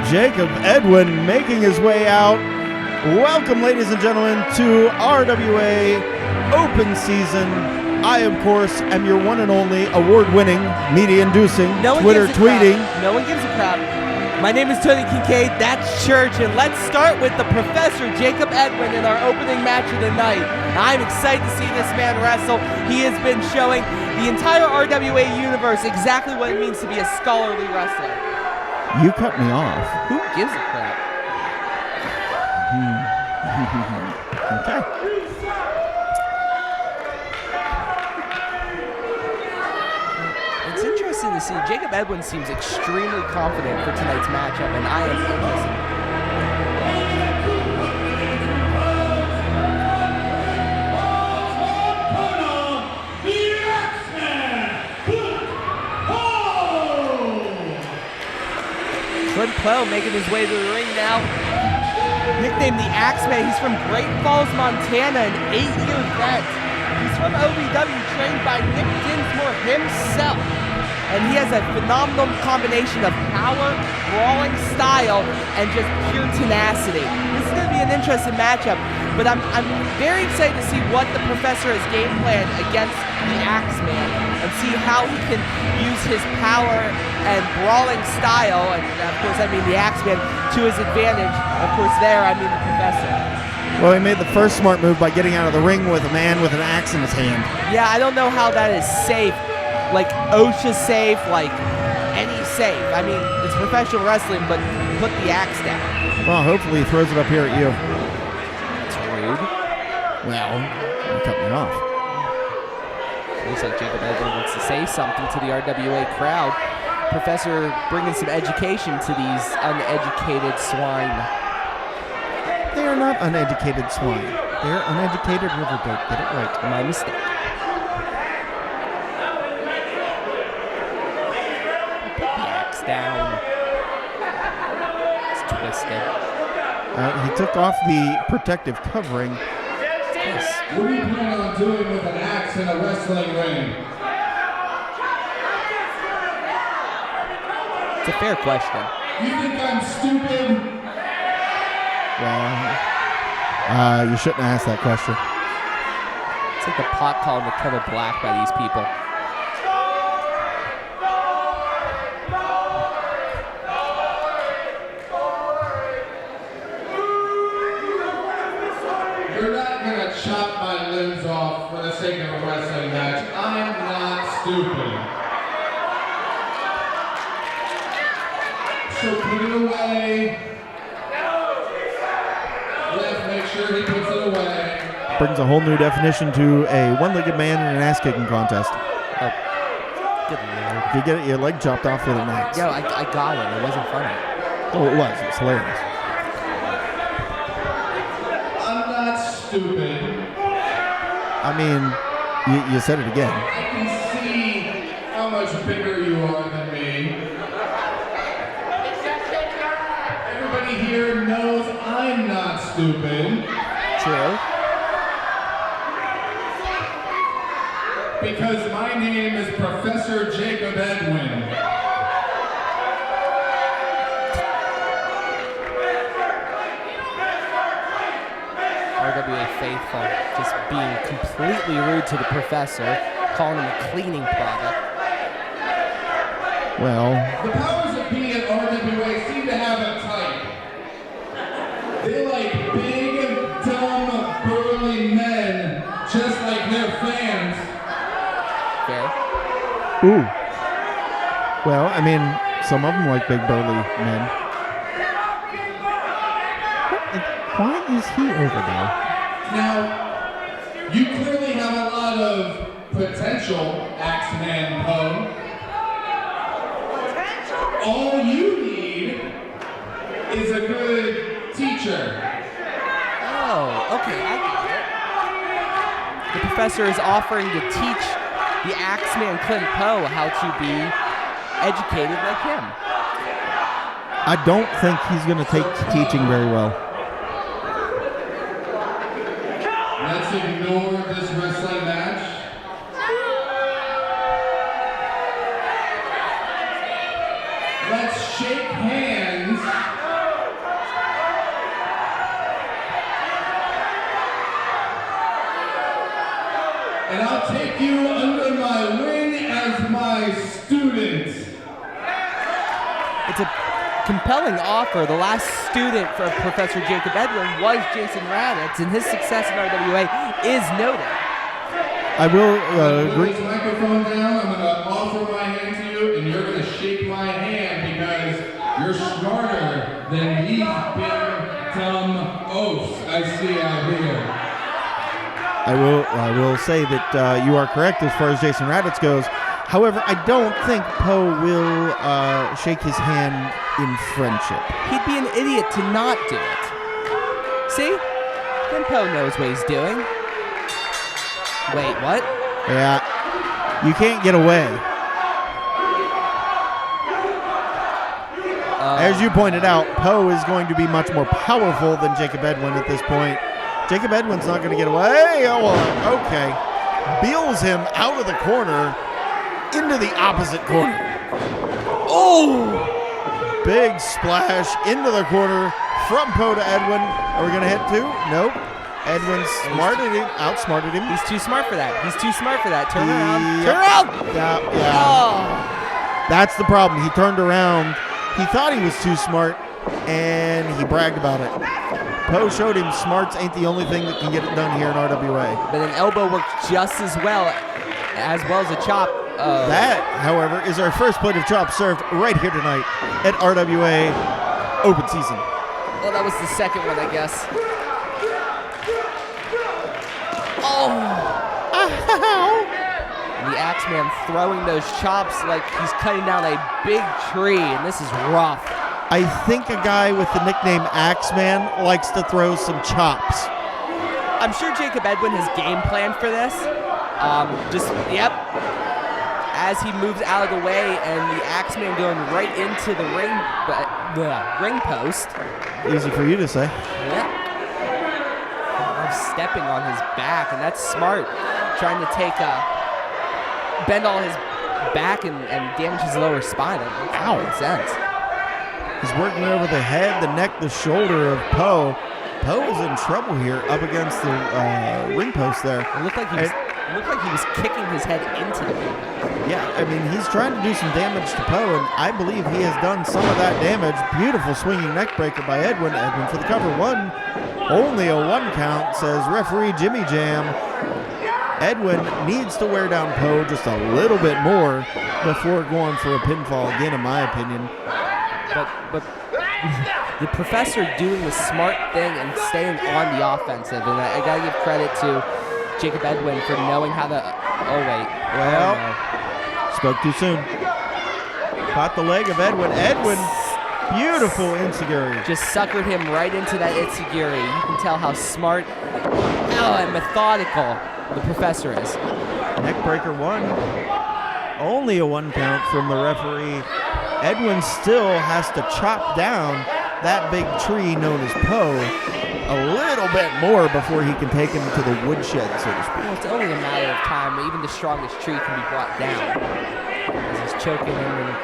Jakob Edwinn making his way out. Welcome, ladies and gentlemen, to RWA Open season. I, of course, am your one and only award-winning, media-inducing, Twitter tweeting. No one gives a crap. My name is Tony Kincaid, that's Church, and let's start with the Professor Jakob Edwinn in our opening match of the night. I'm excited to see this man wrestle. He has been showing the entire RWA universe exactly what it means to be a scholarly wrestler. You cut me off. Who gives a crap? Okay. It's interesting to see. Jakob Edwinn seems extremely confident for tonight's matchup, and I am interested. Clint making his way to the ring now. Nicknamed the Axeman, he's from Great Falls, Montana, an 8-year vet. He's from OVW, trained by Nick Dinsmore himself. And he has a phenomenal combination of power, brawling style, and just pure tenacity. This is going to be an interesting matchup, but I'm very excited to see what the Professor has game planned against the Axeman and see how he can use his power and brawling style, and of course I mean the Axeman, to his advantage. Of course there I mean the Professor. Well, he made the first smart move by getting out of the ring with a man with an axe in his hand. Yeah, I don't know how that is safe. Like OSHA safe, like any safe. I mean, it's professional wrestling, but put the axe down. Well, hopefully he throws it up here at you. That's rude. Well, you cut me off. Looks like Jakob Edwinn wants to say something to the RWA crowd. Professor bringing some education to these uneducated swine. They are not uneducated swine. They are uneducated riverboat. Get it right. My mistake. Put the axe down. It's twisted. He took off the protective covering. Yes. What do you plan on doing with an axe in a wrestling ring? It's a fair question. You think I'm stupid? Well, you shouldn't ask that question. It's like the pot calling the kettle black by these people. You're not gonna chop my limbs off for the sake of a wrestling match. I'm not stupid. So put it away. Let's make sure he puts it away. Brings a whole new definition to a one-legged man in an ass-kicking contest. Oh, good lord. If you get your leg chopped off with an axe. Yo, I got it. It wasn't funny. Oh, it was. It was hilarious. I'm not stupid. I mean, you said it again. I can see how much bigger you are than me. Everybody here knows I'm not stupid. True. Because my name is Professor Jakob Edwinn. RWA faithful just being completely rude to the Professor, calling him a cleaning product. Well, The powers that be at RWA seem to have a type. They like big, dumb, burly men, just like their fans. Fair. ooh. Well, I mean, some of them like big burly men. Why is he over there? Now, you clearly have a lot of potential, Axeman Poe. All you need is a good teacher. Oh, okay, I get it. The Professor is offering to teach the Axeman Clint Poe how to be educated like him. I don't think he's going to take teaching very well. Let's ignore this wrestling match. Let's shake hands compelling offer. The last student for Professor Jakob Edwinn was Jason Radatz, and his success in RWA is noted. I will Put this microphone down. I'm going to offer my hand to you, and you're going to shake my hand because you're smarter than these big, dumb oafs I see out here. I will say that you are correct as far as Jason Radatz goes. However, I don't think Poe will shake his hand in friendship. He'd be an idiot to not do it. See? Then Poe knows what he's doing. Wait, what? Yeah, you can't get away. As you pointed out, Poe is going to be much more powerful than Jakob Edwinn at this point. Jakob Edwinn's not going to get away. Oh, okay. Beals him out of the corner into the opposite corner. Oh! Big splash into the corner from Poe to Edwinn. Are we going to hit two? Nope. Edwinn outsmarted him. He's too smart for that. Turn around. Turn around! Yeah. Oh. That's the problem. He turned around. He thought he was too smart, and he bragged about it. Poe showed him smarts ain't the only thing that can get it done here in RWA. But an elbow works just as well as a chop. That, however, is our first plate of chops served right here tonight at RWA Open Season. Well, that was the second one, I guess. Oh! The Axeman throwing those chops like he's cutting down a big tree, and this is rough. I think a guy with the nickname Axeman likes to throw some chops. I'm sure Jakob Edwinn has game planned for this. As he moves out of the way, and the Axeman going right into the ring post. Easy for you to say. Yeah. Stepping on his back, and that's smart. Trying to bend all his back and damage his lower spine. That makes sense. He's working over the head, the neck, the shoulder of Poe. Poe is in trouble here up against the ring post there. It looked like he was kicking his head into the ring. Yeah, I mean, he's trying to do some damage to Poe, and I believe he has done some of that damage. Beautiful swinging neck breaker by Edwinn. Edwinn for the cover. Only a one count, says referee Jimmy Jam. Edwinn needs to wear down Poe just a little bit more before going for a pinfall again, in my opinion. But the professor doing the smart thing and staying on the offensive, and I gotta give credit to Jakob Edwinn for knowing how to. Oh wait, well, spoke too soon. Caught the leg of Edwinn. Edwinn, beautiful enziguri. Just suckered him right into that enziguri. You can tell how smart, and methodical the professor is. Neckbreaker one. Only a one count from the referee. Edwinn still has to chop down that big tree known as Poe a little bit more before he can take him to the woodshed, so to speak. Well, it's only a matter of time. Even the strongest tree can be brought down. As he's choking him and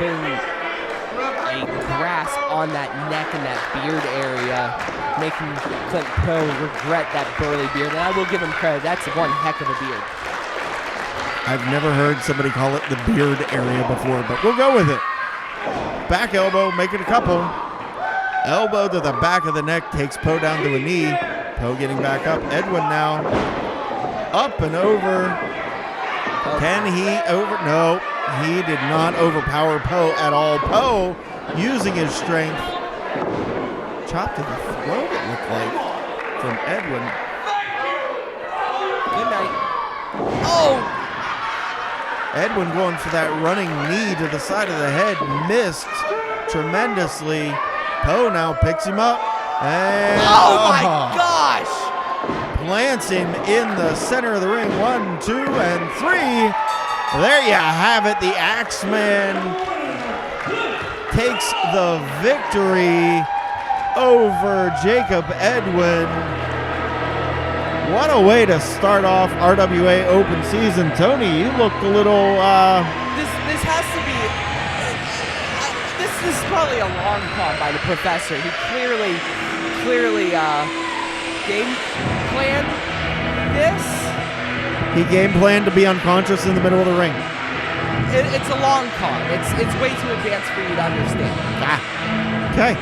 putting a grasp on that neck and that beard area, making Clint Poe regret that burly beard. And I will give him credit. That's one heck of a beard. I've never heard somebody call it the beard area before, but we'll go with it. Back elbow, make it a couple. Elbow to the back of the neck takes Poe down to a knee. Poe getting back up. Edwinn now up and over. Can he over? No, he did not overpower Poe at all. Poe using his strength. Chop to the throat, it looked like, from Edwinn. Good night. Oh! Edwinn going for that running knee to the side of the head. Missed tremendously. Poe now picks him up. And oh my gosh! Plants him in the center of the ring. 1, 2, and 3. There you have it. The Axeman takes the victory over Jakob Edwinn. What a way to start off RWA Open Season. Tony, you looked a little... This has to be... This is probably a long con by the professor. He clearly game planned this. He game planned to be unconscious in the middle of the ring. It's a long card. It's way too advanced for you to understand. Okay.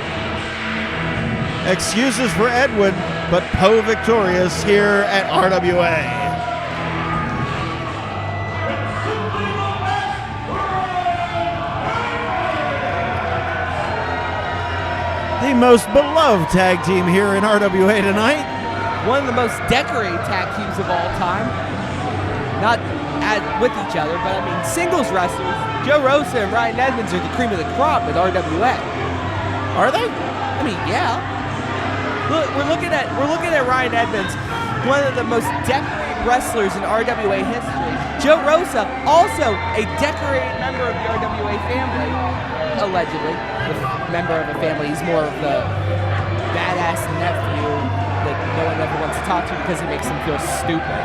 Excuses for Edwinn, but Poe victorious here at RWA. The most beloved tag team here in RWA tonight. One of the most decorated tag teams of all time. Not with each other, but I mean singles wrestlers. Joe Rosa and Ryan Edmonds are the cream of the crop at RWA. Are they? I mean, yeah. Look, we're looking at Ryan Edmonds, one of the most decorated wrestlers in RWA history. Joe Rosa, also a decorated member of the RWA family, allegedly. The member of a family, he's more of the badass nephew that no one ever wants to talk to because he makes them feel stupid.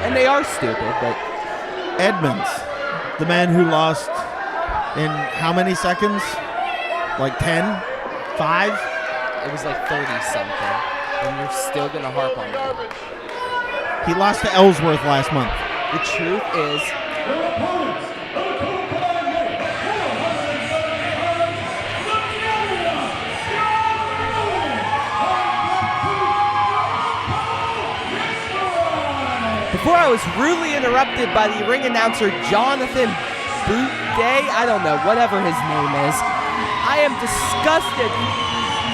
And they are stupid, but... Edmonds, the man who lost in how many seconds? Like 10? 5? It was like 30-something, and you're still going to harp on that. He lost to Ellsworth last month. The truth is... Before I was rudely interrupted by the ring announcer Jonathan Boudet, I don't know, whatever his name is. I am disgusted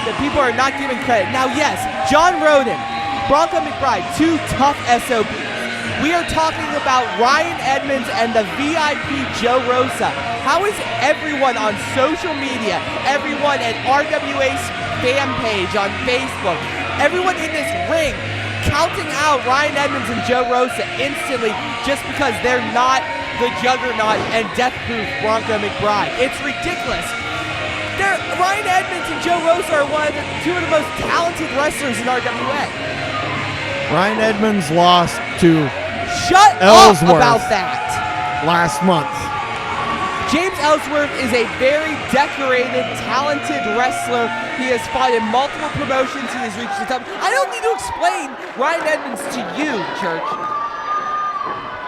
that people are not giving credit. Now, yes, John Rodin, Bronco McBride, two tough SOBs. We are talking about Ryan Edmonds and the VIP Joe Rosa. How is everyone on social media, everyone at RWA's fan page on Facebook, everyone in this ring, counting out Ryan Edmonds and Joe Rosa instantly just because they're not the juggernaut and death-proof Bronco McBride? It's ridiculous. Ryan Edmonds and Joe Rosa are two of the most talented wrestlers in RWA. Ryan Edmonds lost to Shut Ellsworth up about that. Last month. James Ellsworth is a very decorated, talented wrestler. He has fought in multiple promotions. He has reached the top. I don't need to explain Ryan Edmonds to you, Church.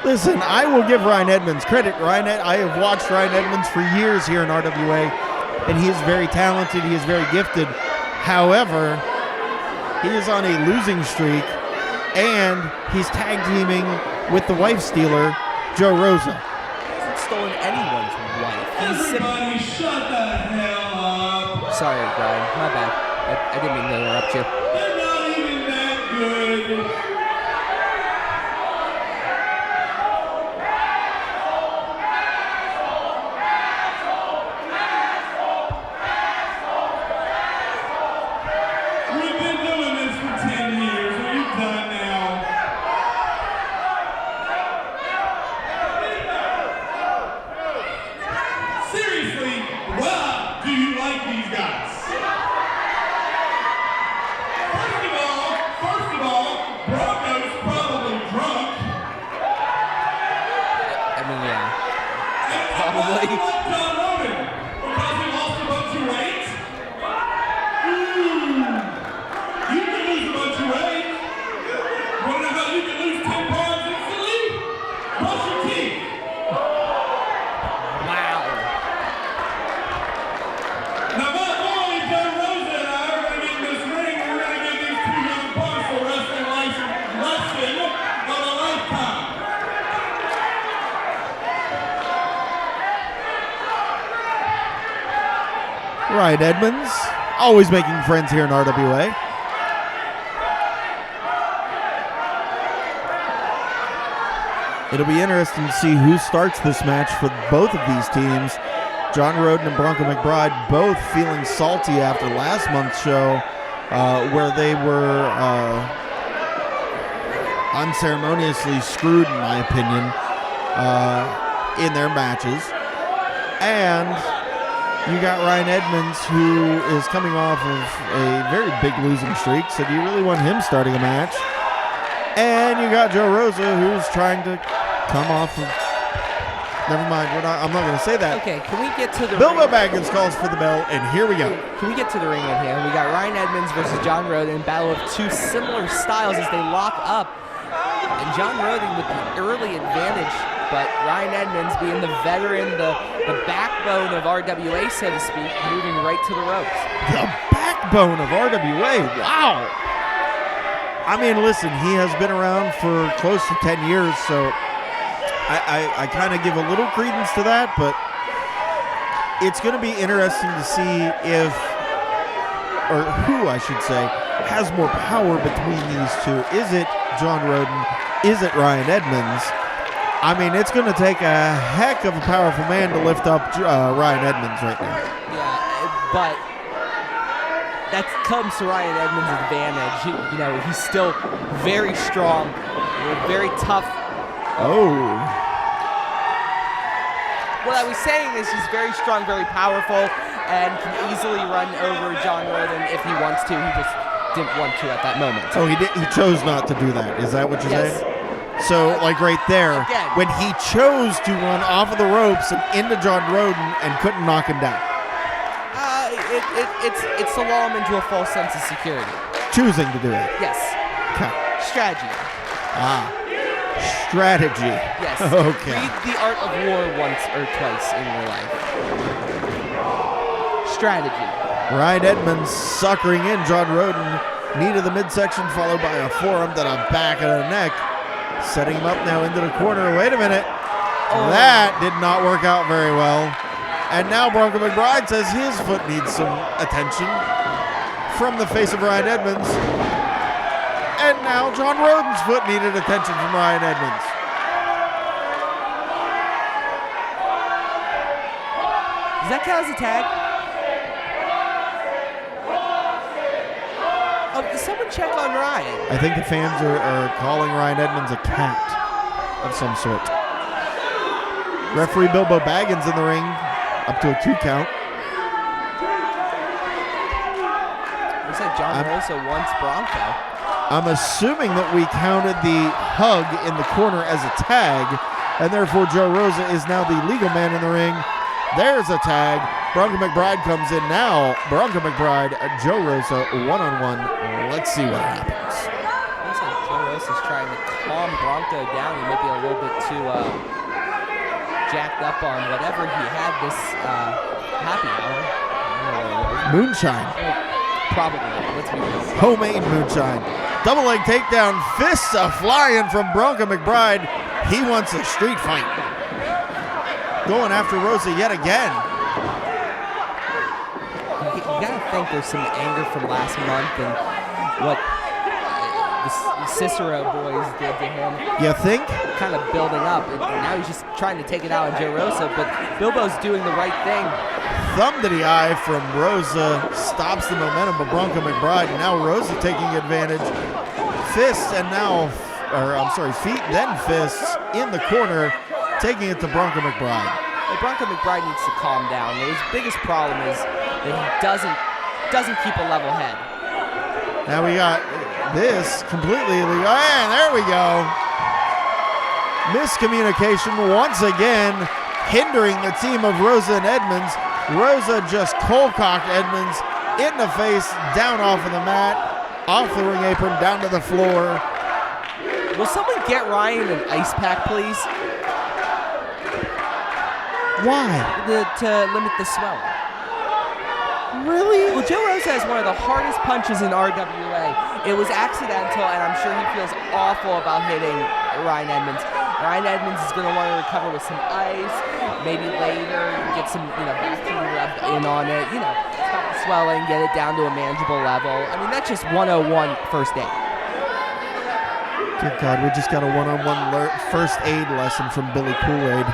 Listen, I will give Ryan Edmonds credit. I have watched Ryan Edmonds for years here in RWA, and he is very talented. He is very gifted. However, he is on a losing streak, and he's tag teaming with the wife stealer, Joe Rosa. He hasn't stolen anyone's wife. Everybody shut the hell up. Sorry, Brian. My bad. I didn't mean to interrupt you. They're not even that good. We've been doing this for 10 years. Are you done now? Seriously, why do you like these guys? First of all, Bronco's probably drunk. I mean, yeah. And Probably. why do you like John Rodin? Because he lost a bunch of weight? You can lose a bunch of weight. Wanna know how you can lose 10 pounds instantly? Brush your teeth. Wow. Now, my boy, Joe Rosa and I are going to get in this ring. We're going to give these two young punks a wrestling lesson of a lifetime. Ryan Edmonds, always making friends here in RWA. It'll be interesting to see who starts this match for both of these teams. John Rodin and Bronco McBride both feeling salty after last month's show where they were unceremoniously screwed, in my opinion, in their matches. And you got Ryan Edmonds, who is coming off of a very big losing streak, so do you really want him starting a match? And you got Joe Rosa, who's trying to come off of... Never mind, I'm not going to say that. Okay, can we get to the Bilbo ring? Baggins calls for the bell, and here we go. Can we get to the ring in here? We got Ryan Edmonds versus John Rodin, battle of two similar styles as they lock up. And John Rodin with the early advantage but Ryan Edmonds, being the veteran, the backbone of RWA, so to speak, moving right to the ropes. The backbone of RWA. Wow. I mean, listen, he has been around for close to 10 years, so I kind of give a little credence to that, but it's going to be interesting to see if, or who I should say, has more power between these two. Is it John Rodin? Is it Ryan Edmonds? I mean, it's going to take a heck of a powerful man to lift up Ryan Edmonds right now. Yeah, but that comes to Ryan Edmonds' advantage. He's still very strong, very tough. Oh. What I was saying is he's very strong, very powerful, and can easily run over John Rodin if he wants to. He just didn't want to at that moment. Oh, he chose not to do that. Is that what you're Yes. saying? So, like right there, Again. when he chose to run off of the ropes and into John Rodin and couldn't knock him down. It's to lull him into a false sense of security. Choosing to do it. Yes. Okay. Strategy. Strategy. Yes. Okay. Read The Art of War once or twice in your life. Strategy. Ryan Edmonds suckering in John Rodin. Knee to the midsection followed by a forearm to the back of the neck. Setting him up now into the corner. Wait a minute. Oh. That did not work out very well. And now Bronco McBride says his foot needs some attention from the face of Ryan Edmonds. And now John Rodin's foot needed attention from Ryan Edmonds. Does that count as a tag? Oh, someone check on Ryan. I think the fans are calling Ryan Edmonds a cat of some sort. Referee Bilbo Baggins in the ring, up to a 2 count. Looks like John Rosa wants Bronco. I'm assuming that we counted the hug in the corner as a tag, and therefore Joe Rosa is now the legal man in the ring. There's a tag. Bronco McBride comes in now. Bronco McBride, Joe Rosa, one-on-one. Let's see what happens. Looks like Joe Rosa's trying to calm Bronco down. He might be a little bit too jacked up on whatever he had this happy hour. Moonshine. Probably. Let's be real. Homemade moonshine. Double leg takedown. Fists are flying from Bronco McBride. He wants a street fight. Going after Rosa yet again. You gotta think there's some anger from last month and what the Cicero boys did to him. You think? Kind of building up. And now he's just trying to take it out on Joe Rosa, but Bilbo's doing the right thing. Thumb to the eye from Rosa stops the momentum of Bronco McBride. Now Rosa taking advantage. Fists and now, feet, then fists in the corner, taking it to Bronco McBride. Well, Bronco McBride needs to calm down. His biggest problem is that he doesn't keep a level head. Now we got this completely illegal. And there we go. Miscommunication once again, hindering the team of Rosa and Edmonds. Rosa just cold-cocked Edmonds in the face, down off of the mat, off the ring apron, down to the floor. Will someone get Ryan an ice pack, please? Why? To limit the swelling. Really? Well, Joe Rosa has one of the hardest punches in RWA. It was accidental, and I'm sure he feels awful about hitting Ryan Edmonds. Ryan Edmonds is going to want to recover with some ice, maybe later get some, vacuum rubbed in on it, stop the swelling, get it down to a manageable level. I mean, that's just 101 first aid. Dear God, we just got a one-on-one first aid lesson from Billy Kool-Aid.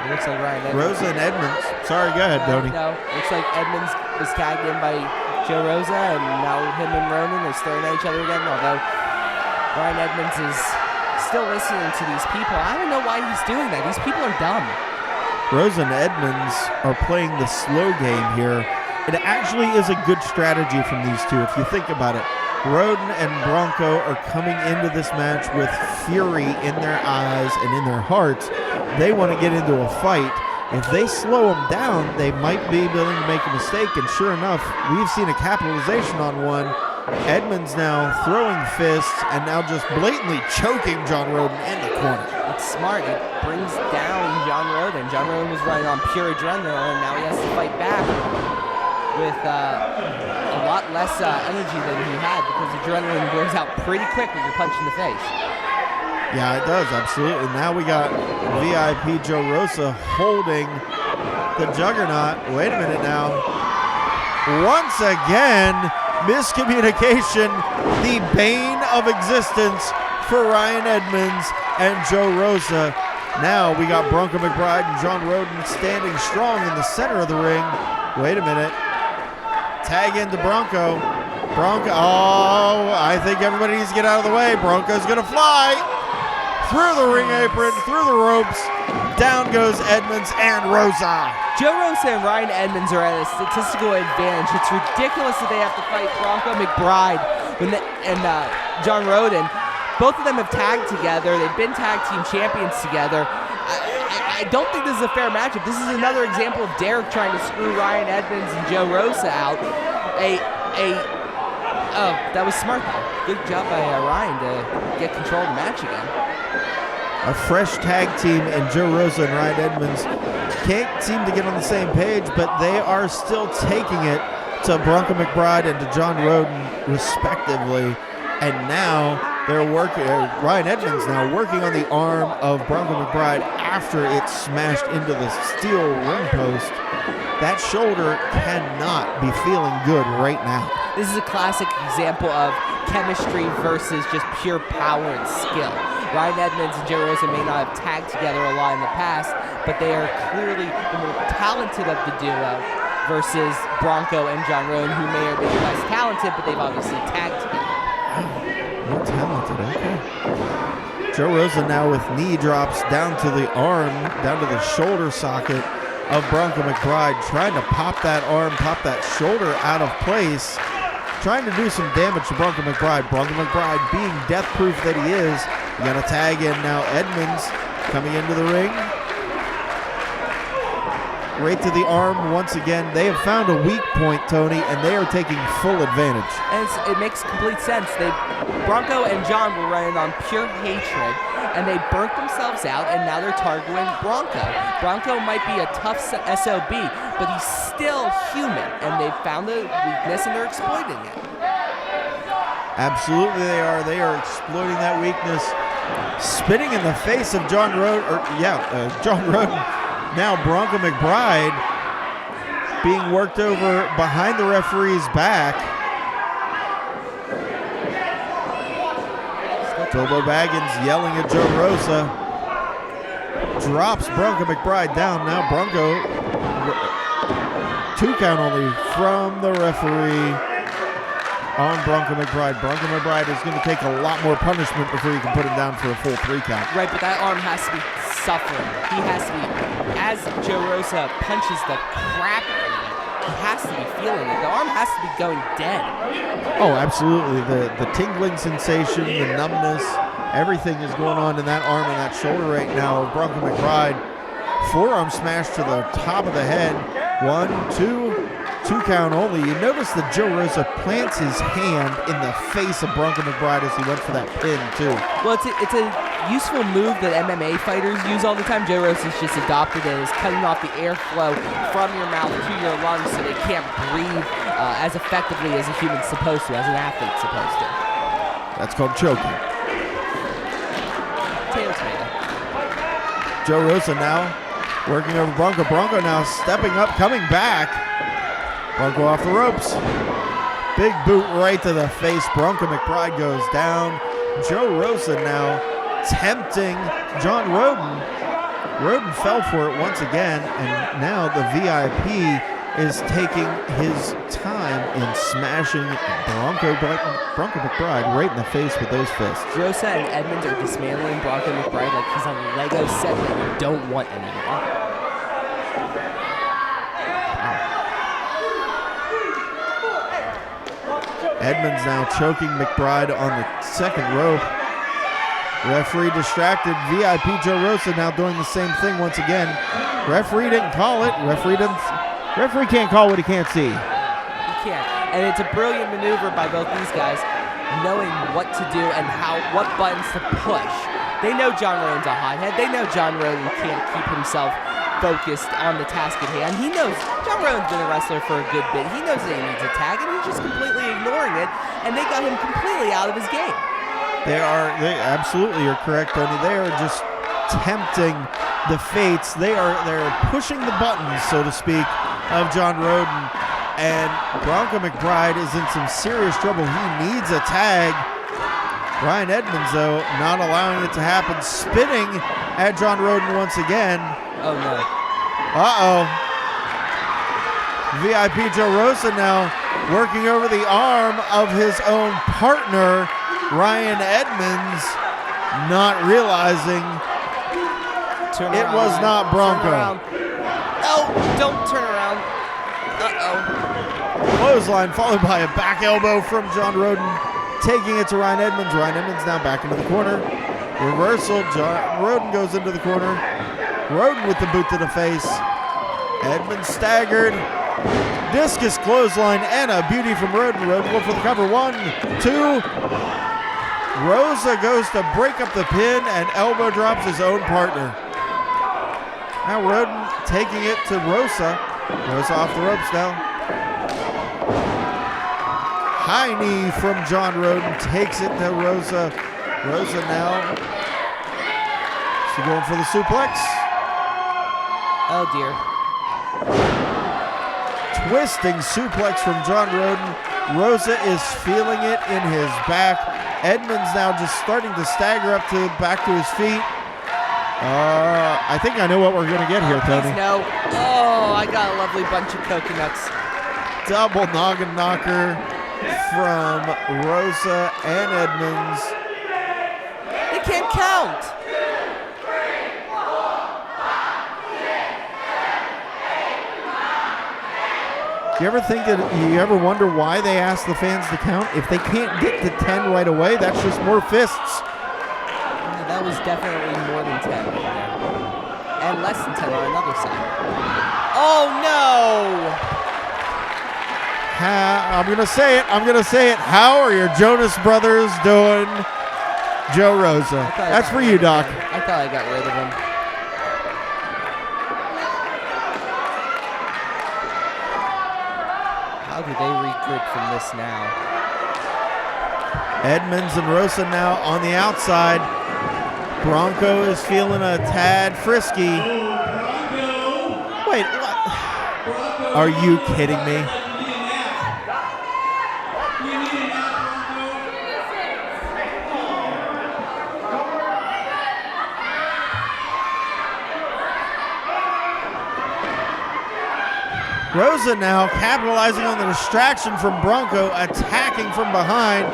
Looks like Ryan Edmonds. Rosa and Edmonds. Sorry, go ahead, Tony. No, looks like Edmonds was tagged in by Joe Rosa, and now him and Ronan are staring at each other again, although Ryan Edmonds is still listening to these people. I don't know why he's doing that. These people are dumb. Rosa and Edmonds are playing the slow game here. It actually is a good strategy from these two, if you think about it. Rodin and Bronco are coming into this match with fury in their eyes and in their hearts. They want to get into a fight. if they slow him down, they might be willing to make a mistake. And sure enough, we've seen a capitalization on one. Edmonds now throwing fists and now just blatantly choking John Rodin in the corner. It's smart. It brings down John Rodin. John Rodin was running on pure adrenaline, and now he has to fight back with a lot less energy than he had, because adrenaline wears out pretty quick when you're punched in the face. Yeah, it does, absolutely. Now we got VIP Joe Rosa holding the Juggernaut. Wait a minute now. Once again, miscommunication, the bane of existence for Ryan Edmonds and Joe Rosa. Now we got Bronco McBride and John Rodin standing strong in the center of the ring. Wait a minute. Tag into Bronco. Bronco, oh, I think everybody needs to get out of the way. Bronco's gonna fly through the ring apron, through the ropes. Down goes Edmonds and Rosa. Joe Rosa and Ryan Edmonds are at a statistical advantage. It's ridiculous that they have to fight Bronco McBride and John Rodin. Both of them have tagged together. They've been tag team champions together. I don't think this is a fair matchup. This is another example of Derek trying to screw Ryan Edmonds and Joe Rosa out. Oh, that was smart though. Good job by Ryan to get control of the match again. A fresh tag team in Joe Rosa and Ryan Edmonds can't seem to get on the same page, but they are still taking it to Bronco McBride and to John Rodin respectively. And now they're working, Ryan Edmonds now working on the arm of Bronco McBride after it smashed into the steel ring post. That shoulder cannot be feeling good right now. This is a classic example of chemistry versus just pure power and skill. Ryan Edmonds and Joe Rosa may not have tagged together a lot in the past, but they are clearly the more talented of the duo versus Bronco and John Rodin, who may or may be less talented, but they've obviously tagged together. More talented, okay. Joe Rosa now with knee drops down to the arm, down to the shoulder socket of Bronco McBride, trying to pop that arm, pop that shoulder out of place, trying to do some damage to Bronco McBride. Bronco McBride being death-proof that he is. You got to tag in now Edmonds coming into the ring. Right to the arm once again. They have found a weak point, Tony, and they are taking full advantage. And it makes complete sense. Bronco and John were running on pure hatred, and they burnt themselves out, and now they're targeting Bronco. Bronco might be a tough SOB, but he's still human, and they've found a weakness, and they're exploiting it. Absolutely they are. They are exploiting that weakness. Spitting in the face of John Rodin. Now Bronco McBride being worked over behind the referee's back. Bilbo Baggins yelling at Joe Rosa. Drops Bronco McBride down. Now Bronco, 2 count only from the referee on Bronco McBride. Bronco McBride is going to take a lot more punishment before you can put him down for a full 3 count. Right, but that arm has to be suffering. He has to be, as Joe Rosa punches the crap out of it, he has to be feeling it. The arm has to be going dead. Oh, absolutely. The tingling sensation, the numbness, everything is going on in that arm and that shoulder right now. Bronco McBride, forearm smash to the top of the head. 1, 2 count only. You notice that Joe Rosa plants his hand in the face of Bronco McBride as he went for that pin too. Well, it's a useful move that MMA fighters use all the time. Joe Rosa's just adopted it as cutting off the airflow from your mouth to your lungs so they can't breathe as effectively as a human's supposed to, as an athlete's supposed to. That's called choking. Tomato, tomato. Joe Rosa now working over Bronco. Bronco now stepping up, coming back. Bronco off the ropes. Big boot right to the face. Bronco McBride goes down. Joe Rosa now tempting John Rodin. Rodin fell for it once again, and now the VIP is taking his time in smashing Bronco McBride right in the face with those fists. Rosa and Edmonds are dismantling Bronco McBride like he's a Lego set that you don't want anymore. Edmonds now choking McBride on the second rope. Referee distracted. VIP Joe Rosa now doing the same thing once again. Referee didn't call it. Referee can't call what he can't see. He can't. And it's a brilliant maneuver by both these guys, knowing what to do and what buttons to push. They know John Rodin's a hothead. They know John Rodin can't keep himself focused on the task at hand. He knows John Rodin's been a wrestler for a good bit. He knows that he needs a tag, and he's just completely ignoring it, and they got him completely out of his game. They absolutely are correct, Tony. They are just tempting the fates. They're pushing the buttons, so to speak, of John Rodin. And Bronco McBride is in some serious trouble. He needs a tag. Ryan Edmonds, though, not allowing it to happen. Spinning at John Rodin once again. Oh, no. Uh-oh. VIP Joe Rosa now working over the arm of his own partner, Ryan Edmonds, not realizing it was not Bronco. Oh, don't turn around. Uh-oh. Clothesline followed by a back elbow from John Rodin, taking it to Ryan Edmonds. Ryan Edmonds now back into the corner. Reversal. John Rodin goes into the corner. Rodin with the boot to the face. Edmonds staggered. Discus clothesline and a beauty from Rodin. Rodin go for the cover. 1, 2. Rosa goes to break up the pin and elbow drops his own partner. Now Rodin taking it to Rosa. Rosa off the ropes now. High knee from John Rodin takes it to Rosa. Rosa now. She going for the suplex. Oh dear. Twisting suplex from John Rodin. Rosa is feeling it in his back. Edmonds now just starting to stagger up back to his feet. I think I know what we're going to get here, Tony. No. Oh, I got a lovely bunch of coconuts. Double noggin knocker from Rosa and Edmonds. They can't count. Do you ever think that you ever wonder why they ask the fans to count? If they can't get to 10 right away, that's just more fists. Yeah, that was definitely more than 10 right there. And less than 10 on another side. Oh no! I'm going to say it. How are your Jonas Brothers doing, Joe Rosa? That's for you, Doc. I thought I got rid of him. How do they regroup from this now? Edmonds and Rosa now on the outside. Bronco is feeling a tad frisky. Wait, what? Are you kidding me? Rosa now capitalizing on the distraction from Bronco, attacking from behind.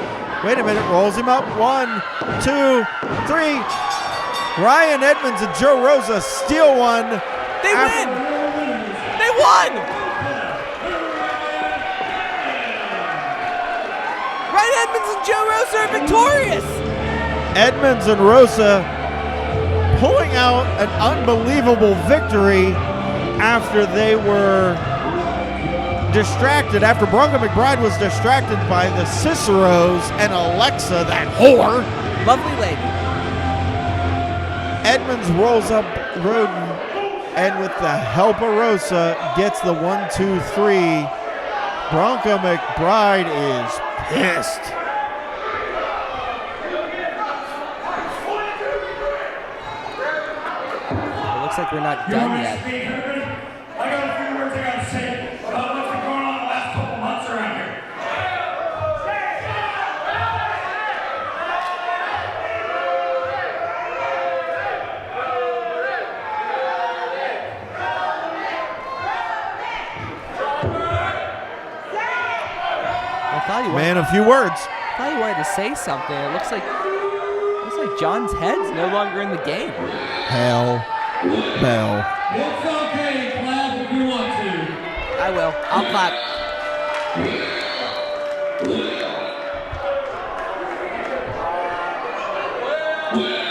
Wait a minute, rolls him up. 1, 2, 3. Ryan Edmonds and Joe Rosa steal one. They win! They won! Ryan Edmonds and Joe Rosa are victorious! Edmonds and Rosa pulling out an unbelievable victory after they were distracted, after Bronco McBride was distracted by the Ciceros and Alexa, that whore. Lovely lady. Edmonds rolls up Rodin, and with the help of Rosa, gets the 1, 2, 3. Bronco McBride is pissed. It looks like we're not done yet. I got a few words I gotta say about what's been going on the last couple months around here. Man, a few words. I thought he wanted to say something. It looks like John's head's no longer in the game. Hell bell. It's okay, clap if you want to. I will. I'll clap. Yeah.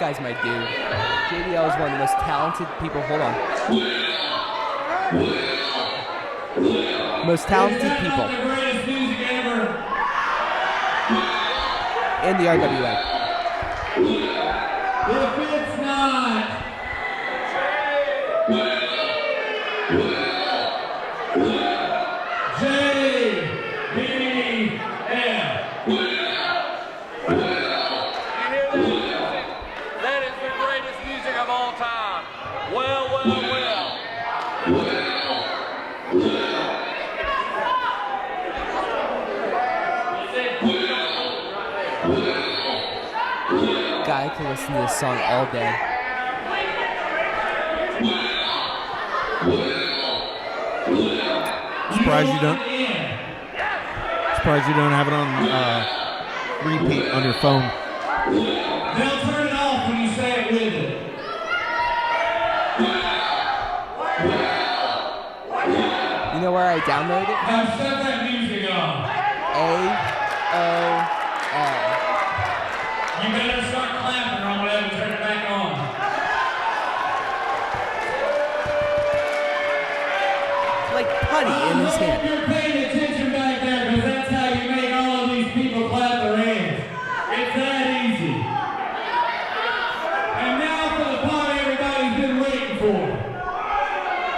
guy's my dude. JDL is one of the most talented people. Hold on. Most talented people in the RWA. If it's not I can listen to this song all day. Surprised you don't have it on repeat on your phone. They'll turn it off when you say it with it. You know where I downloaded it? Now set that music on. AOL. You better start clapping or I'm going to have to turn it back on. Like putty in his hand. You're paying attention back there because that's how you make all of these people clap their hands. It's that easy. And now for the part everybody's been waiting for.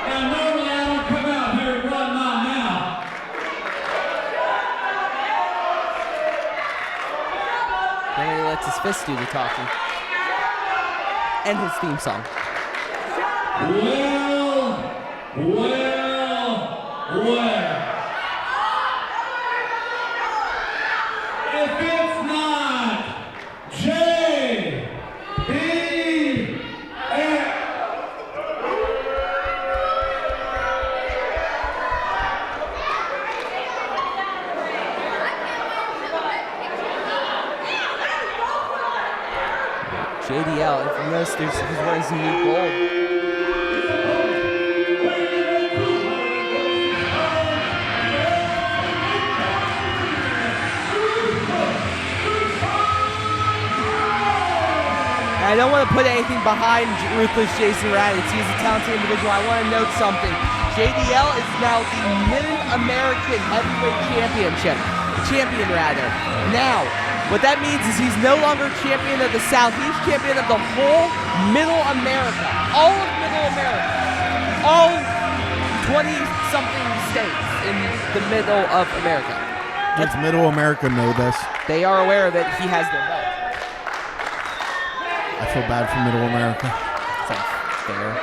Now normally I don't come out here and run my mouth. Then he lets his fist do the talking. And his theme song. Well. If it's not JDL, if you notice, he's wearing some new gold. I don't want to put anything behind Ruthless Jason Radatz. He's a talented individual. I want to note something. JDL is now the Mid-American Heavyweight champion rather. Now, what that means is he's no longer champion of the South. He's champion of the whole Middle America. All of Middle America. All 20-something states in the Middle of America. Does Middle America know this? They are aware that he has their belt. I feel bad for Middle America. Sounds fair.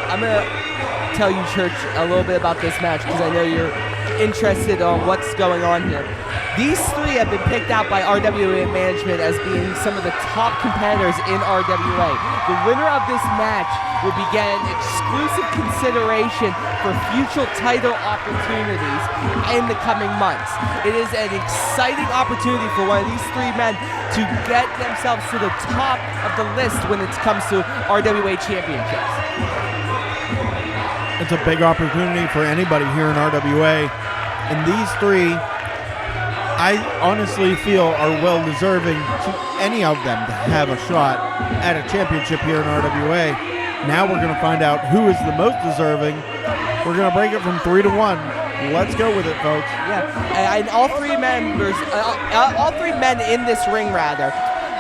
I'm going to tell you, Church, a little bit about this match because I know you're interested on what's going on here. These three have been picked out by RWA management as being some of the top competitors in RWA. The winner of this match will be getting exclusive consideration for future title opportunities in the coming months. It is an exciting opportunity for one of these three men to get themselves to the top of the list when it comes to RWA championships. It's a big opportunity for anybody here in RWA. And these three, I honestly feel, are well deserving to any of them to have a shot at a championship here in RWA. Now we're going to find out who is the most deserving. We're going to break it from 3 to 1. Let's go with it, folks. Yeah, and all three men in this ring, rather,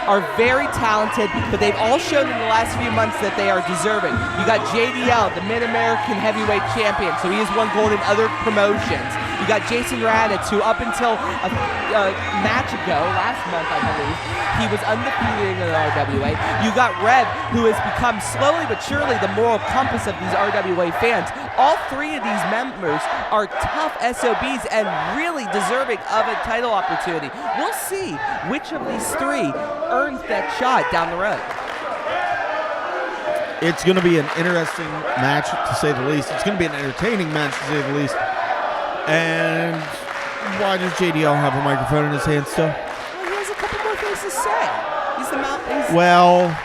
are very talented, but they've all shown in the last few months that they are deserving. You got JDL, the Mid-American Heavyweight Champion, so he has won gold in other promotions. You got Jason Radatz, who up until a match ago, last month I believe, he was undefeated in the RWA. You got Rev, who has become slowly but surely the moral compass of these RWA fans. All three of these members are tough SOBs and really deserving of a title opportunity. We'll see which of these three earns that shot down the road. It's going to be an interesting match, to say the least. It's going to be an entertaining match, to say the least. And why does JDL have a microphone in his hand still? Well, he has a couple more things to say. He's the mouth. Well.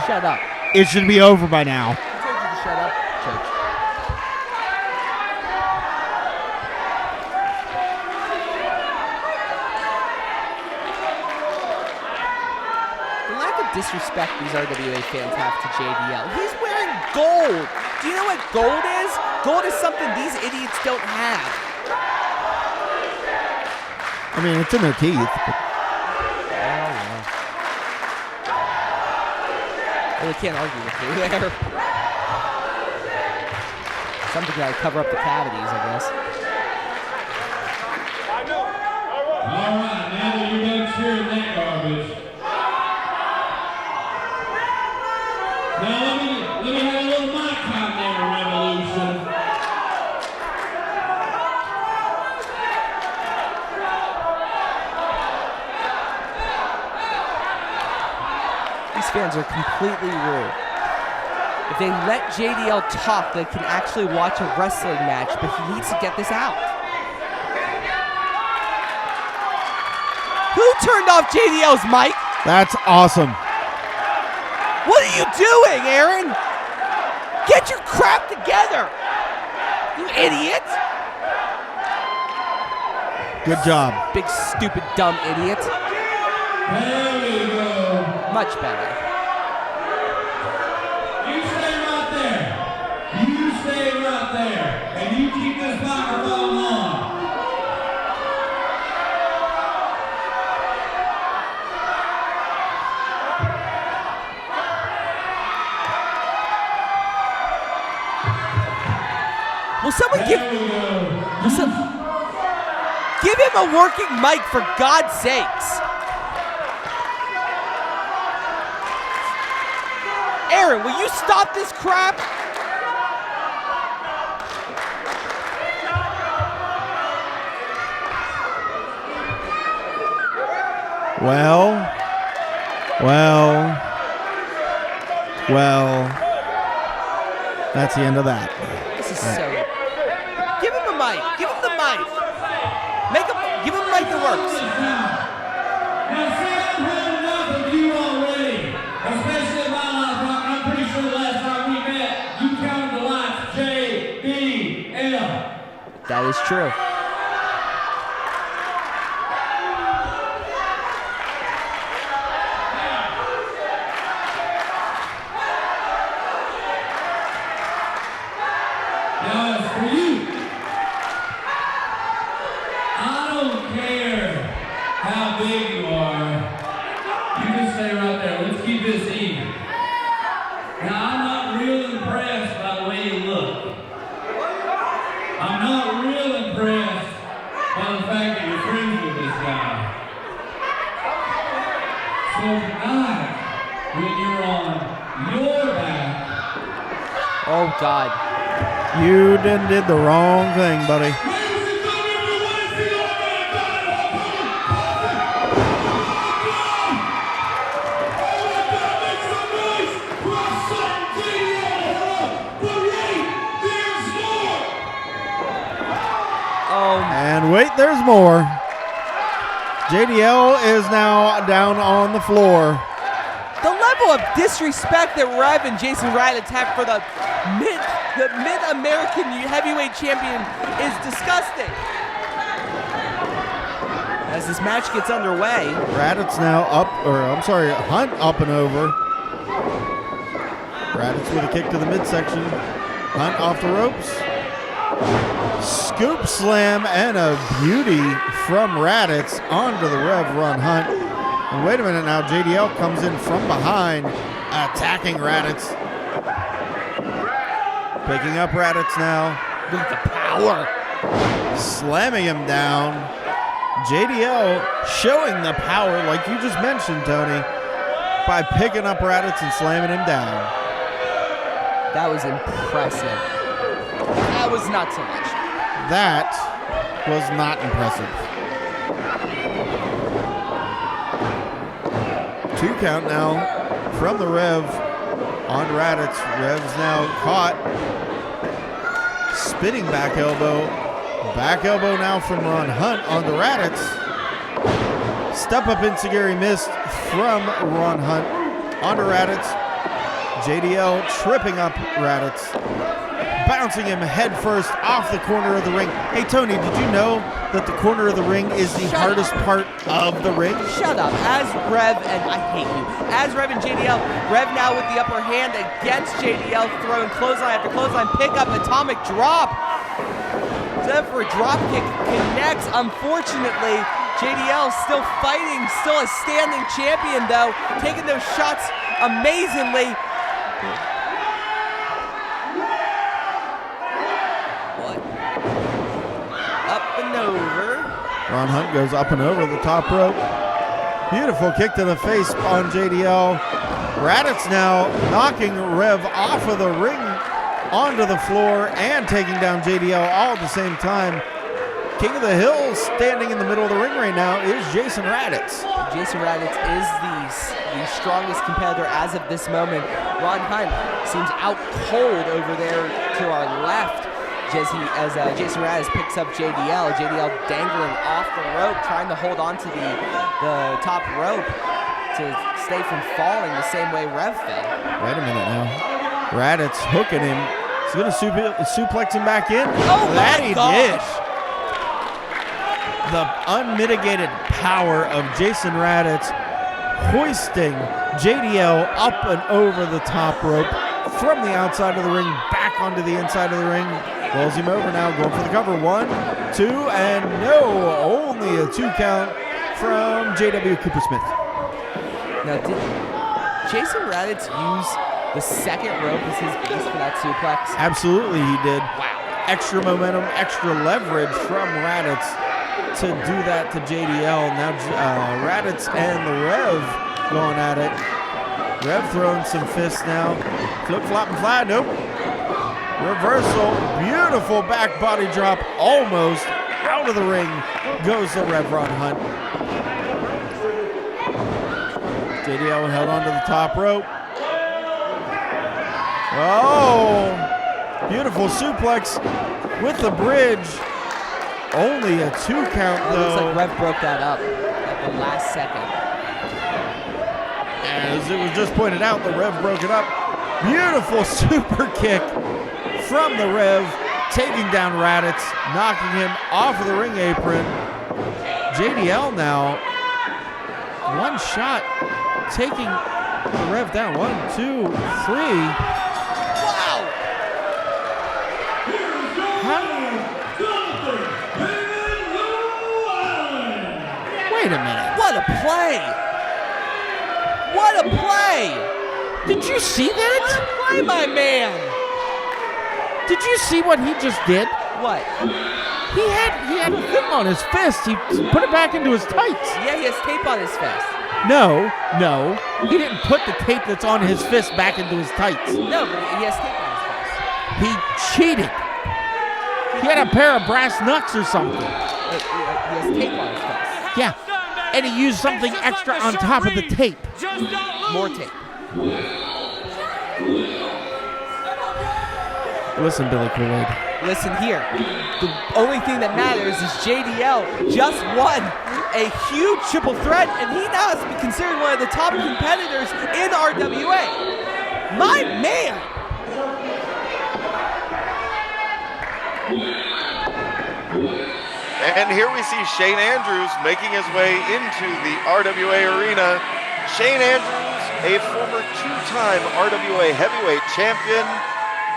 Shut up. It should be over by now. I told you to shut up, Church. The lack of disrespect these RWA fans have to JDL. He's wearing gold. Do you know what gold is? Gold is something these idiots don't have. I mean, it's in their teeth. But Well, they can't argue with you there. Something to cover up the cavities, I guess. All right, now that you're done cheering that garbage. Now let me have a little mic time there, Revolution. These fans are completely rude. If they let JDL talk, they can actually watch a wrestling match, but he needs to get this out. Who turned off JDL's mic? that's awesome. What are you doing, Aaron? Get your crap together, you idiot! Good job. Big, stupid, dumb idiot. There we go. Much better. You stay right there. You stay right there. And you keep this microphone on. Will someone give... There we go. Give him a working mic, for God's sakes. Aaron, will you stop this crap? Well, that's the end of that. This is so... Give him a mic. Give him the mic. Give him a mic that works. Now, see, I've had enough of you already. Especially my life. I'm pretty sure the last time we met, you counted the lights JBL. That is true. Now, as for you, I don't care how big you are. You can stay right there. Let's keep this even. Now, I'm not real impressed by the way you look. I'm not real impressed by the fact that you're friends with this guy. So tonight, when you're on your back, Oh, God. You did the wrong thing, buddy. ladies and gentlemen, you want to see our man And wait, there's more. JDL is now down on the floor. The level of disrespect that Rev and Jason Radatz have for the mid-American heavyweight champion is disgusting. As this match gets underway, Radatz now Hunt up and over. Radatz with a kick to the midsection. Hunt off the ropes. Scoop slam and a beauty from Radatz onto the Rev Run Hunt. And wait a minute now, JDL comes in from behind, attacking Radatz. Picking up Radatz now. look at the power. Slamming him down. JDL showing the power, like you just mentioned, Tony, by picking up Radatz and slamming him down. That was impressive. That was not so much. That was not impressive. 2 count now from the Rev on Radatz. Rev's now caught. Spinning back elbow. Back elbow now from Ron Hunt onto Radatz. Step up enziguri missed from Ron Hunt onto Radatz. JDL tripping up Radatz. Bouncing him head first off the corner of the ring. Hey, Tony, did you know that the corner of the ring is the hardest part of the ring? Shut up. As Rev, and I hate you, as Rev and JDL, Rev now with the upper hand against JDL, throwing clothesline after clothesline, pick up atomic drop. Then for a drop kick, connects. Unfortunately, JDL still fighting, still a standing champion though, taking those shots amazingly. Over. Ron Hunt goes up and over the top rope. Beautiful kick to the face on JDL. Radatz now knocking Rev off of the ring onto the floor and taking down JDL all at the same time. King of the Hill standing in the middle of the ring right now is Jason Radatz. Jason Radatz is the strongest competitor as of this moment. Ron Hunt seems out cold over there to our left. As Jason Radatz picks up JDL. JDL dangling off the rope, trying to hold on to the top rope to stay from falling the same way Rev fell. Wait a minute now. Radatz hooking him. He's going to suplex him back in. Oh, that my he gosh. did. The unmitigated power of Jason Radatz hoisting JDL up and over the top rope from the outside of the ring back onto the inside of the ring. Rolls him over now, going for the cover. 1, 2, and no, only a 2 count from J.W. Cooper-Smith. Now, did Jason Radatz use the second rope as his base for that suplex? Absolutely he did. Wow. Extra momentum, extra leverage from Radatz to do that to JDL. Now Radatz and the Rev going at it. Rev throwing some fists now. Flip, flop, and fly. Nope. Reversal. Beautiful back body drop. Almost out of the ring goes the Rev Ron Hunt. JDL held onto the top rope. Oh, beautiful suplex with the bridge. Only a 2 count though. Looks like Rev broke that up at the last second. As it was just pointed out, the Rev broke it up. Beautiful super kick from the Rev, taking down Radatz, knocking him off of the ring apron. JDL now, one shot, taking the Rev down. 1, 2, 3. Wow! Wait a minute. What a play! What a play! Did you see that? Play, my man! Did you see what he just did? What? He had a thing on his fist. He put it back into his tights. Yeah, he has tape on his fist. No. He didn't put the tape that's on his fist back into his tights. No, but he has tape on his fist. He cheated. He had a pair of brass knucks or something. He has tape on his fist. Yeah. And he used something extra on top of the tape. More tape. Listen, Billy Kool-Aid. Listen here. The only thing that matters is JDL just won a huge triple threat, and he now has to be considered one of the top competitors in RWA. My man! And here we see Shane Andrews making his way into the RWA arena. Shane Andrews, a former 2-time RWA heavyweight champion.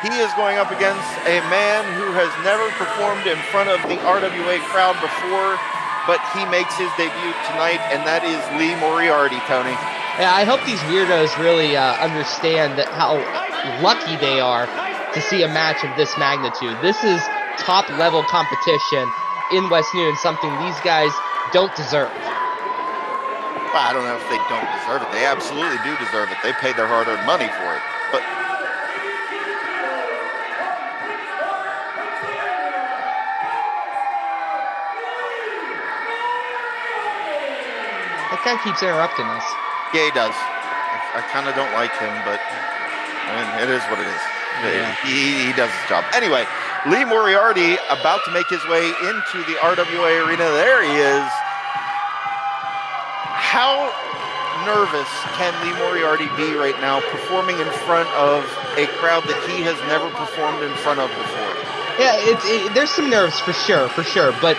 He is going up against a man who has never performed in front of the RWA crowd before, but he makes his debut tonight, and that is Lee Moriarty, Tony. Yeah, I hope these weirdos really understand that how lucky they are to see a match of this magnitude. This is top-level competition in West New, and something these guys don't deserve. Well, I don't know if they don't deserve it. They absolutely do deserve it. They paid their hard-earned money for it. But that guy keeps interrupting us. Yeah, he does. I kind of don't like him, but I mean, it is what it is. Yeah. He does his job. Anyway, Lee Moriarty about to make his way into the RWA arena. There he is. How nervous can Lee Moriarty be right now performing in front of a crowd that he has never performed in front of before? Yeah, there's some nerves for sure. But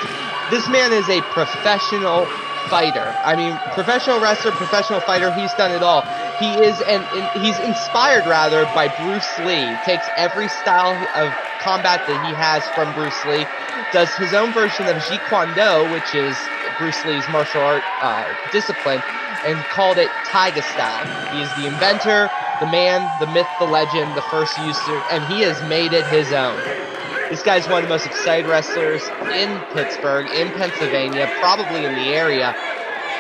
this man is a professional fighter. I mean, professional wrestler, professional fighter. He's done it all. He is, and he's inspired rather by Bruce Lee. Takes every style of combat that he has from Bruce Lee, does his own version of Jeet Kune Do, which is Bruce Lee's martial art discipline, and called it Taiga style. He is the inventor, the man, the myth, the legend, the first user, and he has made it his own. This guy's one of the most excited wrestlers in Pittsburgh, in Pennsylvania, probably in the area,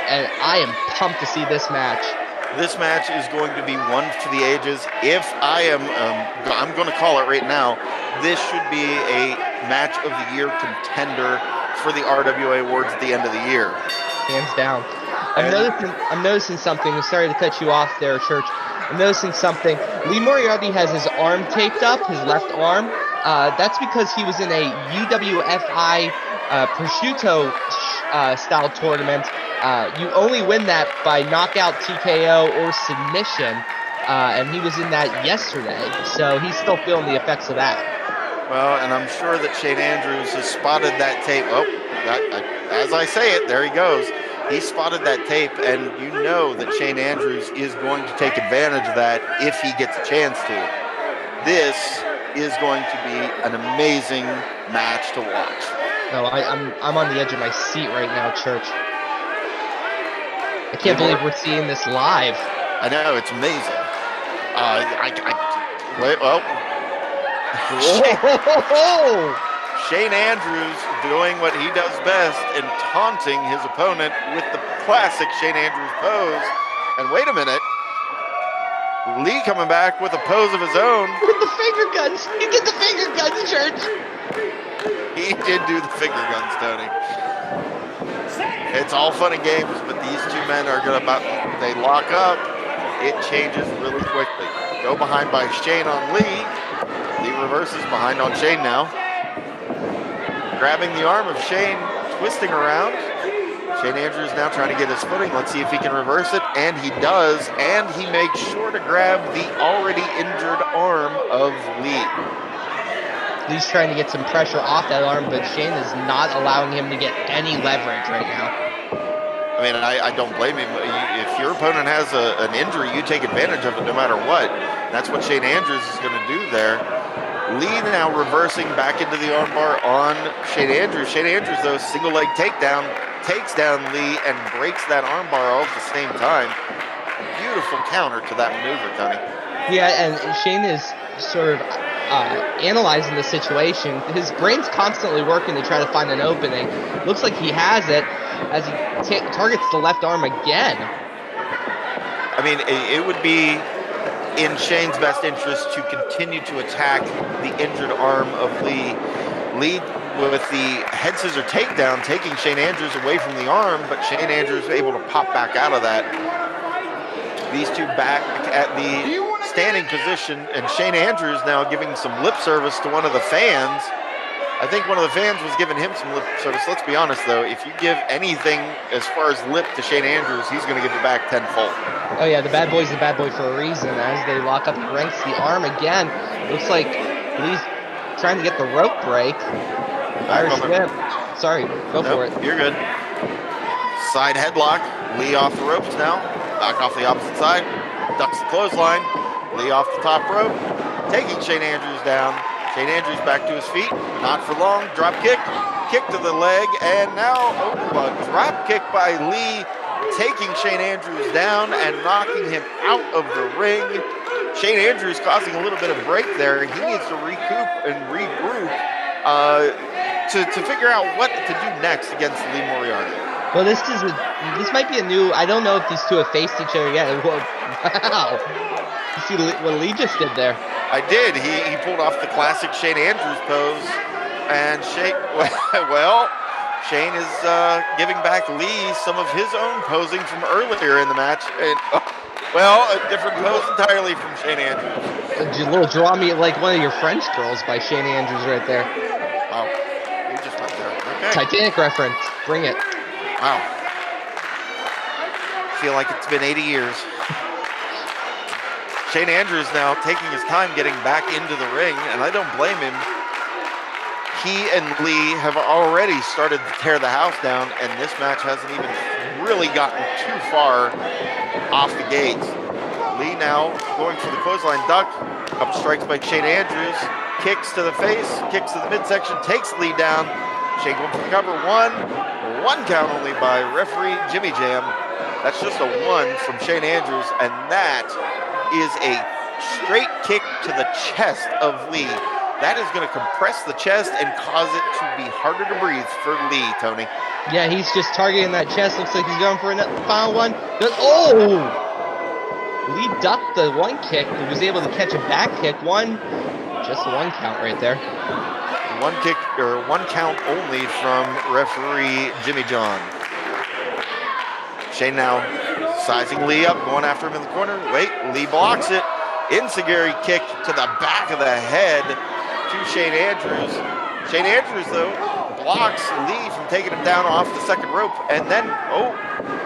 and I am pumped to see this match. This match is going to be one for the ages. If I am, I'm going to call it right now, this should be a match of the year contender for the RWA awards at the end of the year. Hands down. I'm noticing something. I'm sorry to cut you off there, Church. I'm noticing something. Lee Moriarty has his arm taped up, his left arm. That's because he was in a UWFI prosciutto style tournament. You only win that by knockout, TKO, or submission, and he was in that yesterday, so he's still feeling the effects of that. Well, and I'm sure that Shane Andrews has spotted that tape. Oh, as I say it, there he goes. He spotted that tape, and you know that Shane Andrews is going to take advantage of that if he gets a chance to. This is going to be an amazing match to watch. No, I'm on the edge of my seat right now, Church. I can't believe we're seeing this live. I know, it's amazing. Shane Andrews doing what he does best and taunting his opponent with the classic Shane Andrews pose. And wait a minute, Lee coming back with a pose of his own. With the finger guns. He did the finger guns, Church. He did do the finger guns, Tony. It's all fun and games, but these two men are they lock up. It changes really quickly. Go behind by Shane on Lee. Lee reverses behind on Shane now. Grabbing the arm of Shane, twisting around. Shane Andrews now trying to get his footing. Let's see if he can reverse it, and he does, and he makes sure to grab the already injured arm of Lee. Lee's trying to get some pressure off that arm, but Shane is not allowing him to get any leverage right now. I mean, I don't blame him. If your opponent has an injury, you take advantage of it no matter what. That's what Shane Andrews is going to do there. Lee now reversing back into the armbar on Shane Andrews. Shane Andrews, though, single leg takedown, takes down Lee and breaks that armbar all at the same time. Beautiful counter to that maneuver, Tony. Yeah, and Shane is sort of analyzing the situation. His brain's constantly working to try to find an opening. Looks like he has it as he targets the left arm again. I mean, it would be in Shane's best interest to continue to attack the injured arm of Lee. Lee with the head scissor takedown, taking Shane Andrews away from the arm, but Shane Andrews able to pop back out of that. These two back at the standing position, and Shane Andrews now giving some lip service to one of the fans. I think one of the fans was giving him some lip service. Let's be honest, though. If you give anything as far as lip to Shane Andrews, he's going to give it back tenfold. Oh, yeah, the bad boy's the bad boy for a reason. As they lock up the ranks, the arm again. Looks like Lee's trying to get the rope break. Irish whip. Sorry, go for it. You're good. Side headlock. Lee off the ropes now. Back off the opposite side. Ducks the clothesline. Lee off the top rope. Taking Shane Andrews down. Shane Andrews back to his feet. Not for long. Drop kick. Kick to the leg. And now a drop kick by Lee. Taking Shane Andrews down and knocking him out of the ring. Shane Andrews causing a little bit of break there. He needs to recoup and regroup to figure out what to do next against Lee Moriarty. Well, this might be a new. I don't know if these two have faced each other yet. Wow! You see what Lee just did there? I did. He pulled off the classic Shane Andrews pose, and Shane is giving back Lee some of his own posing from earlier in the match. And, well, a different pose entirely from Shane Andrews. A little draw me like one of your French girls by Shane Andrews right there. Wow, you just went there. Okay. Titanic reference. Bring it. Wow. Feel like it's been 80 years. Shane Andrews now taking his time getting back into the ring, and I don't blame him. He and Lee have already started to tear the house down, and this match hasn't even really gotten too far off the gates. Lee now going for the clothesline duck. Up strikes by Shane Andrews. Kicks to the face, kicks to the midsection, takes Lee down. Shane going for the cover. One count only by referee Jimmy Jam. That's just a 1 from Shane Andrews, and that is a straight kick to the chest of Lee. That is going to compress the chest and cause it to be harder to breathe for Lee, Tony. Yeah, he's just targeting that chest. Looks like he's going for a final one. Oh! Lee ducked the 1 kick. He was able to catch a back kick. Just a 1 count right there. 1 kick, or 1 count only from referee Jimmy John. Shane now sizing Lee up, going after him in the corner. Wait, Lee blocks it. Enziguri kick to the back of the head to Shane Andrews. Shane Andrews, though, blocks Lee from taking him down off the second rope. And then,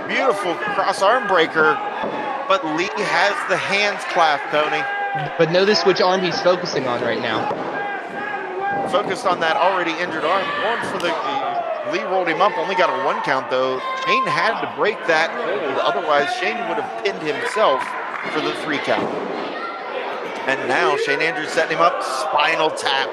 beautiful cross arm breaker. But Lee has the hands clasped, Tony. But notice which arm he's focusing on right now. Focused on that already injured arm. Going for the... Lee rolled him up, only got a 1 count, though. Shane had to break that hold. Otherwise, Shane would have pinned himself for the 3 count. And now Shane Andrews setting him up, spinal tap.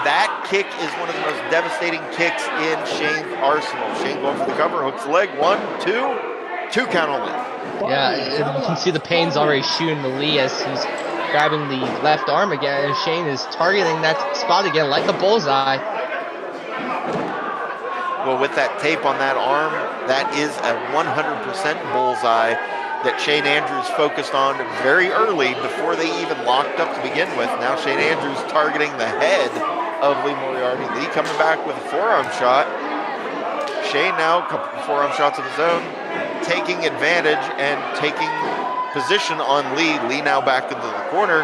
That kick is one of the most devastating kicks in Shane's arsenal. Shane going for the cover, hooks the leg, 1, 2 count only. Yeah, you can see the pains already shooting to Lee as he's grabbing the left arm again, and Shane is targeting that spot again like a bullseye. Well, with that tape on that arm, that is a 100% bullseye that Shane Andrews focused on very early before they even locked up to begin with. Now Shane Andrews targeting the head of Lee Moriarty. Lee coming back with a forearm shot. Shane now, a couple forearm shots of his own, taking advantage and taking position on Lee. Lee now back into the corner.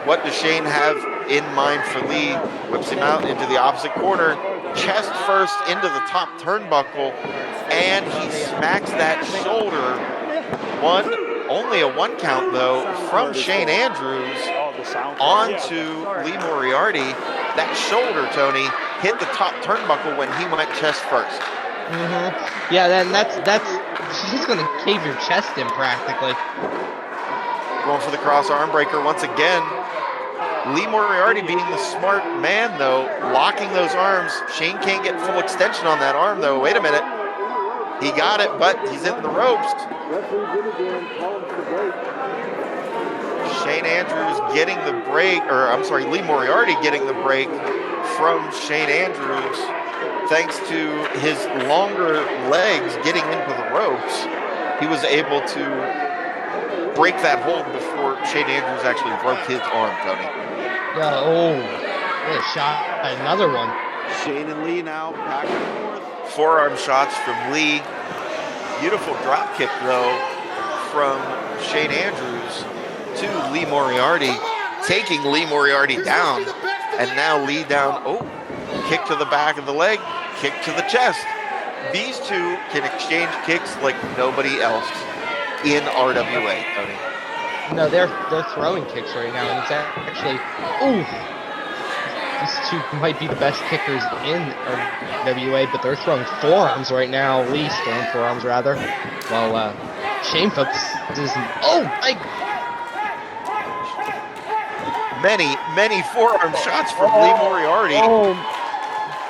What does Shane have in mind for Lee? Whips him out into the opposite corner. Chest first into the top turnbuckle, and he smacks that shoulder. Only a 1 count though from Shane Andrews onto Lee Moriarty. That shoulder, Tony, hit the top turnbuckle when he went chest first. Yeah, then that's she's gonna cave your chest in practically. Going for the cross arm breaker once again. Lee Moriarty being the smart man, though, locking those arms. Shane can't get full extension on that arm, though. Wait a minute. He got it, but he's in the ropes. Shane Andrews getting the break, Lee Moriarty getting the break from Shane Andrews. Thanks to his longer legs getting into the ropes, he was able to break that hold before Shane Andrews actually broke his arm, Tony. Yeah, what a shot. Another one. Shane and Lee now back and forth. Forearm shots from Lee. Beautiful drop kick, though, from Shane Andrews to Lee Moriarty, taking Lee Moriarty down. And now Lee down, kick to the back of the leg, kick to the chest. These two can exchange kicks like nobody else in RWA, Tony. No, they're throwing kicks right now, and it's actually, these two might be the best kickers in RWA, but they're throwing forearms right now. Lee's throwing forearms, rather. While Shane focuses, Many forearm shots from Lee Moriarty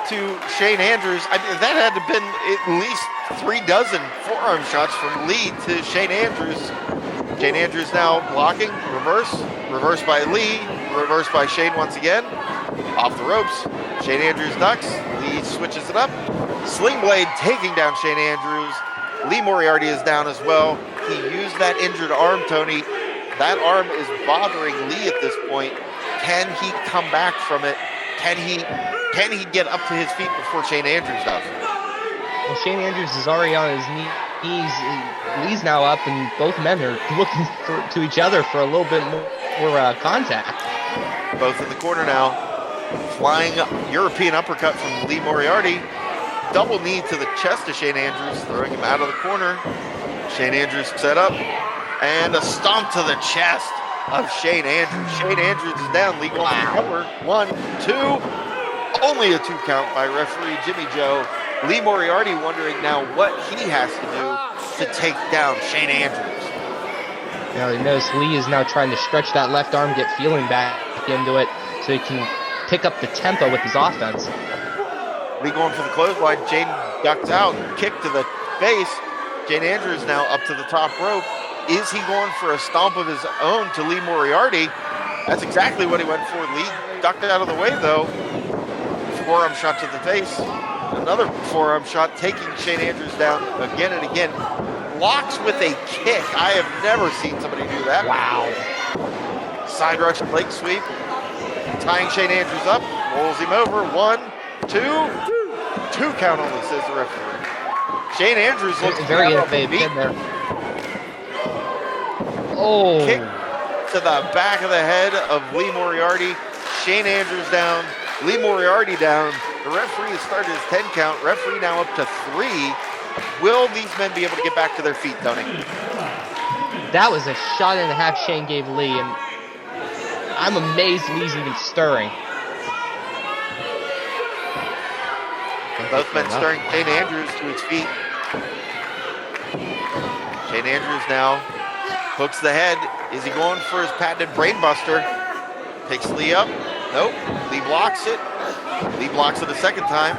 to Shane Andrews. I mean, that had to have been at least 3 dozen forearm shots from Lee to Shane Andrews. Shane Andrews now blocking, reverse by Lee, reverse by Shane once again. Off the ropes, Shane Andrews ducks, Lee switches it up. Sling Blade taking down Shane Andrews. Lee Moriarty is down as well. He used that injured arm, Tony. That arm is bothering Lee at this point. Can he come back from it? Can he get up to his feet before Shane Andrews does? Well, Shane Andrews is already on his knees. Lee's now up, and both men are looking to each other for a little bit more contact. Both in the corner now. Flying European uppercut from Lee Moriarty. Double knee to the chest of Shane Andrews, throwing him out of the corner. Shane Andrews set up, and a stomp to the chest of Shane Andrews. Shane Andrews is down. Lee going for the cover. 1, 2. Only a 2 count by referee Jimmy Joe. Lee Moriarty wondering now what he has to do to take down Shane Andrews. Now you notice Lee is now trying to stretch that left arm, get feeling back into it, so he can pick up the tempo with his offense. Lee going for the clothesline. Shane ducks out, kick to the face. Shane Andrews now up to the top rope. Is he going for a stomp of his own to Lee Moriarty? That's exactly what he went for. Lee ducked out of the way though. Forearm shot to the face. Another forearm shot, taking Shane Andrews down again and again. Locks with a kick. I have never seen somebody do that. Wow. Side rush leg sweep. Tying Shane Andrews up. Rolls him over. 1, 2. 2 count only, says the referee. Shane Andrews looks very innovative there. Oh. Kick to the back of the head of Lee Moriarty. Shane Andrews down. Lee Moriarty down. The referee has started his 10 count. Referee now up to 3. Will these men be able to get back to their feet, Tony? That was a shot and a half Shane gave Lee, and I'm amazed Lee's even stirring. Both men stirring Shane Andrews to his feet. Shane Andrews now hooks the head. Is he going for his patented brainbuster? Takes Lee up. Nope. Lee blocks it. Lee blocks it a second time.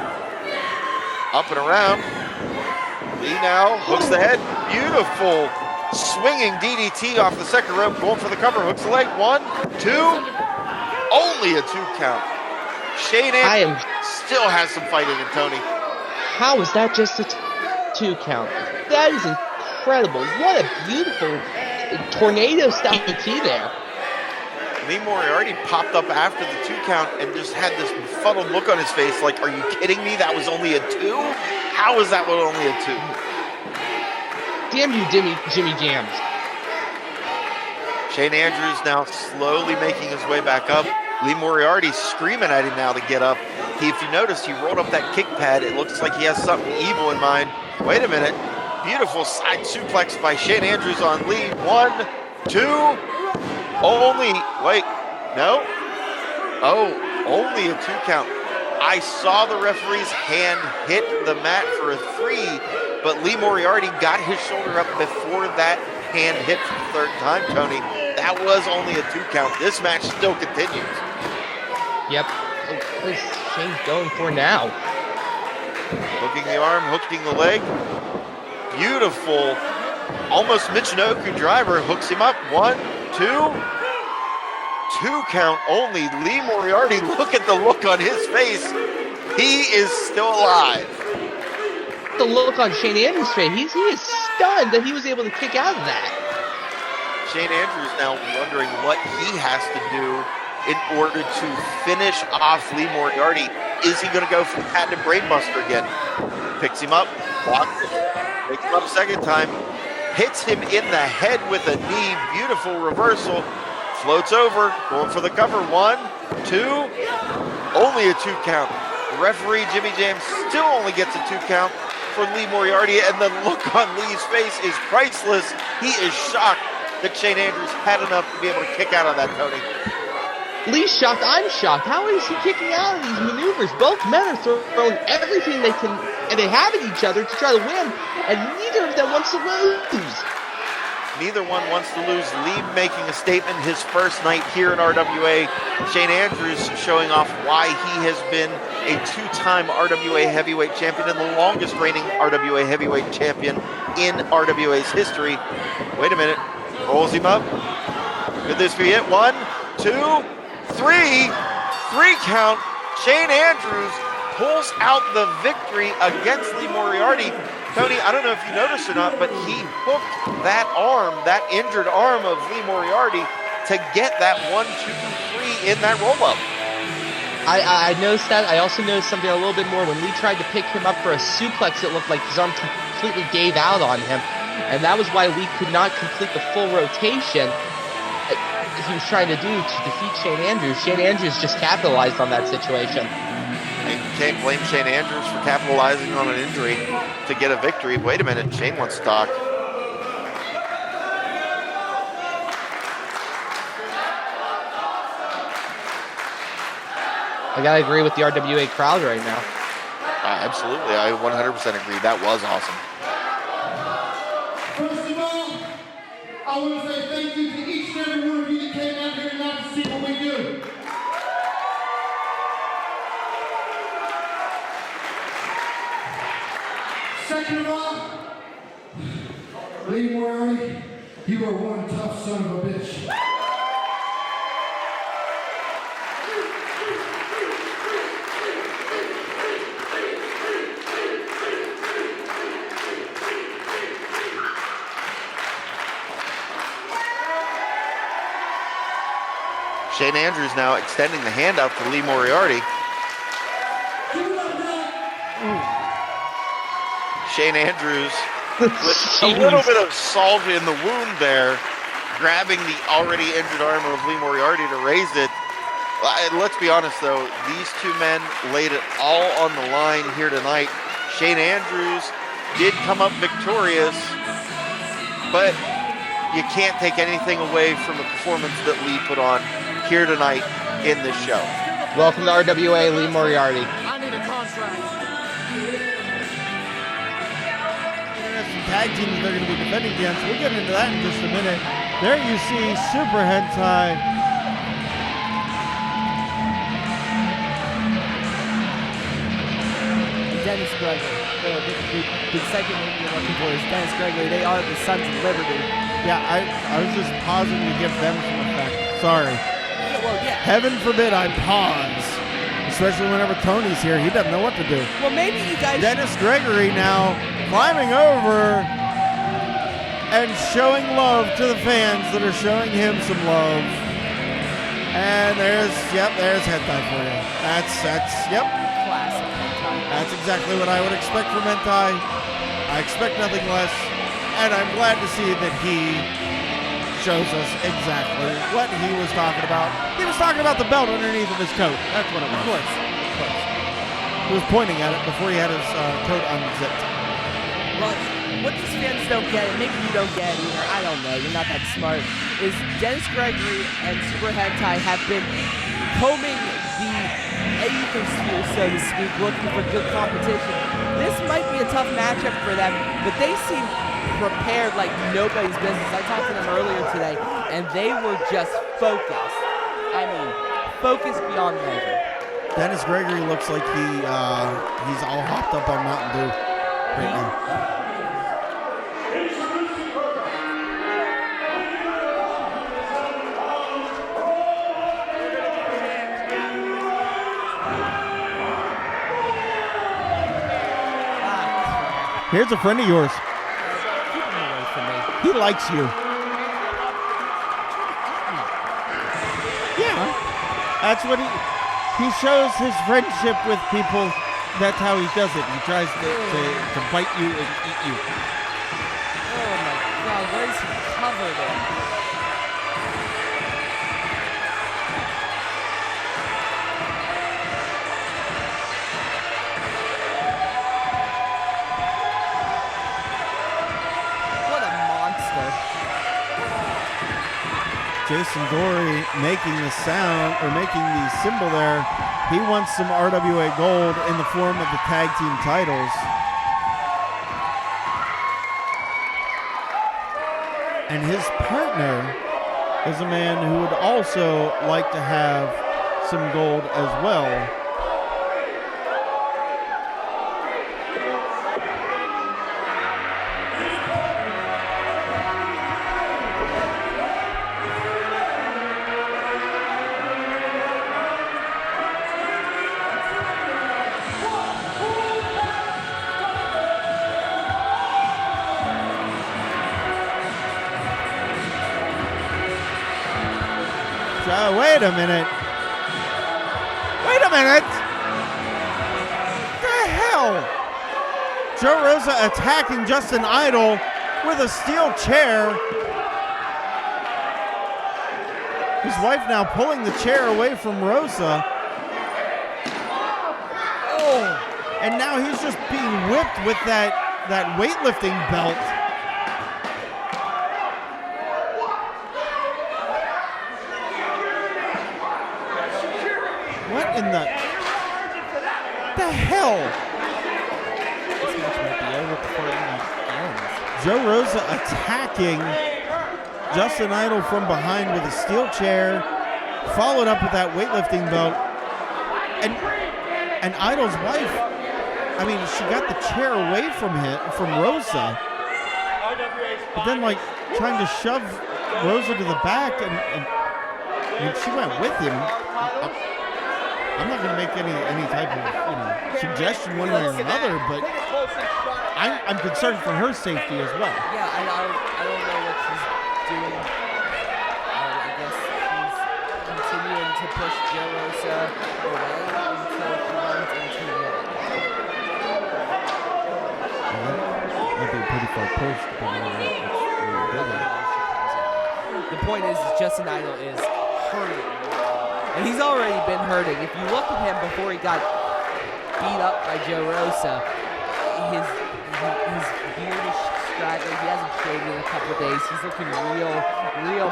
Up and around. Lee now hooks the head. Beautiful swinging DDT off the second rope. Going for the cover. Hooks the leg. 1, 2. Only a 2 count. Shane Andrews still has some fighting in Tony. How is that just a 2 count? That is incredible. What a beautiful tornado-style DDT there. Lee Moriarty popped up after the 2 count and just had this befuddled look on his face like, are you kidding me? That was only a 2? How is that only a 2? Damn you, Jimmy Jams. Shane Andrews now slowly making his way back up. Lee Moriarty screaming at him now to get up. If you notice, he rolled up that kick pad. It looks like he has something evil in mind. Wait a minute. Beautiful side suplex by Shane Andrews on Lee. 1, 2. Only, wait, no. Oh, only a 2 count. I saw the referee's hand hit the mat for a 3, but Lee Moriarty got his shoulder up before that hand hit for the 3rd time, Tony. That was only a 2 count. This match still continues. Yep. What is Shane going for now? Hooking the arm, hooking the leg. Beautiful. Almost Michinoku driver hooks him up. 1, 2. 2 count only. Lee Moriarty, look at the look on his face. He is still alive. The look on Shane Andrews' face. He is stunned that he was able to kick out of that. Shane Andrews now wondering what he has to do in order to finish off Lee Moriarty. Is he going to go for the patented brainbuster again? Picks him up, blocks it, picks him up a second time, hits him in the head with a knee. Beautiful reversal. Floats over, going for the cover. 1, 2. Only a 2 count. Referee Jimmy James still only gets a 2 count for Lee Moriarty, and the look on Lee's face is priceless. He is shocked that Shane Andrews had enough to be able to kick out of that, Tony. Lee's shocked. I'm shocked. How is he kicking out of these maneuvers? Both men are throwing everything they can and they have at each other to try to win, and neither of them wants to lose. Neither one wants to lose. Lee making a statement his first night here in RWA. Shane Andrews showing off why he has been a 2-time RWA heavyweight champion and the longest reigning RWA heavyweight champion in RWA's history. Wait a minute. Rolls him up. Could this be it? 1, 2, 3. 3 count. Shane Andrews pulls out the victory against Lee Moriarty. Tony, I don't know if you noticed or not, but he hooked that arm, that injured arm of Lee Moriarty to get that 1, 2, 3 in that roll-up. I noticed that. I also noticed something a little bit more. When Lee tried to pick him up for a suplex, it looked like his arm completely gave out on him. And that was why Lee could not complete the full rotation he was trying to do to defeat Shane Andrews. Shane Andrews just capitalized on that situation. You can't blame Shane Andrews for capitalizing on an injury to get a victory. Wait a minute, Shane wants to talk. I gotta agree with the RWA crowd right now. Absolutely, I 100% agree. That was awesome. First of all, I want to say thank you to each and every one of you that came out here tonight to see what we do. Second of all, Lee Moriarty, you are one tough son of a bitch. Shane Andrews now extending the hand out to Lee Moriarty. Shane Andrews with a little bit of salt in the wound there, grabbing the already injured arm of Lee Moriarty to raise it. Let's be honest though, these two men laid it all on the line here tonight. Shane Andrews did come up victorious, but you can't take anything away from the performance that Lee put on here tonight in this show. Welcome to RWA, Lee Moriarty. I need a contract. Some tag teams they're going to be defending against. We'll get into that in just a minute. There you see Super Hentai. Dennis Gregory. The second name you're looking for is Dennis Gregory. They are the Sons of Liberty. Yeah, I was just pausing to give them some effect. Sorry. Yeah, well, yeah. Heaven forbid I pause. Especially whenever Tony's here. He doesn't know what to do. Well, maybe you guys... Dennis Gregory now climbing over and showing love to the fans that are showing him some love. And there's Hentai for you. Yep. Classic Hentai. That's exactly what I would expect from Hentai. I expect nothing less. And I'm glad to see that he shows us exactly what he was talking about. He was talking about the belt underneath of his coat. That's what it was. Of course. He was pointing at it before he had his coat unzipped. Well, what these fans don't get, and maybe you don't get either, I don't know, you're not that smart, is Dennis Gregory and Super Hentai have been combing the atmosphere, so to speak, looking for good competition. This might be a tough matchup for them, but they seem prepared like nobody's business. I talked to them earlier today, and they were just focused. I mean, focused beyond measure. Dennis Gregory looks like he's all hopped up on Mountain Dew right now. Here's a friend of yours. Keep him away from me. He likes you. Yeah. That's what he shows his friendship with people. That's how he does it. He tries to bite you and eat you. Oh my God, what is he covered in? Jason Gory making the sound, or making the symbol there. He wants some RWA gold in the form of the tag team titles. And his partner is a man who would also like to have some gold as well. Wait a minute. Wait a a minute. The hell? Joe Rosa attacking Justin Idol with a steel chair. His wife now pulling the chair away from Rosa. Oh, and now he's just being whipped with that weightlifting belt. What in the hell? This match might be over before it even ends. Joe Rosa attacking Justin Idol from behind with a steel chair, followed up with that weightlifting belt. And Idol's wife, I mean, she got the chair away from Rosa, but then like trying to shove Rosa to the back, and I mean, she went with him. I'm not going to make any type of suggestion one way or another, but I'm concerned for her safety as well. Yeah, I don't know what she's doing. I guess she's continuing to push Joe Rosa away until she runs into the wall. That'd be a pretty far push. The point is, Justin Idol is hurting. And he's already been hurting. If you look at him before he got beat up by Joe Rosa, his beard is straggling. He hasn't shaved in a couple of days. He's looking real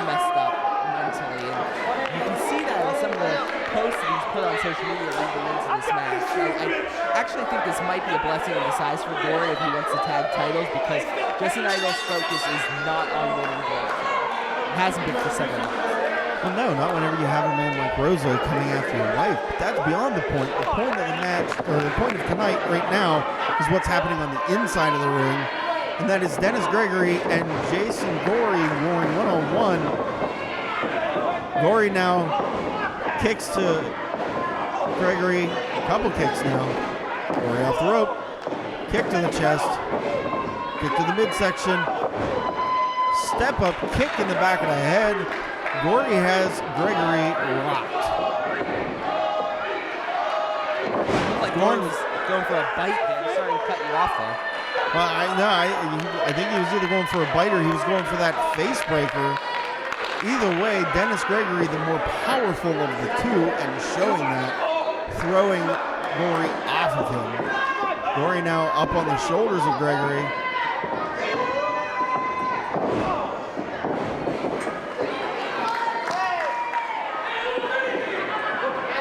messed up mentally. And you can see that in some of the posts that he's put on social media leading into this match. I actually think this might be a blessing in disguise for Gory if he wants to tag titles, because Justin Idol's focus is not on winning gold. It hasn't been for 7 months. Well, no, not whenever you have a man like Rosa coming after your wife. But that's beyond the point. The point of the match, or the point of tonight right now, is what's happening on the inside of the ring. And that is Dennis Gregory and Jason Gory going one-on-one. Gory now kicks to Gregory. A couple kicks now. Gory off the rope. Kick to the chest. Kick to the midsection. Step up kick in the back of the head. Gory has Gregory rocked. Like Gory was going for a bite there. I'm sorry to cut you off there. Well, I think he was either going for a bite or he was going for that face breaker. Either way, Dennis Gregory, the more powerful of the two, and showing that, throwing Gory off of him. Gory now up on the shoulders of Gregory.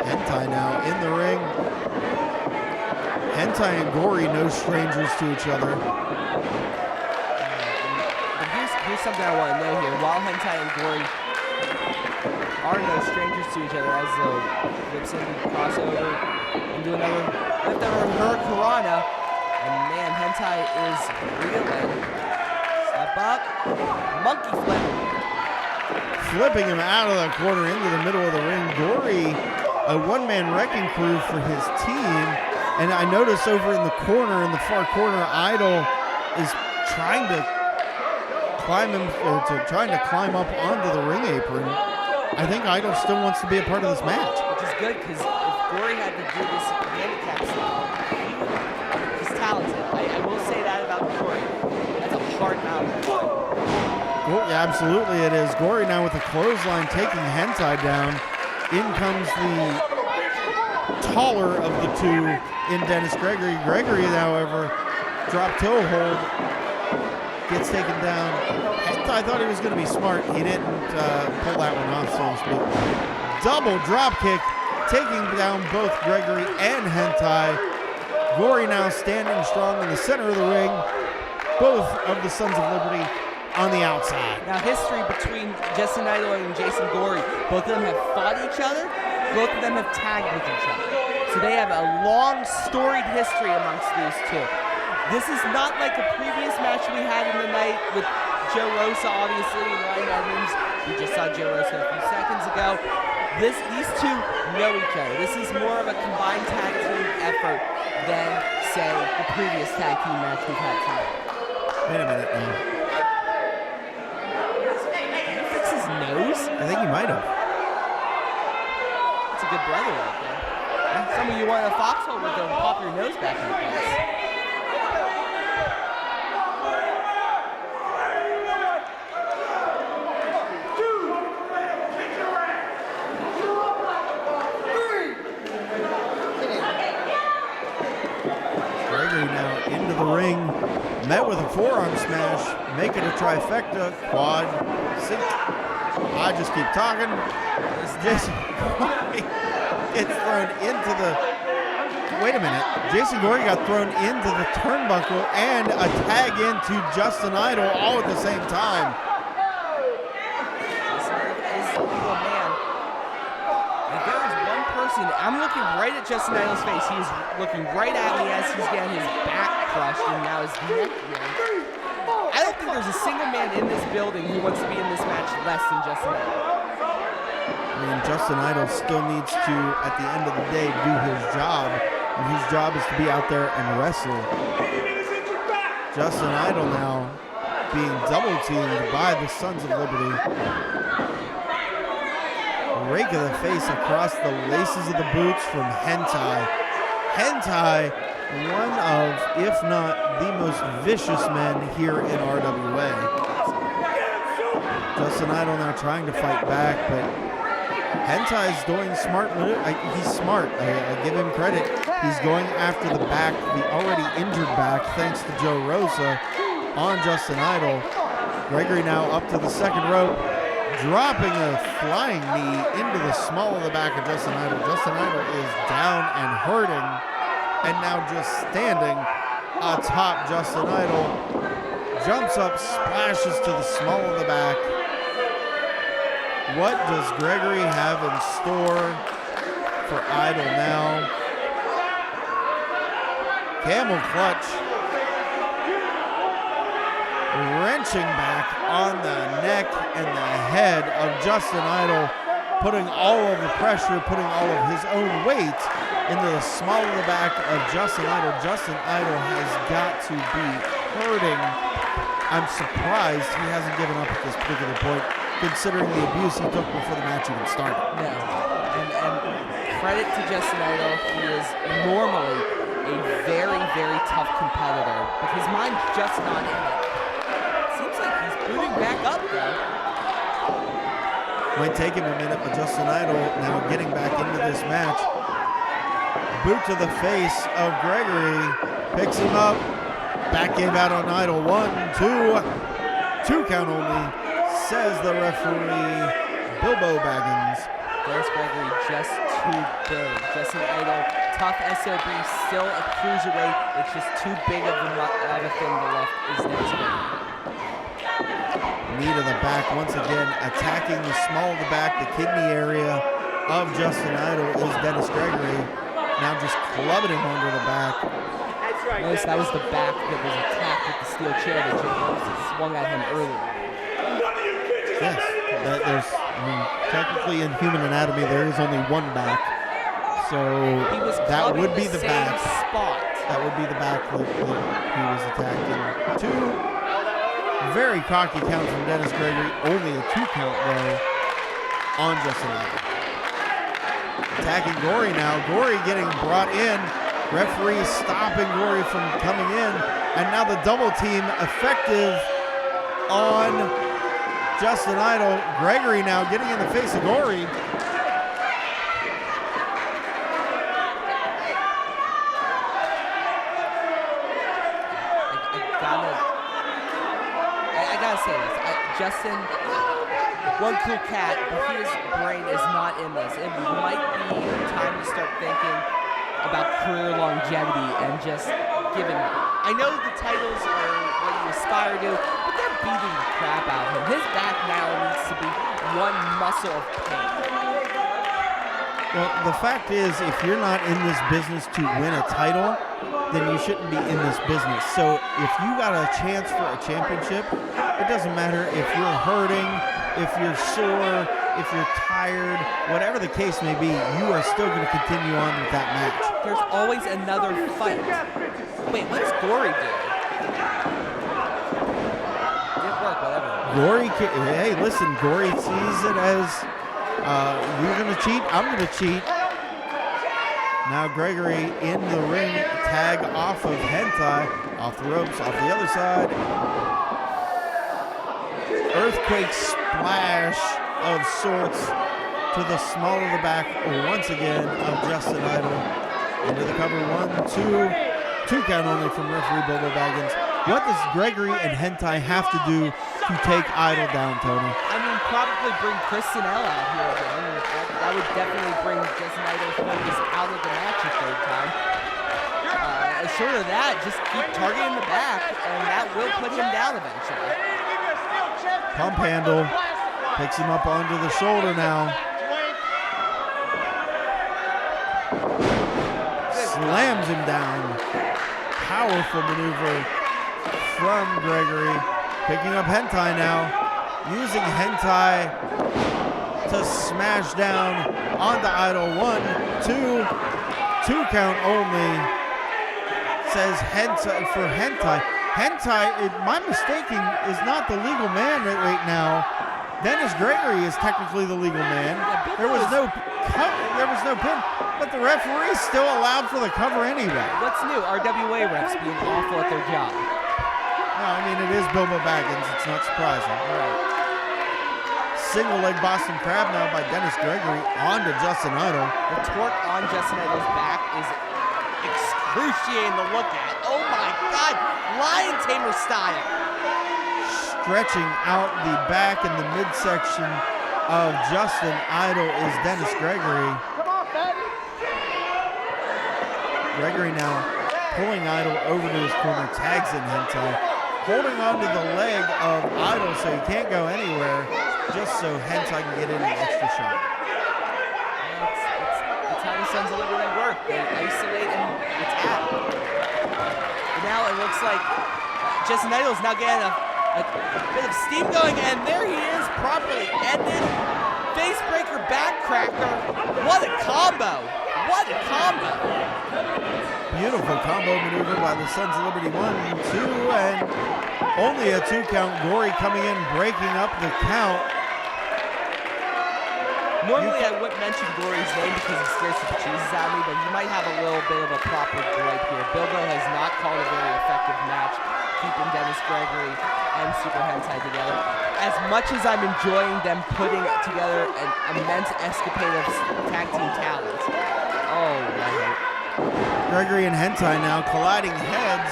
Hentai now in the ring. Hentai and Gory, no strangers to each other. But here's something I want to know here. While Hentai and Gory are no strangers to each other, as whips in, crossover, and do another lift over Hurricanrana, and man, Hentai is reeling. Step up, monkey flip. Flipping him out of the corner into the middle of the ring. Gory, a one-man wrecking crew for his team. And I notice over in the corner, in the far corner, Idol is trying to climb up onto the ring apron. I think Idol still wants to be a part of this match. Which is good, because if Gory had to do this handicap style, he's talented. I will say that about Gory. That's a hard mountain to climb. Well, yeah, absolutely it is. Gory now with a clothesline taking Hentai down. In comes the taller of the two in Dennis Gregory. Gregory, however, drop toe hold, gets taken down. Hentai thought he was going to be smart. He didn't pull that one off, so to speak. Double drop kick, taking down both Gregory and Hentai. Gory now standing strong in the center of the ring. Both of the Sons of Liberty on the outside. Now, history between Justin Idol and Jason Gory, both of them have fought each other, both of them have tagged with each other. So they have a long, storied history amongst these two. This is not like a previous match we had in the night with Joe Rosa, obviously, and Ryan Edmonds. We just saw Joe Rosa a few seconds ago. These two know each other. This is more of a combined tag team effort than, say, the previous tag team match we've had tonight. Wait a minute now. Nose? I think he might have. That's a good brother right there. Some of you want a foxhole with them pop your nose back in place. Gregory now into the ring, met with a forearm smash, make it a trifecta, quad, sink. I just keep talking. Jason Gory gets thrown into the. Wait a minute. Jason Gory got thrown into the turnbuckle and a tag into Justin Idol all at the same time. I'm looking right at Justin Idol's face. He's looking right at me as he's getting his back crushed and now his neck yanked. I don't think there's a single man in this building who wants to be in this match less than Justin Idol. I mean, Justin Idol still needs to, at the end of the day, do his job. And his job is to be out there and wrestle. Justin Idol now being double teamed by the Sons of Liberty. Rake of the face across the laces of the boots from Hentai. Hentai, one of, if not the most vicious men here in RWA. Justin Idol now trying to fight back, but Hentai's doing smart move. He's smart. I give him credit. He's going after the back, the already injured back, thanks to Joe Rosa on Justin Idol. Gregory now up to the second rope, dropping a flying knee into the small of the back of Justin Idol. Justin Idol is down and hurting, and now just standing atop Justin Idol. Jumps up, splashes to the small of the back. What does Gregory have in store for Idol now? Camel clutch. Wrenching back on the neck and the head of Justin Idol, putting all of the pressure, putting all of his own weight into the small of the back of Justin Idol. Justin Idol has got to be hurting. I'm surprised he hasn't given up at this particular point, considering the abuse he took before the match even started. No, and credit to Justin Idol. He is normally a very, very tough competitor, but his mind's just not in it. Moving back up, though. Might take him a minute, but Justin Idol now getting back into this match. Boot to the face of Gregory. Picks him up. Back game out on Idol. 1, 2. 2 count only, says the referee, Bilbo Baggins. There's Gregory just too big. Justin Idol, tough SOB, still a cruiserweight. It's just too big of a thing to left is Dennis Gregory. Knee to the back once again, attacking the small of the back, the kidney area of Justin Idol is Dennis Gregory. Now just clubbing him under the back. Notice that was the back that was attacked with the steel chair that Jim Rose swung at him earlier. Yes, there's, technically in human anatomy there is only one back. So that would be the back. Spot. That would be the back that he was attacking. 2. Very cocky count from Dennis Gregory. Only a 2 count though on Justin Idol. Attacking Gory now. Gory getting brought in. Referee stopping Gory from coming in. And now the double team effective on Justin Idol. Gregory now getting in the face of Gory. Justin, one cool cat, but his brain is not in this. It might be time to start thinking about career longevity and just giving up. I know the titles are what you aspire to, but they're beating the crap out of him. His back now needs to be one muscle of pain. Well, the fact is, if you're not in this business to win a title, then you shouldn't be in this business. So if you got a chance for a championship, it doesn't matter if you're hurting, if you're sore, if you're tired, whatever the case may be, you are still going to continue on with that match. There's always another fight. Wait, what's Gory doing? Didn't work, whatever. Gory, hey, listen, Gory sees it as you're going to cheat, I'm going to cheat. Now Gregory in the ring, tag off of Hentai, off the ropes, off the other side. Earthquake splash of sorts to the small of the back once again of Justin Idol. Into the cover, 1, 2, 2 count only from referee Bilbo Baggins. What does Gregory and Hentai have to do to take Idol down, Tony? I mean, probably bring Kristen L out here again. That would definitely bring Justin Idol's focus out of the match a third time. Short of that, just keep targeting the back, and that will put him down eventually. Pump handle, picks him up onto the shoulder now. Slams him down. Powerful maneuver from Gregory. Picking up Hentai now. Using Hentai to smash down onto Idol. 1, 2, 2 count only. Says Hentai for Hentai. Hentai, my mistaking, is not the legal man right now. Dennis Gregory is technically the legal man. There was no pin, but the referee still allowed for the cover anyway. What's new? RWA refs being awful at their job. No, I mean, it is Bilbo Baggins. It's not surprising. All right. Single leg Boston Crab now by Dennis Gregory onto Justin Idol. The torque on Justin Idol's back is excruciating to look at. Oh my God, Lion Tamer style. Stretching out the back and the midsection of Justin Idol is Dennis Gregory. Come on, baby. Gregory now pulling Idol over to his corner, tags in Hentai, holding onto the leg of Idol so he can't go anywhere, just so Hentai can get in an extra shot. That's how the Sons of Liberty work. They isolate and attack. But now it looks like Justin Idol is now getting a bit of steam going, and there he is, properly ended. Facebreaker backcracker. What a combo! What a combo! Beautiful combo maneuver by the Sons of Liberty. 1, 2, and only a 2 count. Gory coming in, breaking up the count. Normally I wouldn't mention Gory's name because he scares the cheeses out of me, but he might have a little bit of a proper gripe here. Bilbo has not called a very effective match, keeping Dennis Gregory and Super Hentai together. As much as I'm enjoying them putting together an immense escapade of tag team talent. Oh, right. Gregory and Hentai now colliding heads.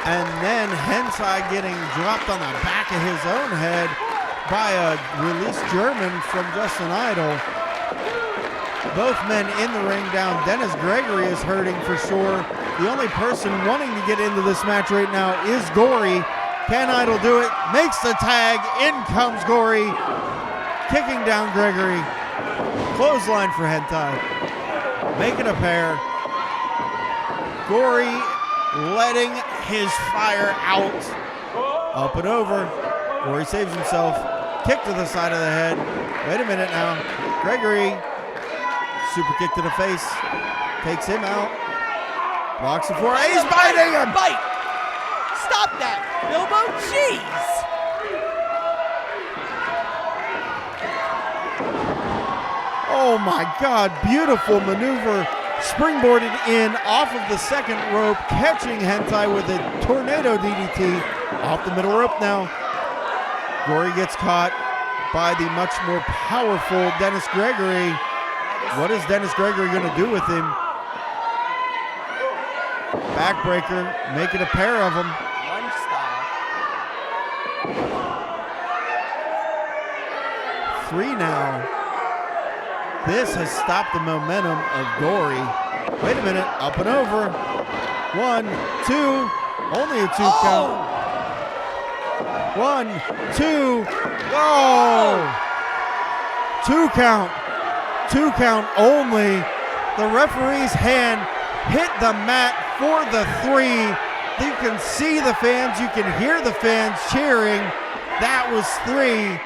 And then Hentai getting dropped on the back of his own head by a released German from Justin Idol. Both men in the ring down. Dennis Gregory is hurting for sure. The only person wanting to get into this match right now is Gory. Can Idol do it? Makes the tag. In comes Gory. Kicking down Gregory. Clothesline for Hentai. Making a pair. Gory letting his fire out. Up and over. Gory saves himself. Kick to the side of the head. Wait a minute now. Gregory. Super kick to the face. Takes him out. Blocks the forearm. He's biting him! Bite! Stop that! Bilbo, jeez! Oh my God, beautiful maneuver. Springboarded in off of the second rope, catching Hentai with a tornado DDT. Off the middle rope now. Gory gets caught by the much more powerful Dennis Gregory. What is Dennis Gregory going to do with him? Backbreaker, making a pair of them. Lunge style. 3 now. This has stopped the momentum of Gory. Wait a minute, up and over. 1, 2, only a 2 count. 1, 2, go! 2 count. 2 count only. The referee's hand hit the mat for the 3. You can see the fans, you can hear the fans cheering. That was 3.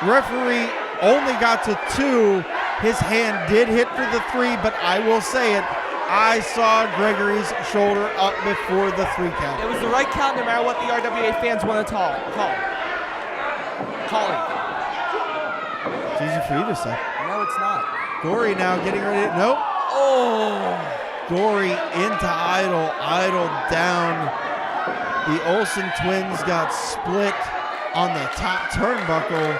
Referee only got to 2. His hand did hit for the 3, but I will say it, I saw Gregory's shoulder up before the 3 count. It was the right count no matter what the RWA fans want to call it. It's easy for you to say. No, it's not. Gory now getting ready to, nope. Gory into Idol. Idol down. The Olsen twins got split on the top turnbuckle.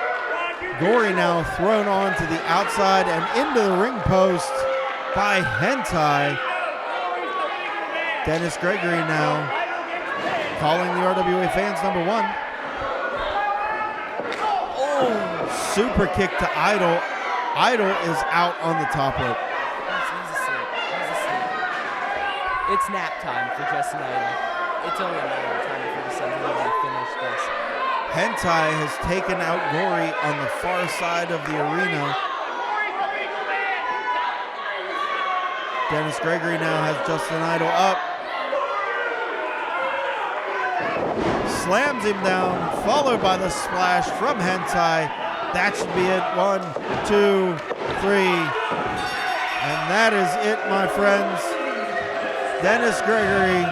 Gory now thrown on to the outside and into the ring post by Hentai. Dennis Gregory now calling the RWA fans number one. Super kick to Idol. Idol is out on the top rope. He's asleep. It's nap time for Justin Idol. It's only a matter of time for the Suns to finish this. Hentai has taken out Gory on the far side of the arena. Dennis Gregory now has Justin Idol up. Slams him down, followed by the splash from Hentai. That should be it. 1, 2, 3. And that is it, my friends. Dennis Gregory.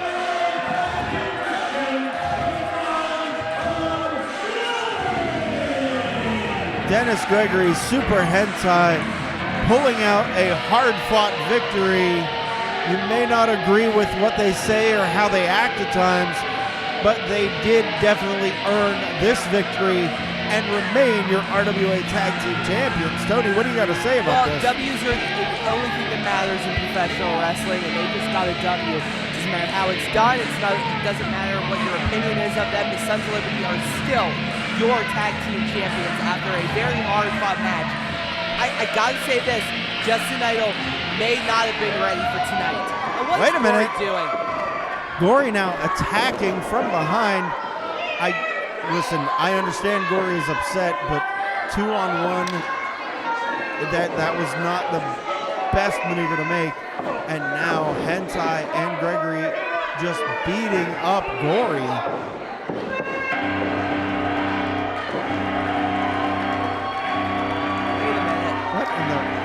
Dennis Gregory, Super Hentai, pulling out a hard-fought victory. You may not agree with what they say or how they act at times, but they did definitely earn this victory and remain your RWA Tag Team Champions. Tony, what do you got to say about this? W's are the only thing that matters in professional wrestling, and they just got a W. It doesn't matter how it's done. It doesn't matter what your opinion is of them. The Sons of Liberty are still your Tag Team Champions after a very hard-fought match. I got to say this. Justin Idol may not have been ready for tonight. Wait a minute. Doing? Gory now attacking from behind. Listen, I understand Gory is upset, but 2-on-1, that was not the best maneuver to make. And now Hentai and Gregory just beating up Gory. Wait a minute. What in the...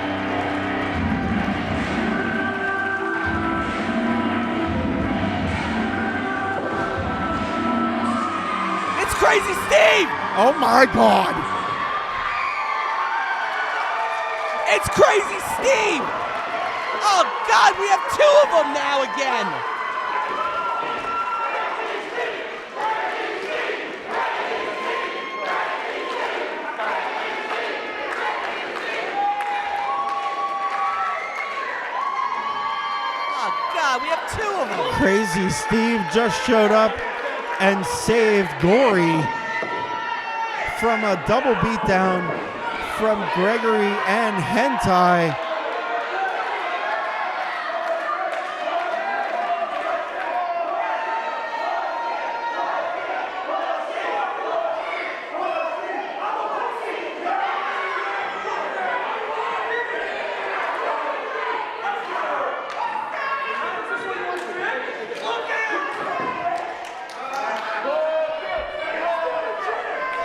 Crazy Steve! Oh my God! It's Crazy Steve! Oh God, we have two of them now again! Oh God, we have two of them! Crazy Steve just showed up and saved Gory from a double beatdown from Gregory and Hentai.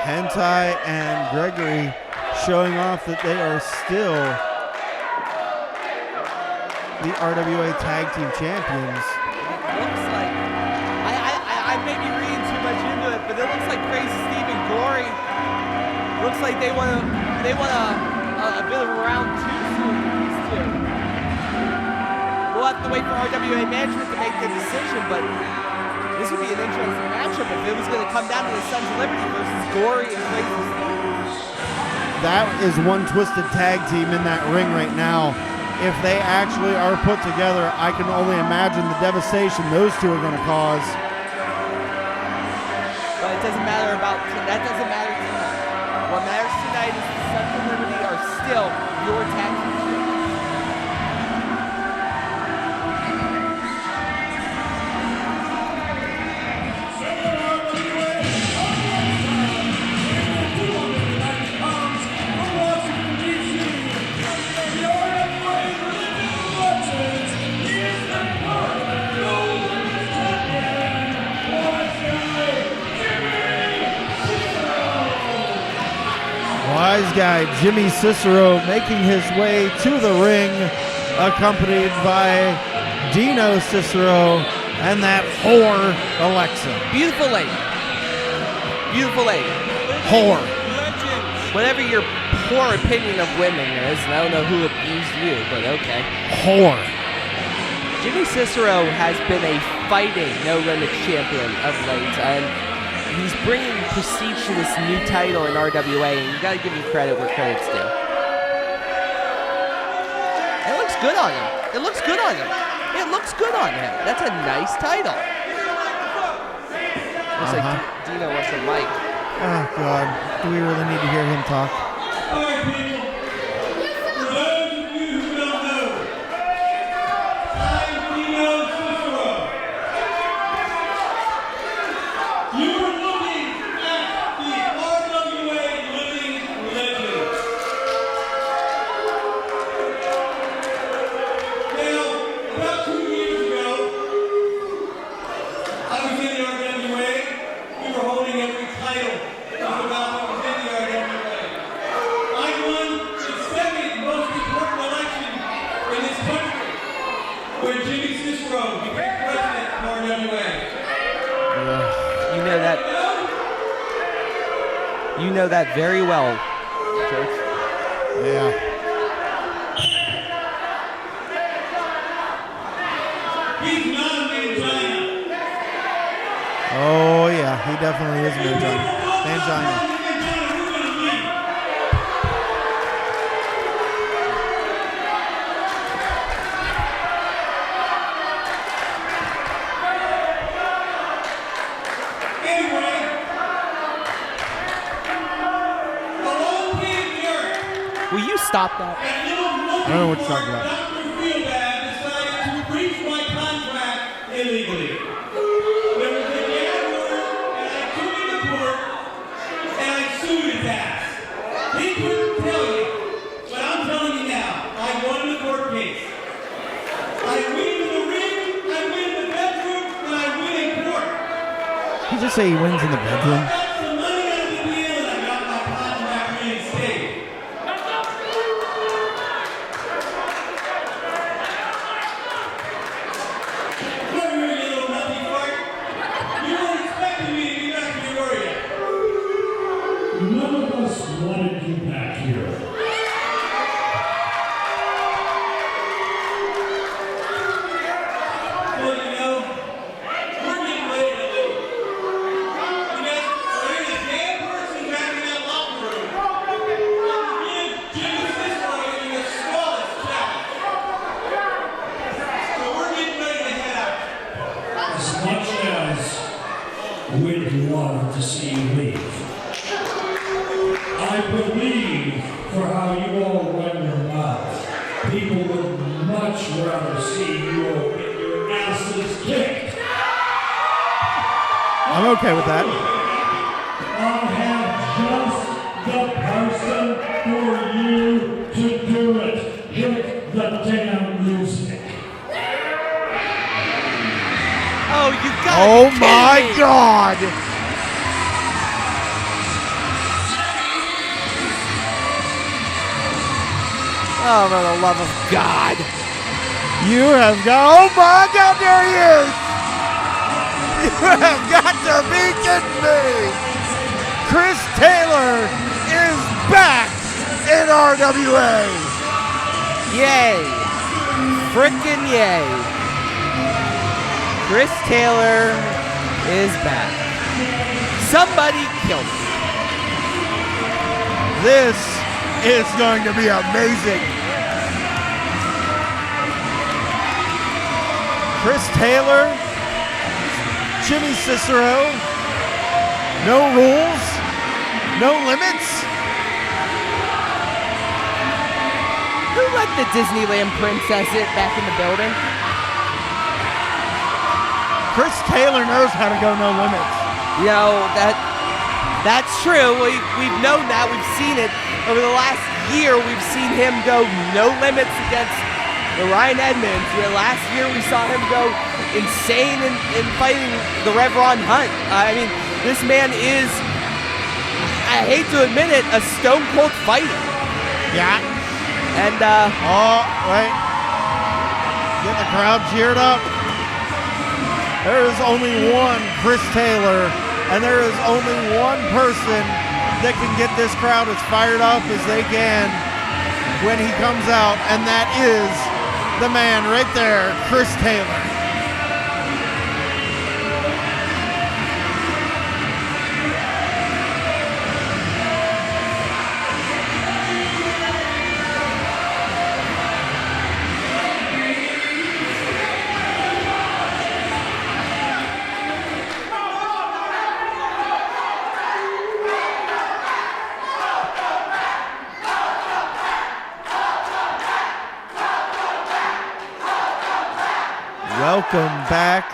Hentai and Gregory showing off that they are still the RWA Tag Team Champions. It looks like I may be reading too much into it, but it looks like Crazy Steve and Gory looks like they want a bit of a round two soon with these two. We'll have to wait for RWA management to make the decision, but this would be an interesting matchup if it was going to come down to the Sons of Liberty versus Gory and Crazy Steve. That is one twisted tag team in that ring right now. If they actually are put together, I can only imagine the devastation those two are going to cause. But it doesn't matter that doesn't matter tonight. What matters tonight is the Sons of Liberty are still your tag team champions. Wise guy Jimmy Cicero making his way to the ring, accompanied by Dino Cicero and that whore Alexa. Beautiful lady. Beautiful lady. Whore. Whatever your poor opinion of women is, and I don't know who abused you, but okay. Whore. Jimmy Cicero has been a fighting No Limits champion of late, and he's bringing prestige to this new title in RWA, and you got to give him credit where credit's due. It looks good on him. It looks good on him. It looks good on him. That's a nice title. Looks like Dino wants a mic. Oh, God. Do we really need to hear him talk? All right, people. For those of you who don't know, I'm Dino Cicero. You are looking at the RWA Living Legend. Now, about 2 years ago, I was in the RWA. We were holding every title just about what was in the RWA. I won the second most important election in this country, where Jimmy Cicero became president of RWA. You know that. You know that very well, Church. Yeah. He's not a mangina. Oh, yeah. He definitely is Mangina. Mangina. Will you stop that? I don't know what you're talking about. Dr. Fieldbad decided to breach my contract illegally. There was a gag order, and I took him to court, and I sued his ass. He couldn't tell you, but I'm telling you now, I won the court case. I win in the ring, I win in the bedroom, and I win in court. Did you just say he wins in the bedroom? I got some money out of the deal, and I got my contract reinstated. None of us wanted you back here. Well, you know, we're getting ready to leave. Because there ain't a damn person back in that locker room. Give Jimmy Cicero in the smallest challenge. So we're getting ready to head out. As much as we'd love to see you leave, I believe for how you all run your mouth, people would much rather see you all get your asses kicked. I'm okay with that. I have just the person for you to do it. Hit the damn music. Oh, you got Oh, my God. Oh, for the love of God. You have got, oh my God, there he is! You have got to be kidding me! Chris Taylor is back in RWA! Yay. Frickin' yay. Chris Taylor is back. Somebody kill me. This is going to be amazing. Chris Taylor, Jimmy Cicero, no rules, no limits. Who let the Disneyland princess in back in the building? Chris Taylor knows how to go no limits. You know, that's true. We've known that. We've seen it. Over the last year, we've seen him go no limits against the Ryan Edmonds. Last year, we saw him go insane in fighting the Rev Ron Hunt. I mean, this man is, I hate to admit it, a stone cold fighter. Yeah. And, oh, wait. Get the crowd cheered up. There is only one Chris Taylor, and there is only one person that can get this crowd as fired up as they can when he comes out, and that is the man right there, Chris Taylor. Welcome back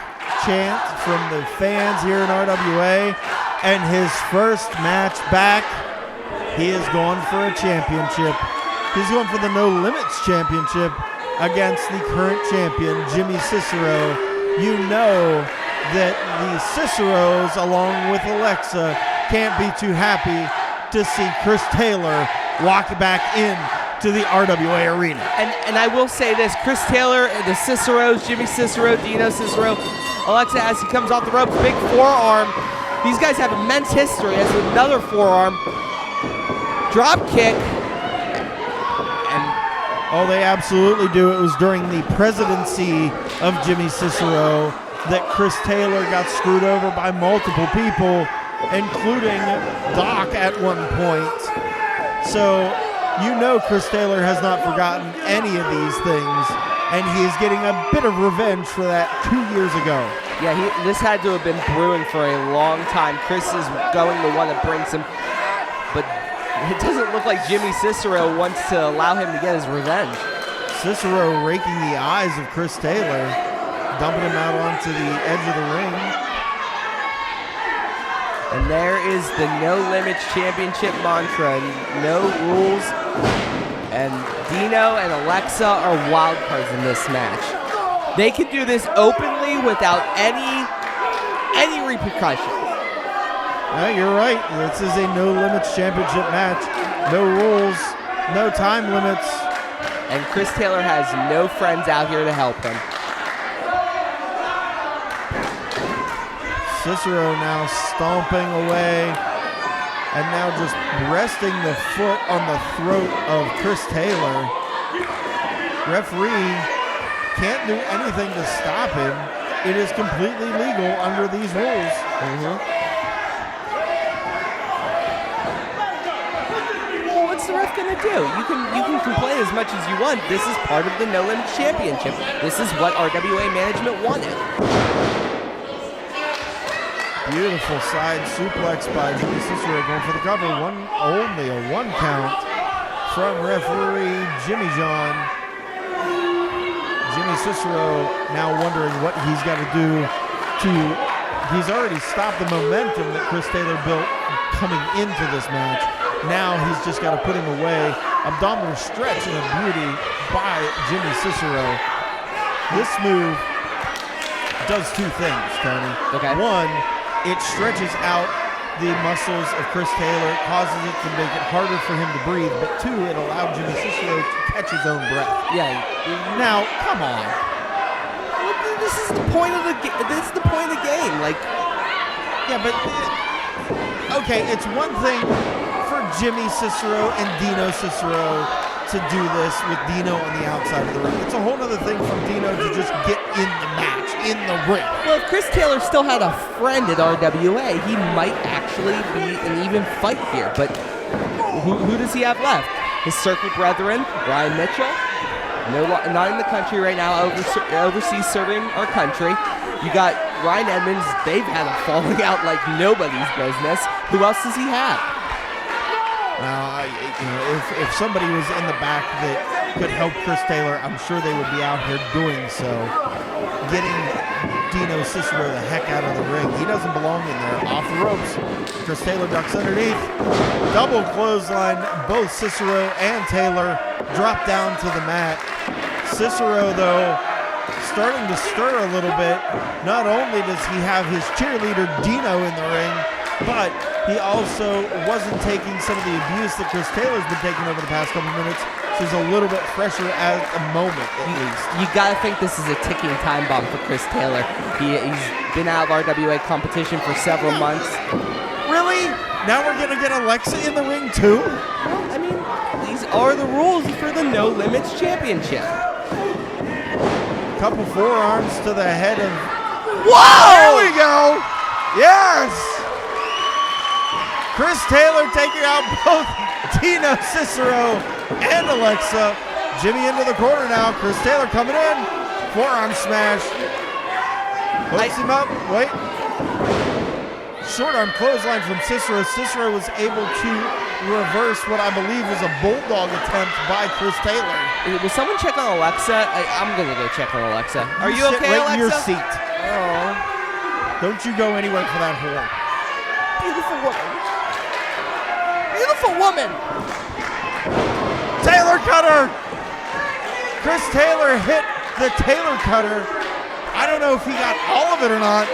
chant from the fans here in RWA, and his first match back, he is going for a championship. He's going for the No Limits Championship against the current champion, Jimmy Cicero. You know that the Ciceros, along with Alexa, can't be too happy to see Chris Taylor walk back in to the RWA arena. And I will say this, Chris Taylor, the Ciceros, Jimmy Cicero, Dino Cicero, Alexa, as he comes off the ropes, big forearm. These guys have immense history as another forearm. Drop kick. Oh, they absolutely do. It was during the presidency of Jimmy Cicero that Chris Taylor got screwed over by multiple people, including Doc at one point. So, you know Chris Taylor has not forgotten any of these things, and he is getting a bit of revenge for that 2 years ago. Yeah, this had to have been brewing for a long time. Chris is going the one that brings him, but it doesn't look like Jimmy Cicero wants to allow him to get his revenge. Cicero raking the eyes of Chris Taylor, dumping him out onto the edge of the ring. And there is the No Limits Championship mantra, no rules. And Dino and Alexa are wild cards in this match. They can do this openly without any repercussions. You're right. This is a No Limits Championship match. No rules, no time limits. And Chris Taylor has no friends out here to help him. Cicero now stomping away, and now just resting the foot on the throat of Chris Taylor. Referee can't do anything to stop him. It is completely legal under these rules. Well, what's the ref gonna do? You can complain as much as you want. This is part of the No Limits Championship. This is what RWA management wanted. Beautiful side suplex by Jimmy Cicero, going for the cover. Only a one count from referee Jimmy John. Jimmy Cicero now wondering what he's got to do he's already stopped the momentum that Chris Taylor built coming into this match. Now he's just got to put him away. Abdominal stretch and a beauty by Jimmy Cicero. This move does two things, Tony. Okay. One, it stretches out the muscles of Chris Taylor, causes it to make it harder for him to breathe. But two, it allowed Jimmy Cicero to catch his own breath. Yeah. Now, come on. This is the point of the game. Like, yeah, but okay, it's one thing for Jimmy Cicero and Dino Cicero to do this with Dino on the outside of the ring. It's a whole other thing for Dino to just get in the match, in the ring. Well, if Chris Taylor still had a friend at RWA, he might actually be an even fight here. But who does he have left? His circle brethren, Ryan Mitchell, not in the country right now, overseas serving our country. You got Ryan Edmonds. They've had a falling out like nobody's business. Who else does he have? If somebody was in the back that could help Chris Taylor, I'm sure they would be out here doing so. Getting Dino Cicero the heck out of the ring. He doesn't belong in there. Off the ropes. Chris Taylor ducks underneath. Double clothesline. Both Cicero and Taylor drop down to the mat. Cicero, though, starting to stir a little bit. Not only does he have his cheerleader Dino in the ring, but he also wasn't taking some of the abuse that Chris Taylor's been taking over the past couple minutes. So he's a little bit fresher at the moment, at least. You gotta think this is a ticking time bomb for Chris Taylor. He's been out of RWA competition for several months. Really? Now we're going to get Alexa in the ring too? Well, I mean, these are the rules for the No Limits Championship. Couple forearms to the head of... Whoa! There we go! Yes! Chris Taylor taking out both Dino, Cicero, and Alexa. Jimmy into the corner now. Chris Taylor coming in. Forearm smash. Hooks him up. Wait. Short arm clothesline from Cicero. Cicero was able to reverse what I believe was a bulldog attempt by Chris Taylor. Was someone check on Alexa? I'm going to go check on Alexa. Are you Sit okay, right in Alexa? your seat. Oh. Don't you go anywhere for that whore. Beautiful woman. Beautiful woman. Taylor cutter. Chris Taylor hit the Taylor cutter. I don't know if he got all of it or not,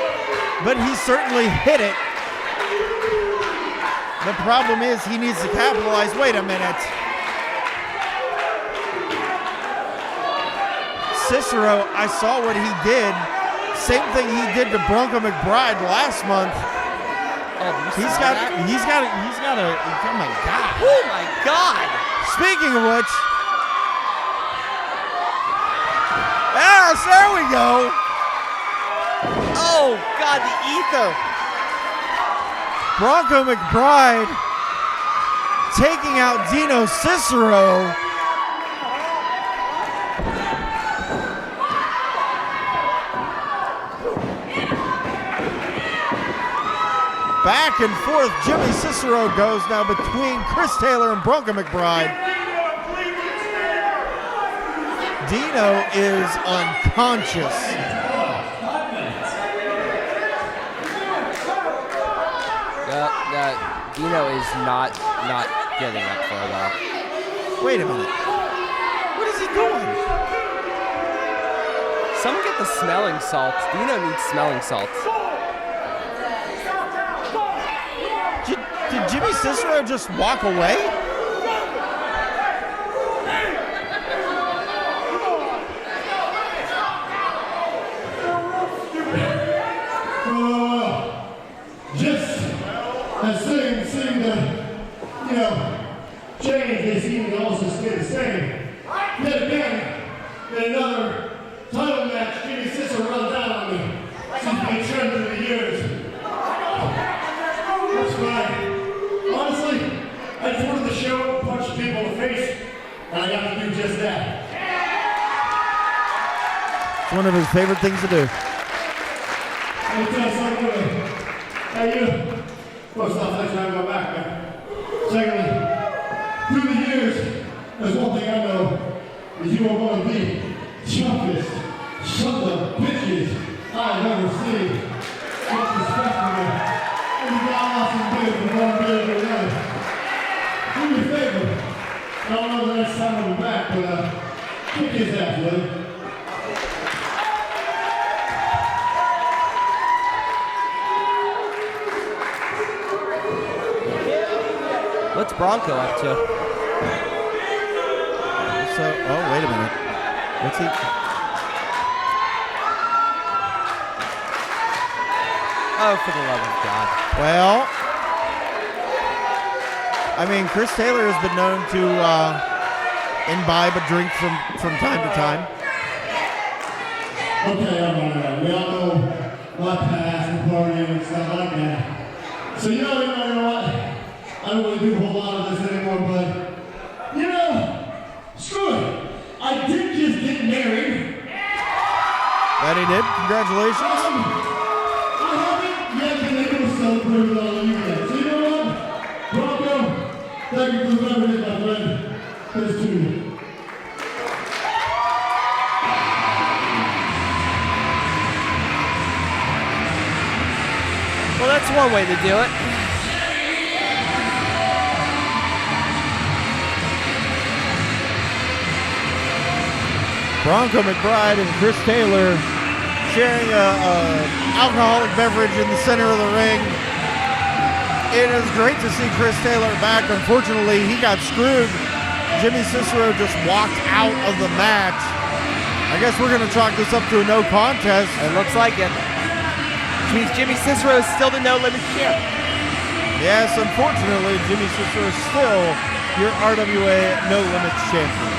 but he certainly hit it. The problem is he needs to capitalize. Wait a minute. Cicero, I saw what he did. Same thing he did to Bronco McBride last month. Oh, He's got a, oh my God. Oh my God. Speaking of which, yes, there we go. Oh God, the ether. Bronco McBride taking out Dino Cicero. Back and forth, Jimmy Cicero goes now between Chris Taylor and Bronco McBride. Dino is unconscious. Dino is not getting up for it all. Wait a minute. What is he doing? Someone get the smelling salts. Dino needs smelling salts. Did Jimmy Cicero just walk away? Just as things seem to, change, they seem to also stay the same. Yet again, in another title match, Jimmy Cicero runs down on me. Seems to be a trend through the years. That's right. Honestly, I just wanted to show, punch people in the face, and I got to do just that. It's one of his favorite things to do. Let me tell you something. Hey, you. First off, thanks for having my back, man. Secondly, through the years, there's one thing I know, is you are one of the toughest son of bitches I've ever seen. Much respect for you. And you got awesome beer from one beer to another. Do me a favor. I don't know the next time I'll be back, but kick his ass, will you? What's Bronco up to? So, oh, wait a minute. What's he? Oh, for the love of God. Well, I mean, Chris Taylor has been known to imbibe a drink from time to time. Okay, all right. We all know my past and partying and stuff like that. So you know what? I don't really do a whole lot of this anymore, but screw it. I did just get married. That he did. Congratulations. I haven't yet been able to celebrate with all of you guys. So you know what? Bronco, thank you for remembering it, my friend. Here's to you. Well, that's one way to do it. Bronco McBride and Chris Taylor sharing a alcoholic beverage in the center of the ring. It is great to see Chris Taylor back. Unfortunately, he got screwed. Jimmy Cicero just walked out of the match. I guess we're going to chalk this up to a no contest. It looks like it. Which means Jimmy Cicero is still the No Limits champ. Yes, unfortunately, Jimmy Cicero is still your RWA No Limits champion.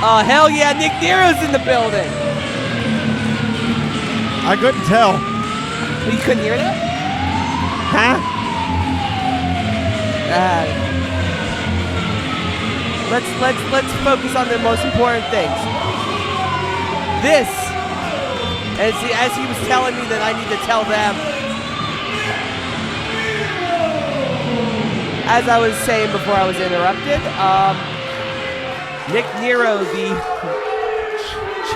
Oh, hell yeah, Nick Nero's in the building. I couldn't tell. You couldn't hear that? Huh? Let's focus on the most important things. This, as he was telling me that I need to tell them, as I was saying before I was interrupted, Nick Nero, the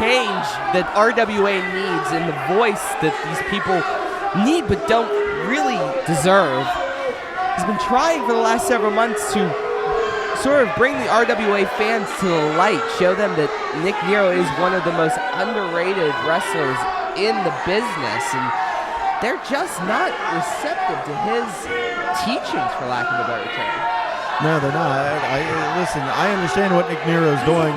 change that RWA needs and the voice that these people need but don't really deserve, has been trying for the last several months to sort of bring the RWA fans to the light, show them that Nick Nero is one of the most underrated wrestlers in the business, and they're just not receptive to his teachings, for lack of a better term. No, they're not. Listen, I understand what Nick Nero's doing.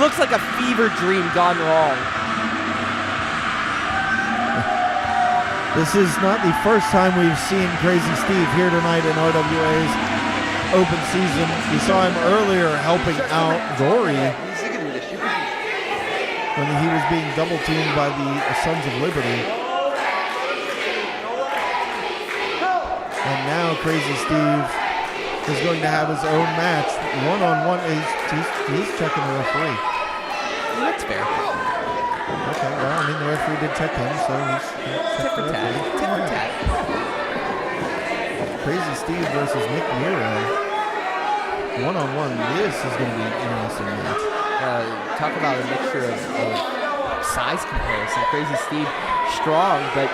Looks like a fever dream gone wrong. This is not the first time we've seen Crazy Steve here tonight in RWA's open season. We saw him earlier helping out Gory when he was being double teamed by the Sons of Liberty. And now Crazy Steve is going to have his own match, one-on-one. He's checking the referee. That's fair. Okay, well, I mean, the referee did check him, so he's Tit for tat. Tit for tat. Crazy Steve versus Nick Nero. One-on-one. This is going to be an interesting match. Talk about a mixture of size comparison. Crazy Steve, strong, but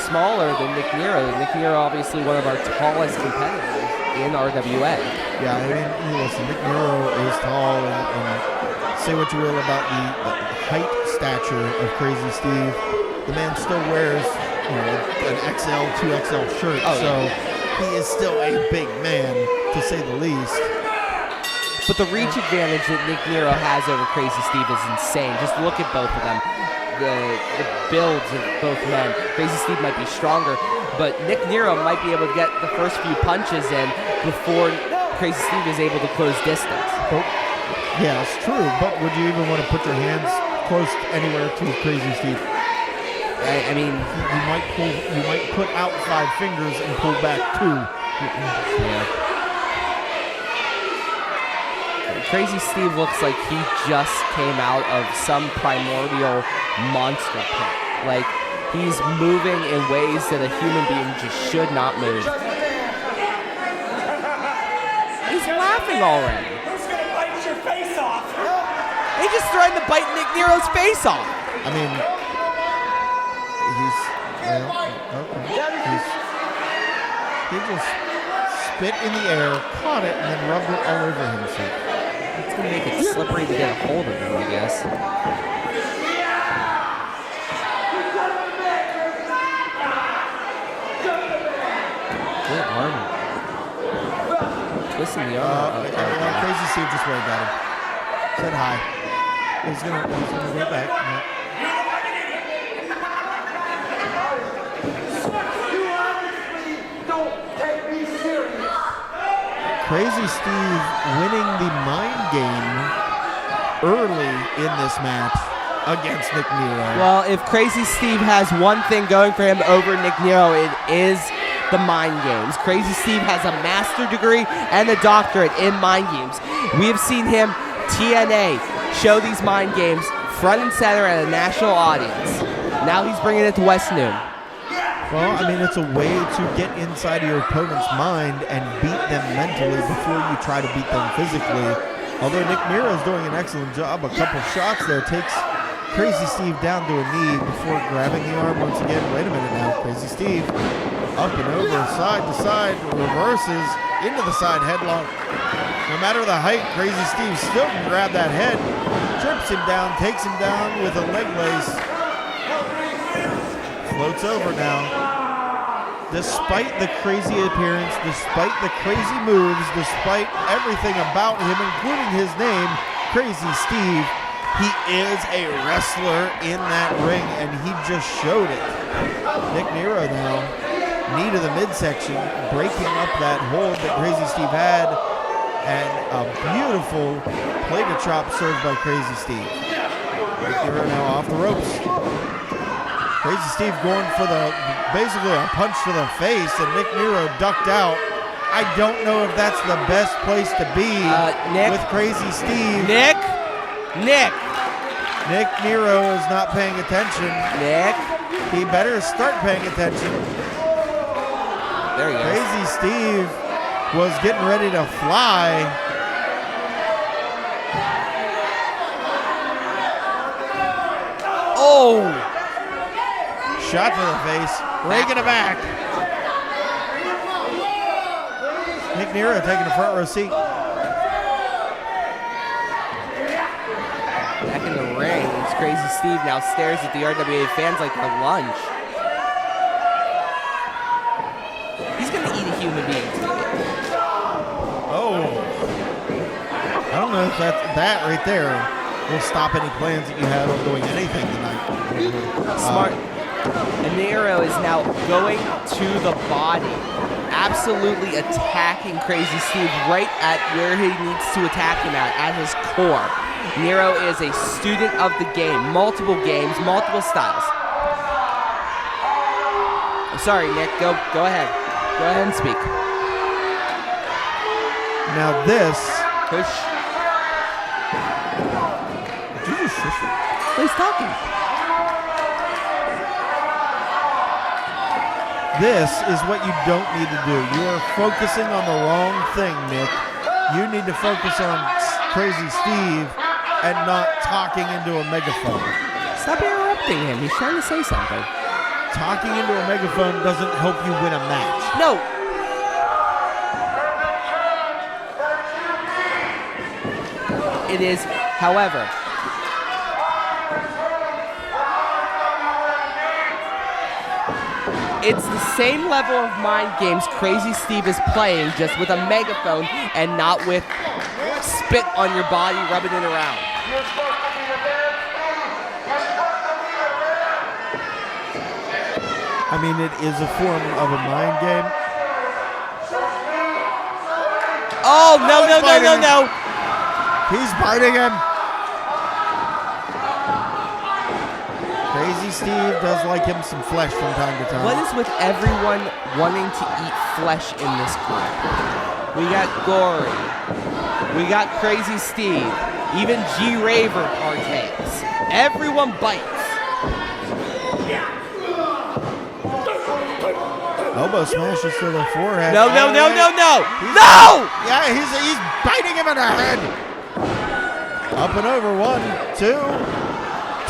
smaller than Nick Nero. Nick Nero, obviously one of our tallest competitors in RWA. Yeah, I mean, listen, Nick Nero is tall, and say what you will about the height stature of Crazy Steve, the man still wears, an XL, 2XL shirt, he is still a big man, to say the least. But the reach advantage that Nick Nero has over Crazy Steve is insane. Just look at both of them. The builds of both men. Crazy Steve might be stronger, but Nick Nero might be able to get the first few punches in before Crazy Steve is able to close distance. Oh, yeah, it's true, but would you even want to put your hands close anywhere to Crazy Steve? I mean, you might put out 5 fingers and pull back 2. Yeah. Crazy Steve looks like he just came out of some primordial monster pit. Like, he's moving in ways that a human being just should not move. He's laughing already. Who's gonna bite your face off? He just threatened to bite Nick Nero's face off. I mean, he just spit in the air, caught it, and then rubbed it all over himself. It's going to make it slippery to get a hold of him, I guess. Good arm. twisting the arm. Crazy Steve just waved at him. Said hi. He's gonna go back. Yeah. Crazy Steve winning the mind game early in this match against Nick Nero. Well, if Crazy Steve has one thing going for him over Nick Nero, it is the mind games. Crazy Steve has a master's degree and a doctorate in mind games. We have seen him, TNA, show these mind games front and center at a national audience. Now he's bringing it to West Noon. Well, I mean, it's a way to get inside of your opponent's mind and beat them mentally before you try to beat them physically. Although Nick Nero is doing an excellent job. A couple shots there takes Crazy Steve down to a knee before grabbing the arm once again. Wait a minute now. Crazy Steve up and over, side to side, reverses into the side headlock. No matter the height, Crazy Steve still can grab that head. Trips him down, takes him down with a leg lace. Floats over now. Despite the crazy appearance, despite the crazy moves, despite everything about him, including his name, Crazy Steve, he is a wrestler in that ring, and he just showed it. Nick Nero now, knee to the midsection, breaking up that hold that Crazy Steve had, and a beautiful plate of chop served by Crazy Steve. Nick Nero now off the ropes. Crazy Steve going for basically a punch to the face, and Nick Nero ducked out. I don't know if that's the best place to be with Crazy Steve. Nick Nero is not paying attention. Nick. He better start paying attention. There he goes. Crazy Steve was getting ready to fly. Oh! Shot to the face, raking it back. Nick Nero taking the front row seat. Back in the ring, it's Crazy Steve now stares at the RWA fans like a lunch. He's gonna eat a human being today. Oh. I don't know if that right there will stop any plans that you have of doing anything tonight. Smart. And Nero is now going to the body, absolutely attacking Crazy Steve right at where he needs to attack him at his core. Nero is a student of the game, multiple games, multiple styles. Sorry, Nick, go ahead. Go ahead and speak. Now this. Push. Did you just shush him? He's talking. This is what you don't need to do. You are focusing on the wrong thing, Nick. You need to focus on Crazy Steve and not talking into a megaphone. Stop interrupting him. He's trying to say something. Talking into a megaphone doesn't help you win a match. No. It is, however, it's the same level of mind games Crazy Steve is playing, just with a megaphone and not with spit on your body, rubbing it around. I mean, it is a form of a mind game. Oh, no. He's biting him. Crazy Steve does like him some flesh from time to time. What is with everyone wanting to eat flesh in this group? We got Gory. We got Crazy Steve. Even G-Raver partakes. Everyone bites. Elbow smashes to the forehead. No. Yeah, he's biting him in the head. Up and over, 1, 2.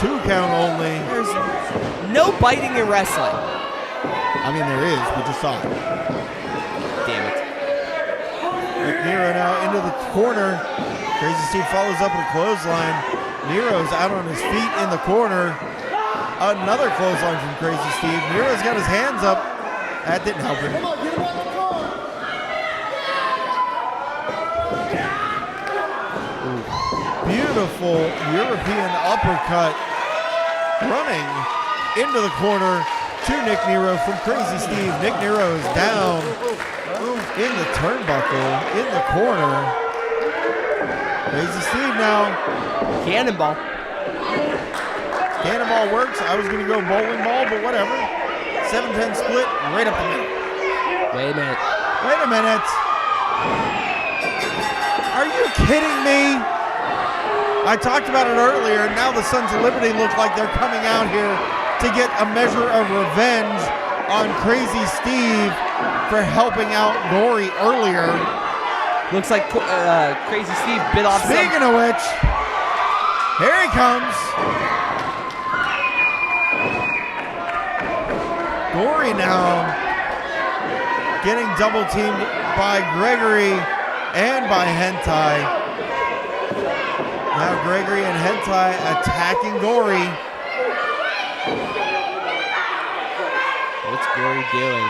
2 count only. There's no biting in wrestling. I mean, there is. We just saw it. Damn it. With Nero now into the corner. Crazy Steve follows up with a clothesline. Nero's out on his feet in the corner. Another clothesline from Crazy Steve. Nero's got his hands up. That didn't help him. beautiful European uppercut running into the corner to Nick Nero from Crazy Steve. Nick Nero is down in the turnbuckle, in the corner. Crazy Steve now. Cannonball. Cannonball works. I was going to go bowling ball, but whatever. 7-10 split, right up the middle. Wait a minute. Wait a minute. Are you kidding me? I talked about it earlier. Now the Sons of Liberty look like they're coming out here to get a measure of revenge on Crazy Steve for helping out Gory earlier. Looks like Crazy Steve bit off Speaking of which, here he comes. Gory now getting double teamed by Gregory and by Hentai. Now Gregory and Hentai attacking Gory. What's Gory doing?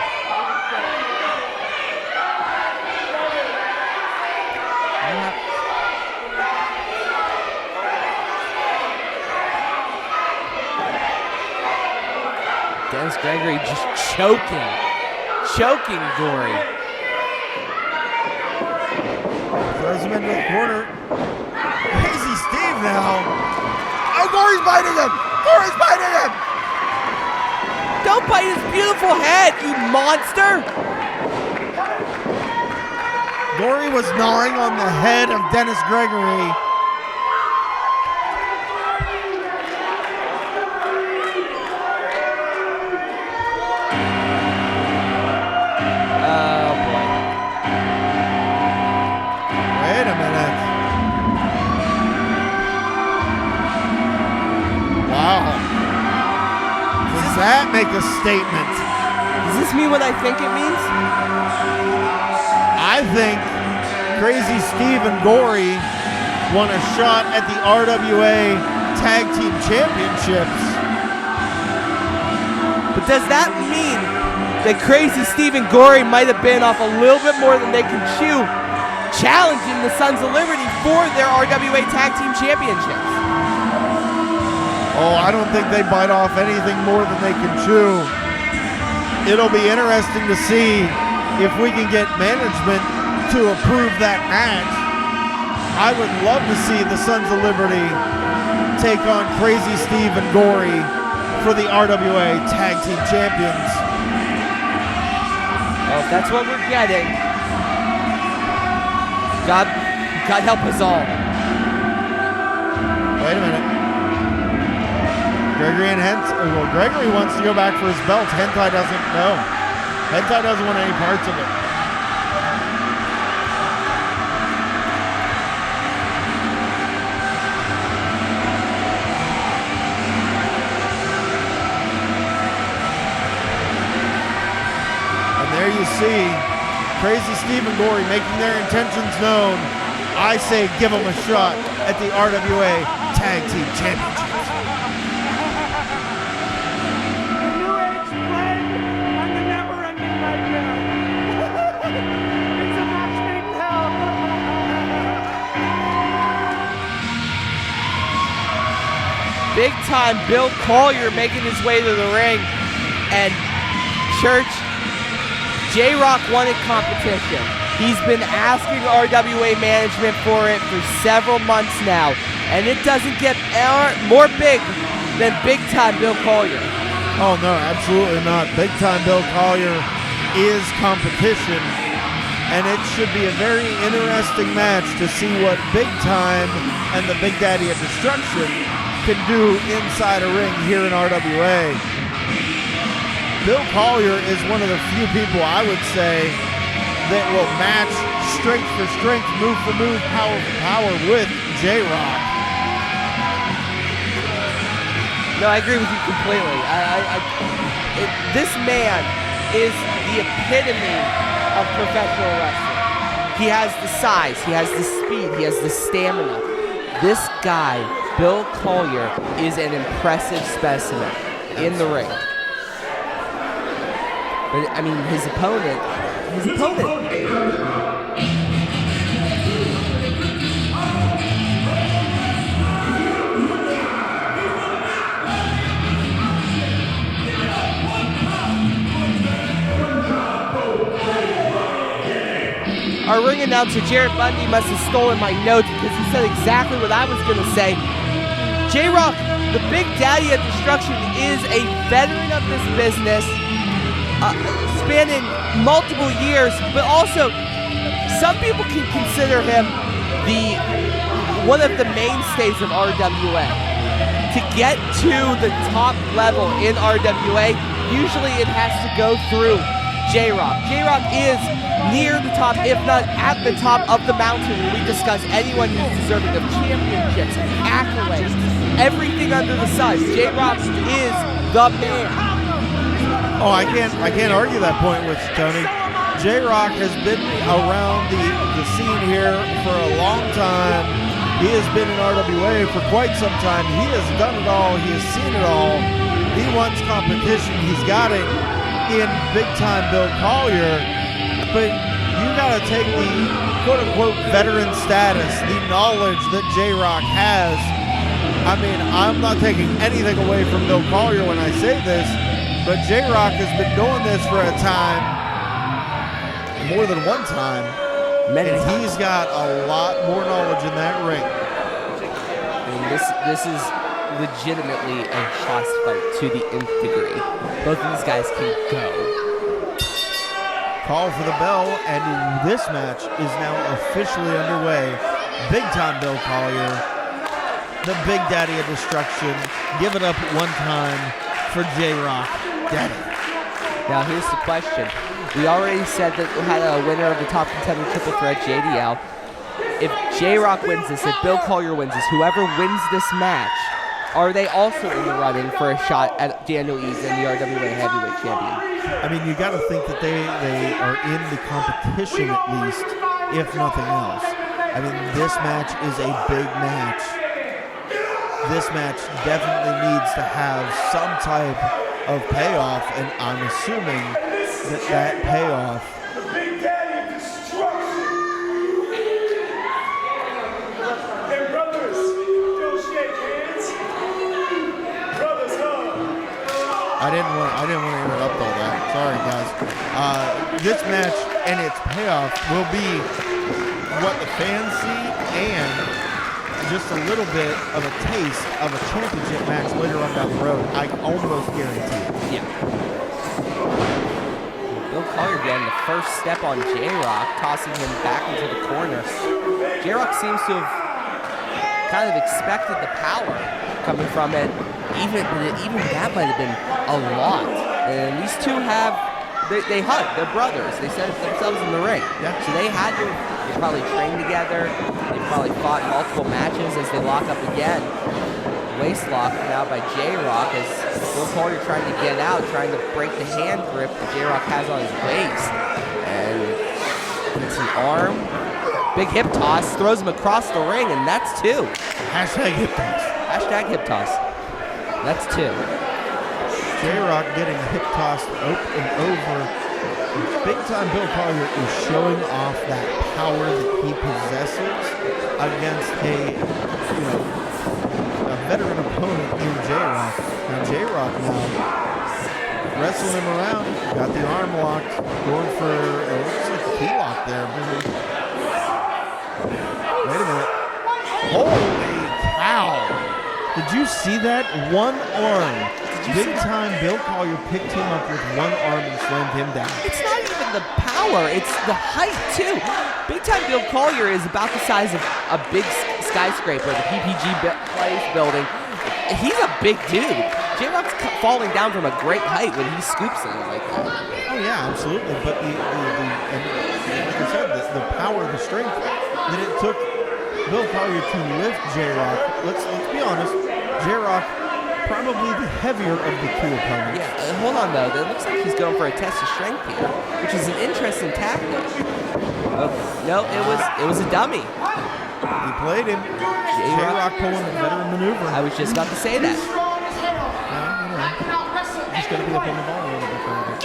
Dennis Gregory just choking Gory. Throws him into the corner. Crazy Steve now. Oh, Gory's biting him. Gory's biting him. Don't bite his beautiful head, you monster. Gory was gnawing on the head of Dennis Gregory. That make a statement. Does this mean what I think it means? I think Crazy Steve and Gory won a shot at the RWA Tag Team Championships. But does that mean that Crazy Steve and Gory might have been off a little bit more than they can chew, challenging the Sons of Liberty for their RWA Tag Team Championships? Oh, I don't think they bite off anything more than they can chew. It'll be interesting to see if we can get management to approve that match. I would love to see the Sons of Liberty take on Crazy Steve and Gory for the RWA Tag Team Champions. Well, if that's what we're getting, God help us all. Wait a minute. Gregory and well, Gregory wants to go back for his belt. Hentai doesn't know. Hentai doesn't want any parts of it. And there you see Crazy Steve and Gory making their intentions known. I say give them a shot at the RWA Tag Team Championships. Big time Bill Collier making his way to the ring. And Church, J-Rocc wanted competition. He's been asking RWA management for it for several months now. And it doesn't get more big than big time Bill Collier. Oh no, absolutely not. Big time Bill Collier is competition. And it should be a very interesting match to see what Big Time and the Big Daddy of Destruction can do inside a ring here in RWA. Bill Collier is one of the few people I would say that will match strength for strength, move for move, power for power with J-Rocc. No, I agree with you completely. This man is the epitome of professional wrestling. He has the size, he has the speed, he has the stamina. This guy, Bill Collier, is an impressive specimen in the ring. But I mean, his opponent. our ring announcer, Jared Bundy, must have stolen my notes because he said exactly what I was going to say. J-Rocc, the Big Daddy of Destruction, is a veteran of this business, spanning multiple years, but also some people can consider him one of the mainstays of RWA. To get to the top level in RWA, usually it has to go through J-Rocc. J-Rocc is near the top, if not at the top of the mountain when we discuss anyone who's deserving of championships, accolades, everything under the sun. J-Rocc is the man. Oh, I can't argue that point with Tony. J-Rocc has been around the scene here for a long time. He has been in RWA for quite some time. He has done it all. He has seen it all. He wants competition. He's got it in big-time Bill Collier. But you got to take the quote-unquote veteran status, the knowledge that J-Rocc has. I mean, I'm not taking anything away from Bill Collier when I say this, but J-Rocc has been doing this for a time, more than one time. He's got a lot more knowledge in that ring. I mean, this is legitimately a hoss fight to the nth degree. Both of these guys can go. Call for the bell, and this match is now officially underway. Big time Bill Collier, the Big Daddy of Destruction. Give it up one time for J-Rocc Daddy. Now here's the question. We already said that we had a winner of the top contender triple threat, JDL. If J-Rocc wins this, if Bill Collier wins this, whoever wins this match, are they also in the running for a shot at Daniel Eads and the RWA Heavyweight Champion? I mean, you got to think that they are in the competition at least, if nothing else. I mean, this match is a big match. This match definitely needs to have some type of payoff, and I'm assuming that payoff. The Big Daddy of Destruction. And brothers, don't shake hands. Brothers, hug. I didn't want to interrupt all that. Sorry, guys. This match and its payoff will be what the fans see, and just a little bit of a taste of a championship match later on down the road. I almost guarantee it. Yeah. Bill Collier getting the first step on J-Rocc, tossing him back into the corner. J-Rocc seems to have kind of expected the power coming from it. Even that might have been a lot. And these two they hug. They're brothers. They set themselves in the ring. Yeah. So they probably trained together. They probably fought multiple matches as they lock up again. Waist lock now by J-Rocc as Bill Collier trying to get out, trying to break the hand grip that J-Rocc has on his waist. And it's an arm. Big hip toss, throws him across the ring, and that's two. Hashtag hip toss. Hashtag hip toss. That's two. J-Rocc getting hip tossed and over. Big time Bill Collier is showing off that power that he possesses against a veteran opponent in J-Rocc. Now J-Rocc wrestling him around, got the arm locked, going for it looks like a key lock there. Wait a minute. Holy cow! Did you see that? One arm. Big time Bill Collier picked him up with one arm and slammed him down. It's not even the power, it's the height too. Big time Bill Collier is about the size of a big skyscraper, the PPG Place building. He's a big dude. J-Rocc's falling down from a great height when he scoops him like that. Oh yeah, absolutely. But and like I said, the power, the strength that it took Bill Collier to lift J-Rocc. Let's be honest, J-Rocc probably the heavier of the two opponents. Yeah, hold on though. It looks like he's going for a test of strength here, which is an interesting tactic. No, it was a dummy. He played him. J-Rocc pulling the veteran maneuver. I was just about to say that. Just got to be up on the ball a little bit further.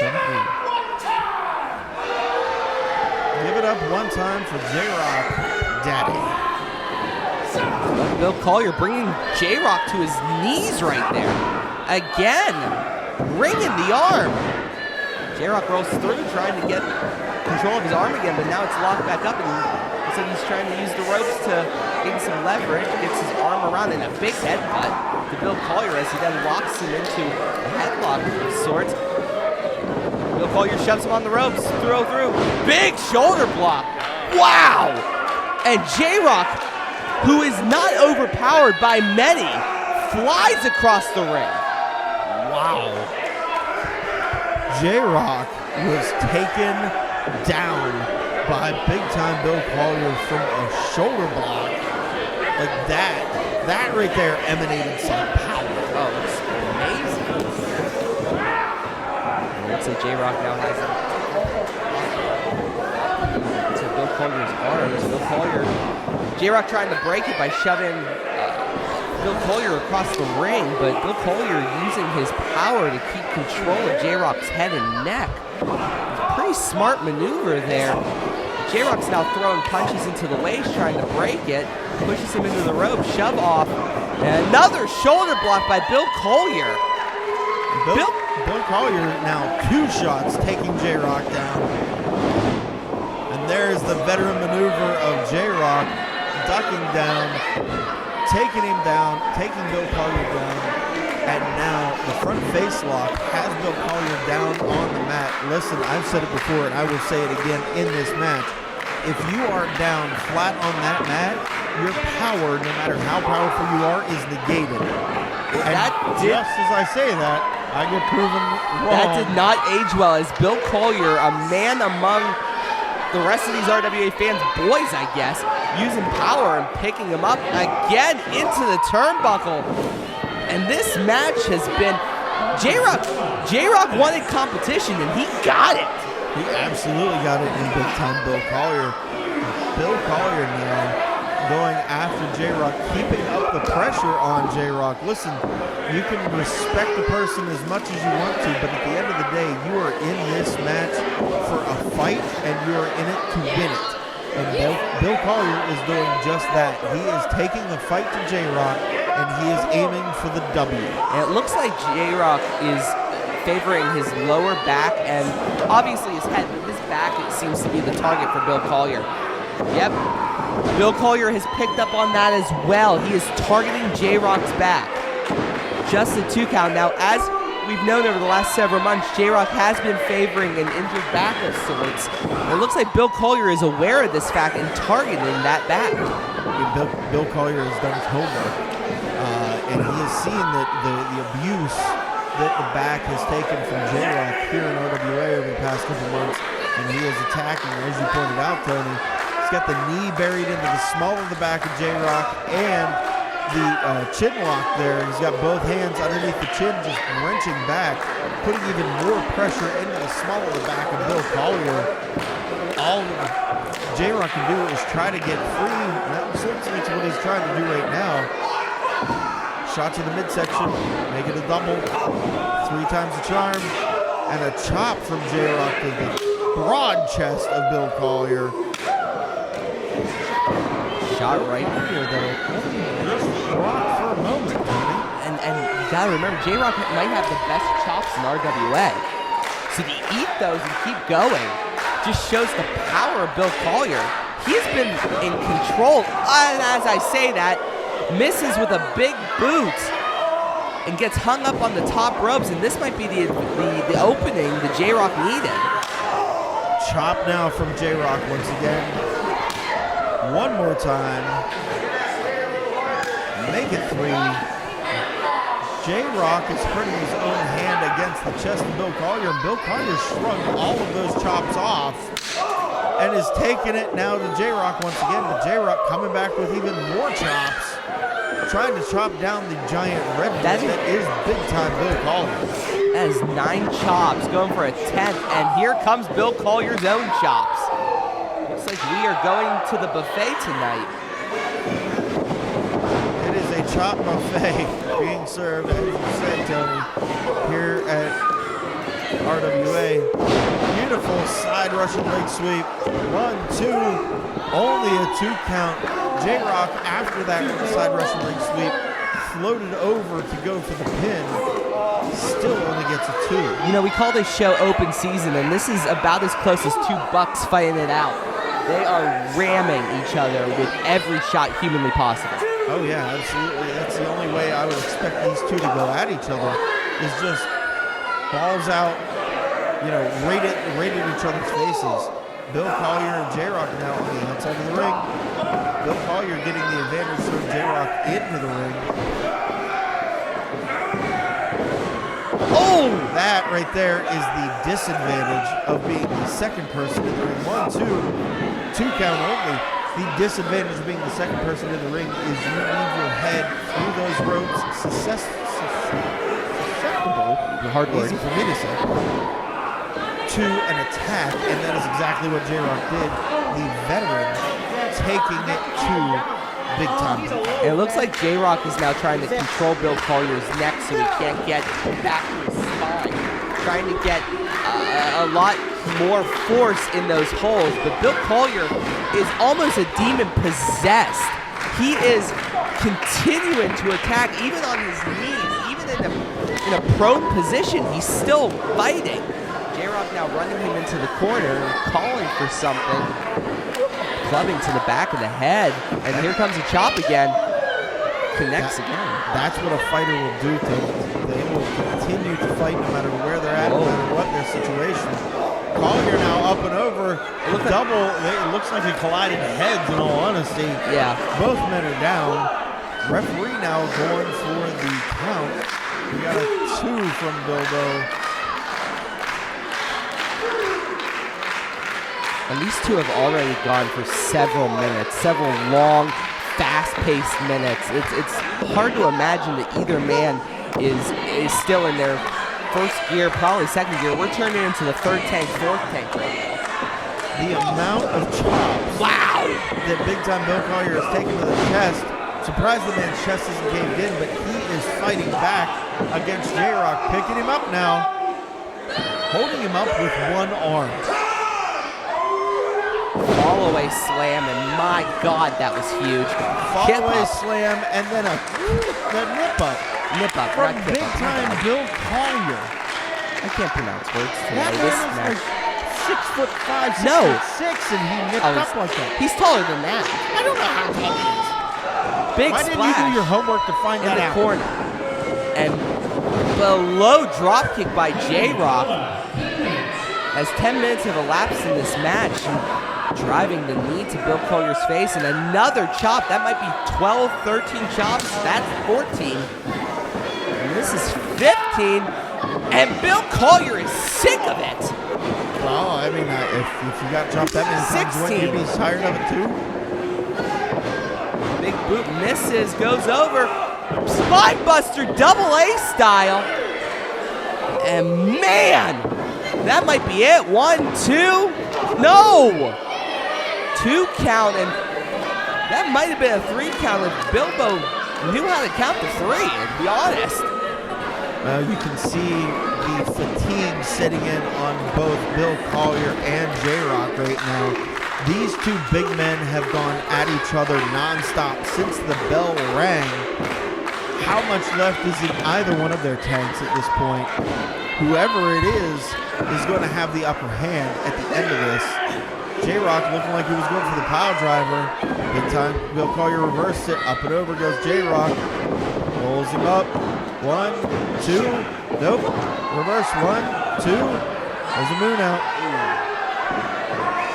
Give it up one time for J-Rocc Daddy. Bill Collier bringing J-Rocc to his knees right there. Again, ringing the arm. J-Rocc rolls through, trying to get control of his arm again, but now it's locked back up, and looks like he's trying to use the ropes to gain some leverage, gets his arm around in a big headbutt to Bill Collier as he then locks him into a headlock of sorts. Bill Collier shoves him on the ropes, throw through, big shoulder block. Wow! And J-Rocc, who is not overpowered by many, flies across the ring. Wow. J-Rocc was taken down by big-time Bill Collier from a shoulder block. Like that right there emanated some power. Oh, it's amazing. It looks like J-Rocc now has it. To Bill Collier's arms. Bill Collier, J-Rocc trying to break it by shoving Bill Collier across the ring, but Bill Collier using his power to keep control of J-Rocc's head and neck. Pretty smart maneuver there. J-Rocc's now throwing punches into the waist, trying to break it, pushes him into the rope, shove off, and another shoulder block by Bill Collier. Bill Collier now 2 shots taking J-Rocc down. And there's the veteran maneuver of J-Rocc ducking down, taking him down, taking Bill Collier down, and now the front face lock has Bill Collier down on the mat. Listen, I've said it before and I will say it again in this match. If you are down flat on that mat, your power, no matter how powerful you are, is negated. And just as I say that, I get proven wrong. That did not age well as Bill Collier, a man among the rest of these RWA fans, boys I guess, using power and picking him up again into the turnbuckle. And this match has been, J-Rocc wanted competition and he got it. He absolutely got it in big time Bill Collier. Bill Collier now going after J-Rocc, keeping up the pressure on J-Rocc. Listen, you can respect the person as much as you want to, but at the end of the day, you are in this match for a fight and you are in it to win it. And Bill Collier is doing just that. He is taking the fight to J-Rocc and he is aiming for the W. And it looks like J-Rocc is favoring his lower back and obviously his head, but his back it seems to be the target for Bill Collier. Yep, Bill Collier has picked up on that as well. He is targeting J-Rocc's back. Just a 2 count. Now, as we've known over the last several months, J-Rocc has been favoring an injured back of sorts. It looks like Bill Collier is aware of this fact and targeting that back. Bill Collier has done his homework, and he has seen that the abuse that the back has taken from J-Rocc here in RWA over the past couple months, and he is attacking, as you pointed out, Tony. He's got the knee buried into the small of the back of J-Rocc and the chin lock there. He's got both hands underneath the chin, just wrenching back, putting even more pressure into the small of the back of Bill Collier. All J-Rocc can do is try to get free. That certainly is what he's trying to do right now. Shot to the midsection, make it a double, 3 times the charm, and a chop from J-Rocc to the broad chest of Bill Collier. Shot right here, though. Just rocked for a moment, Tony. And you gotta remember, J-Rocc might have the best chops in RWA. So to eat those and keep going just shows the power of Bill Collier. He's been in control, and as I say that, misses with a big boot and gets hung up on the top ropes, and this might be the opening that J-Rocc needed. Chop now from J-Rocc once again. One more time. Make it 3. J-Rocc is hurting his own hand against the chest of Bill Collier, and Bill Collier shrugged all of those chops off and is taking it now to J-Rocc once again, but J-Rocc coming back with even more chops, trying to chop down the giant red that is big-time Bill Collier. That is 9 chops, going for a 10th, and here comes Bill Collier's own chops. Looks like we are going to the buffet tonight. It is a chop buffet being served, as you said, Tony, here at RWA. Beautiful side Russian leg sweep. 1, 2, only a 2 count. J-Rocc, after that side Russian leg sweep, floated over to go for the pin. Still only gets a 2. You know, we call this show Open Season, and this is about as close as two bucks fighting it out. They are ramming each other with every shot humanly possible. Oh yeah, absolutely. That's the only way I would expect these two to go at each other, is just balls out, you know, right at each other's faces. Bill Collier and J-Rocc now on the outside of the ring. Bill Collier getting the advantage to J-Rocc into the ring. Oh! That right there is the disadvantage of being the second person in the ring. 1, 2 count only. The disadvantage of being the second person in the ring is you leave your head through those ropes susceptible, hard word, easy for me to say, to an attack, and that is exactly what J-Rocc did. The veteran taking it to big time. It looks like J-Rocc is now trying to control Bill Collier's neck so he can't get back to his spine. Trying to get a lot more force in those holes, but Bill Collier is almost a demon possessed. He is continuing to attack even on his knees, even in a prone position. He's still fighting. J-Rocc now running him into the corner and calling for something. Clubbing to the back of the head, and here comes a chop again. Connects again. That's what a fighter will do to them. They will continue to fight no matter where they're at, no matter what their situation. Collier now up and over. It looks like they collided heads, in all honesty. Yeah. Both men are down. Referee now going for the count. We got a 2 from Bilbo. And these two have already gone for several minutes, several long, fast-paced minutes. It's hard to imagine that either man is still in their first gear, probably second gear. We're turning into the third tank, fourth tank right now. The amount of chops that big-time Bill Collier has taken to the chest, surprised the man's chest isn't caved in, but he is fighting back against J-Rocc, picking him up now, holding him up with one arm. Fall-away slam, and my God, that was huge. Fall-away slam, and then a nip-up. Nip-up, from not kip-up. big-time Bill Collier. I can't pronounce words today. That This man match. is like 6'5", 6'6", No. and he nipped Oh, up like that. He's taller than that. I don't know how tall he is. Big Why splash didn't you do your homework to find in that the out? corner. And below drop kick by J-Rocc as 10 minutes have elapsed in this match. Driving the knee to Bill Collier's face, and another chop. That might be 12, 13 chops. That's 14. And this is 15. And Bill Collier is sick of it. Well, I mean, if you got dropped that many times, wouldn't you be tired of it too? Big boot misses, goes over. Spinebuster double A style. And man, that might be it. 1, 2. No! 2 count, and that might have been a 3 count if Bilbo knew how to count to 3, to be honest. You can see the fatigue setting in on both Bill Collier and J-Rocc right now. These two big men have gone at each other nonstop since the bell rang. How much left is in either one of their tanks at this point? Whoever it is going to have the upper hand at the end of this. J-Rocc looking like he was going for the pile driver. Big time Bill Collier reversed it. Up and over goes J-Rocc. Rolls him up. 1, 2. Nope. Reverse. 1, 2. There's a moon out.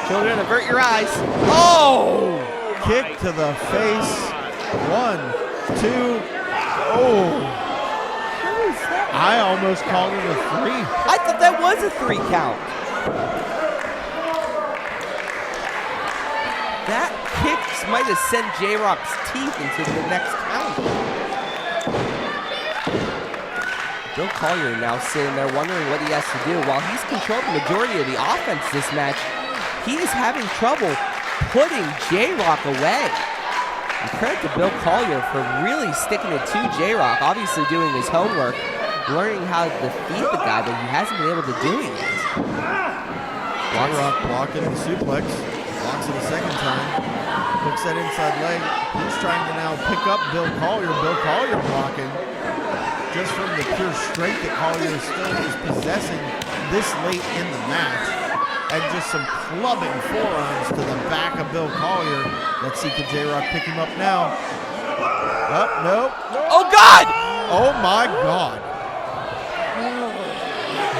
Children, avert your eyes. Oh! Kick to the face. 1, 2. Oh. I almost called it a 3. I thought that was a 3 count. That kick might have sent J-Rocc's teeth into the next count. Bill Collier now sitting there wondering what he has to do. While he's controlled the majority of the offense this match, he is having trouble putting J-Rocc away. And credit to Bill Collier for really sticking it to J-Rocc, obviously doing his homework, learning how to defeat the guy, but he hasn't been able to do it yet. J-Rocc blocking the suplex. Blocks it a second time. Hooks that inside leg. He's trying to now pick up Bill Collier. Bill Collier blocking. just from the pure strength that Collier still is possessing this late in the match. And just some clubbing forearms to the back of Bill Collier. Let's see, can J-Rocc pick him up now? Oh, nope. Oh, God! Oh, my God.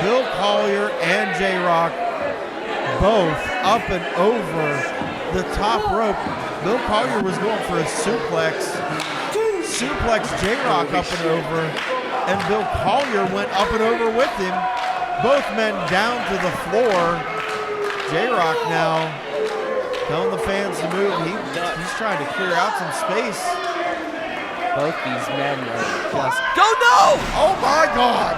Bill Collier and J-Rocc both up and over the top rope. Bill Collier was going for a suplex. Suplex J-Rocc up and over. And Bill Collier went up and over with him. Both men down to the floor. J-Rocc now telling the fans to move. He's trying to clear out some space. Both these men are just... Go no! Oh my God!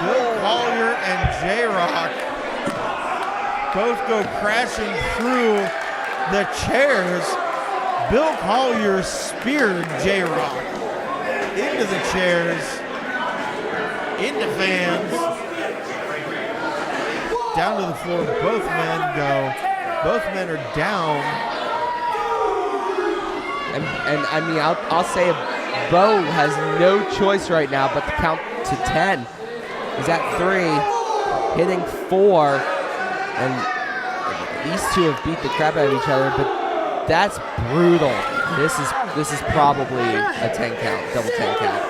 Bill Collier and J-Rocc both go crashing through the chairs. Bill Collier speared J-Rocc into the chairs, into fans, down to the floor. Both men go. Both men are down. And I mean, I'll say Bo has no choice right now but to count to 10. He's at 3, hitting 4, and these two have beat the crap out of each other, but that's brutal. This is probably a 10 count, double 10 count.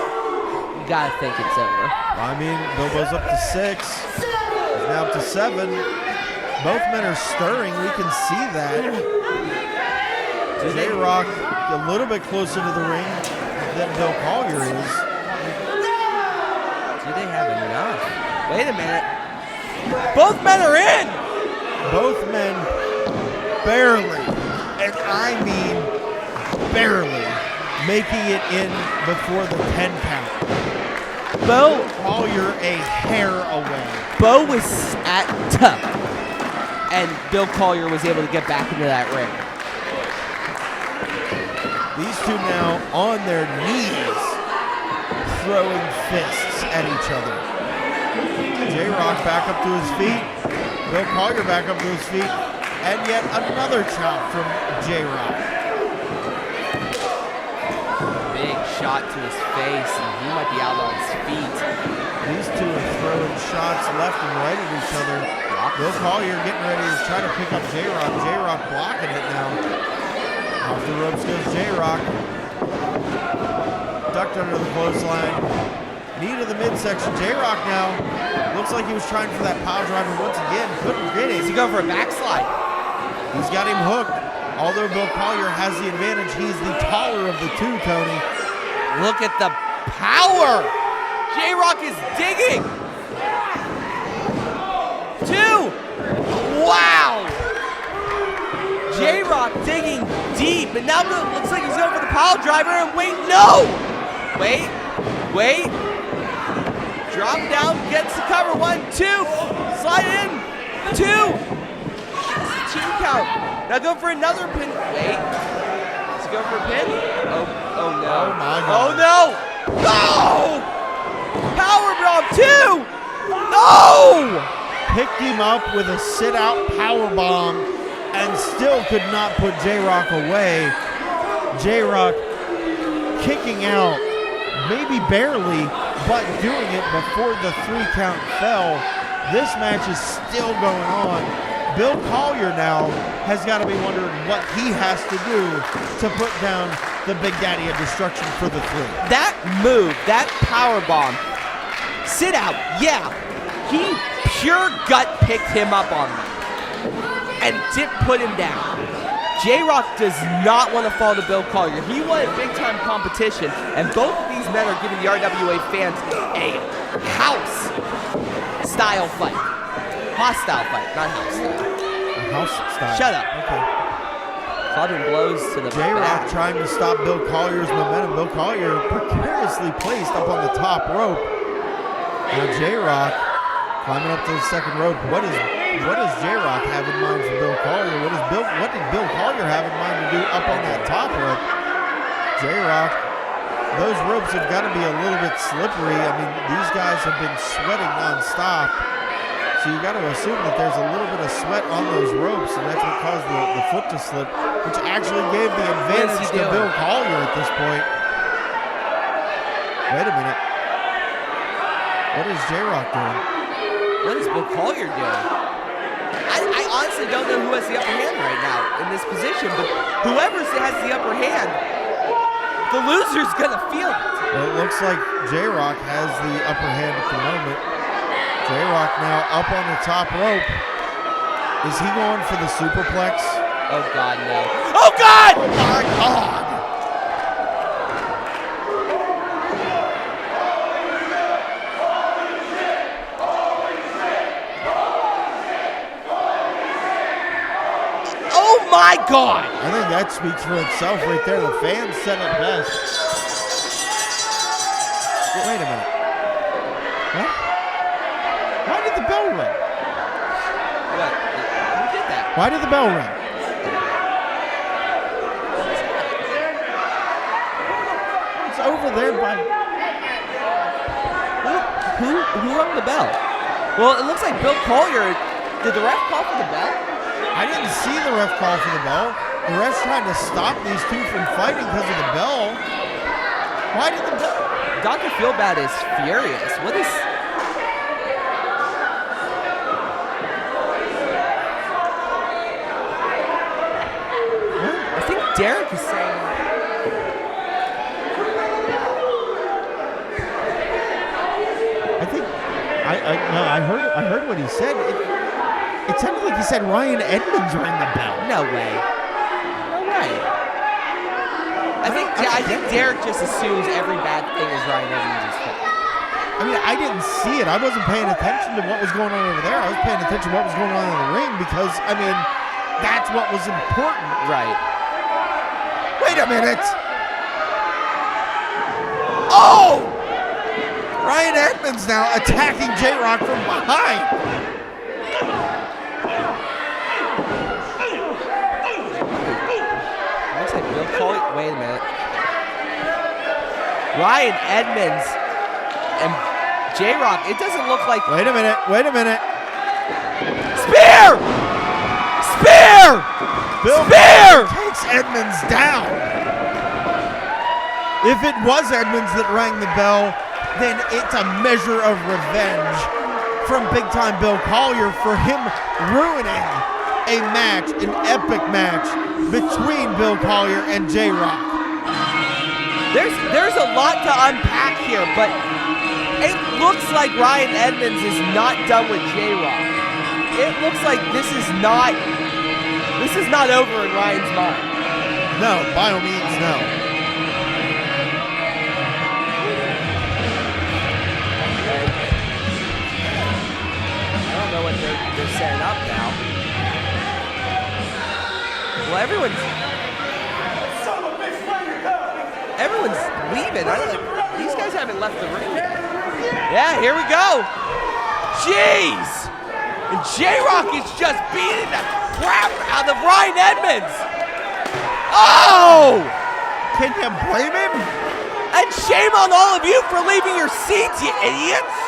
You gotta think it's over. I mean, Bilbo's up to 6. He's now up to 7. Both men are stirring. We can see that. J-Rocc a little bit closer to the ring than Bill Collier is. Do they have enough? Wait a minute. Both men are in! Both men barely, and I mean barely, making it in before the 10 count. Bill Collier a hair away. Bo was at tough, and Bill Collier was able to get back into that ring. These two now on their knees, throwing fists at each other. J-Rocc back up to his feet. Bill Collier back up to his feet. And yet another chop from J-Rocc. Big shot to his face, and he might be out on his feet. These two are throwing shots left and right at each other. Bill Collier getting ready to try to pick up J-Rocc. J-Rocc blocking it now. Off the ropes goes J-Rocc. Ducked under the clothesline. Knee to the midsection. J-Rocc now looks like he was trying for that power driver once again. Couldn't get it. He's going for a backslide. He's got him hooked. Although Bill Collier has the advantage, he's the taller of the two, Tony. Look at the power. J-Rocc is digging. 2. Wow. J-Rocc digging deep, and now it looks like he's going for the pile driver, and wait, no! Wait. Drop down, gets the cover, 1, 2, slide in, 2. 2 count. Now go for another pin. Wait. Is he going for a pin? Oh no. Oh my God. Oh no! No! Power bomb 2! No! Picked him up with a sit-out power bomb and still could not put J-Rocc away. J-Rocc kicking out, maybe barely, but doing it before the 3 count fell. This match is still going on. Bill Collier now has got to be wondering what he has to do to put down the Big Daddy of Destruction for the 3. That move, that power bomb, sit out, yeah. He pure gut picked him up on me and didn't put him down. J-Rocc does not want to fall to Bill Collier. He wanted big-time competition, and both of these men are giving the RWA fans a house-style fight. Hostile fight, not house style. House style. Shut up. Okay. Clubbing blows to the J-Rocc back. trying to stop Bill Collier's momentum. Bill Collier precariously placed up on the top rope. Now J-Rocc climbing up to the second rope. What does J-Rocc have in mind for Bill Collier? What did Bill Collier have in mind to do up on that top rope? J-Rocc, those ropes have got to be a little bit slippery. I mean, these guys have been sweating nonstop. So so you got to assume that there's a little bit of sweat on those ropes, and that's what caused the foot to slip, which actually gave the advantage to Bill Collier at this point. Wait a minute. What is J-Rocc doing? What is Bill Collier doing? I honestly don't know who has the upper hand right now in this position, but whoever has the upper hand, the loser's gonna feel it. Well, it looks like J-Rocc has the upper hand at the moment. J-Rocc now up on the top rope. Is he going for the superplex? Oh God, no. Oh God! Oh my God! Oh my God! I think that speaks for itself right there. The fans said it best. Wait a minute. What? Why did the bell ring? What? Who did that? Why did the bell ring? It's over there by... Who rung the bell? Well, it looks like Bill Collier. Did the ref call for the bell? I didn't see the ref call for the bell. The ref's trying to stop these two from fighting because of the bell. Why did the bell... Dr. Feelbad is furious. What is... I think Derek is saying... I heard what he said. It sounded like he said Ryan Edmonds rang the bell. No way. No way. I think Derek just assumes every bad thing is Ryan Edmonds' fault. I mean, I didn't see it. I wasn't paying attention to what was going on over there. I was paying attention to what was going on in the ring because, I mean, that's what was important. Right. Wait a minute. Oh! Ryan Edmonds now attacking J-Rocc from behind. Looks like Bill Collier. Wait a minute. Ryan Edmonds and J-Rocc. It doesn't look like. Wait a minute. Wait a minute. Spear! Spear! Bill Spear! takes Edmonds down. If it was Edmonds that rang the bell, then it's a measure of revenge from big-time Bill Collier for him ruining a match, an epic match between Bill Collier and J-Rocc. There's a lot to unpack here, but it looks like Ryan Edmonds is not done with J-Rocc. It looks like this is not over in Ryan's mind. No, by all means, no. What they're setting up now. Well, everyone's leaving. These guys haven't left the ring yet. Yeah, here we go. Jeez! And J-Rocc is just beating the crap out of Ryan Edmonds. Oh! Can you blame him? And shame on all of you for leaving your seats, you idiots!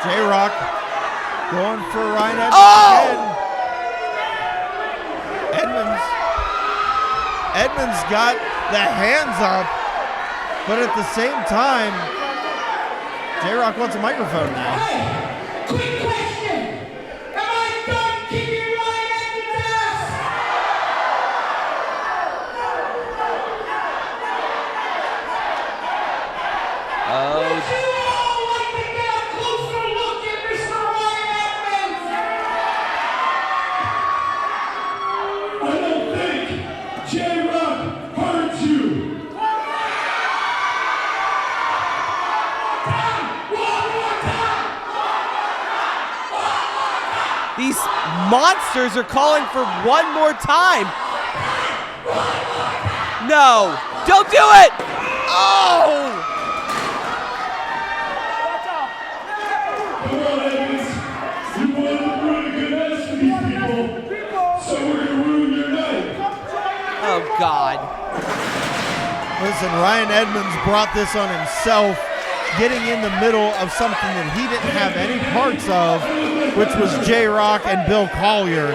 J-Rocc going for Ryan Edmonds again. Edmonds got the hands up, but at the same time, J-Rocc wants a microphone now. Hey, quick question. Am I done kicking Ryan Edmonds' ass? Oh. Would you all like to get a closer look at Mr. Ryan Edmonds? I don't think J-Rocc hurt you. These monsters are calling for one more time. No, don't do it. Oh! Come on, Edmonds. You wanted to ruin a good match for these people, so we're gonna ruin your night. Oh, God. Listen, Ryan Edmonds brought this on himself. getting in the middle of something that he didn't have any parts of, which was J-Rocc and Bill Collier.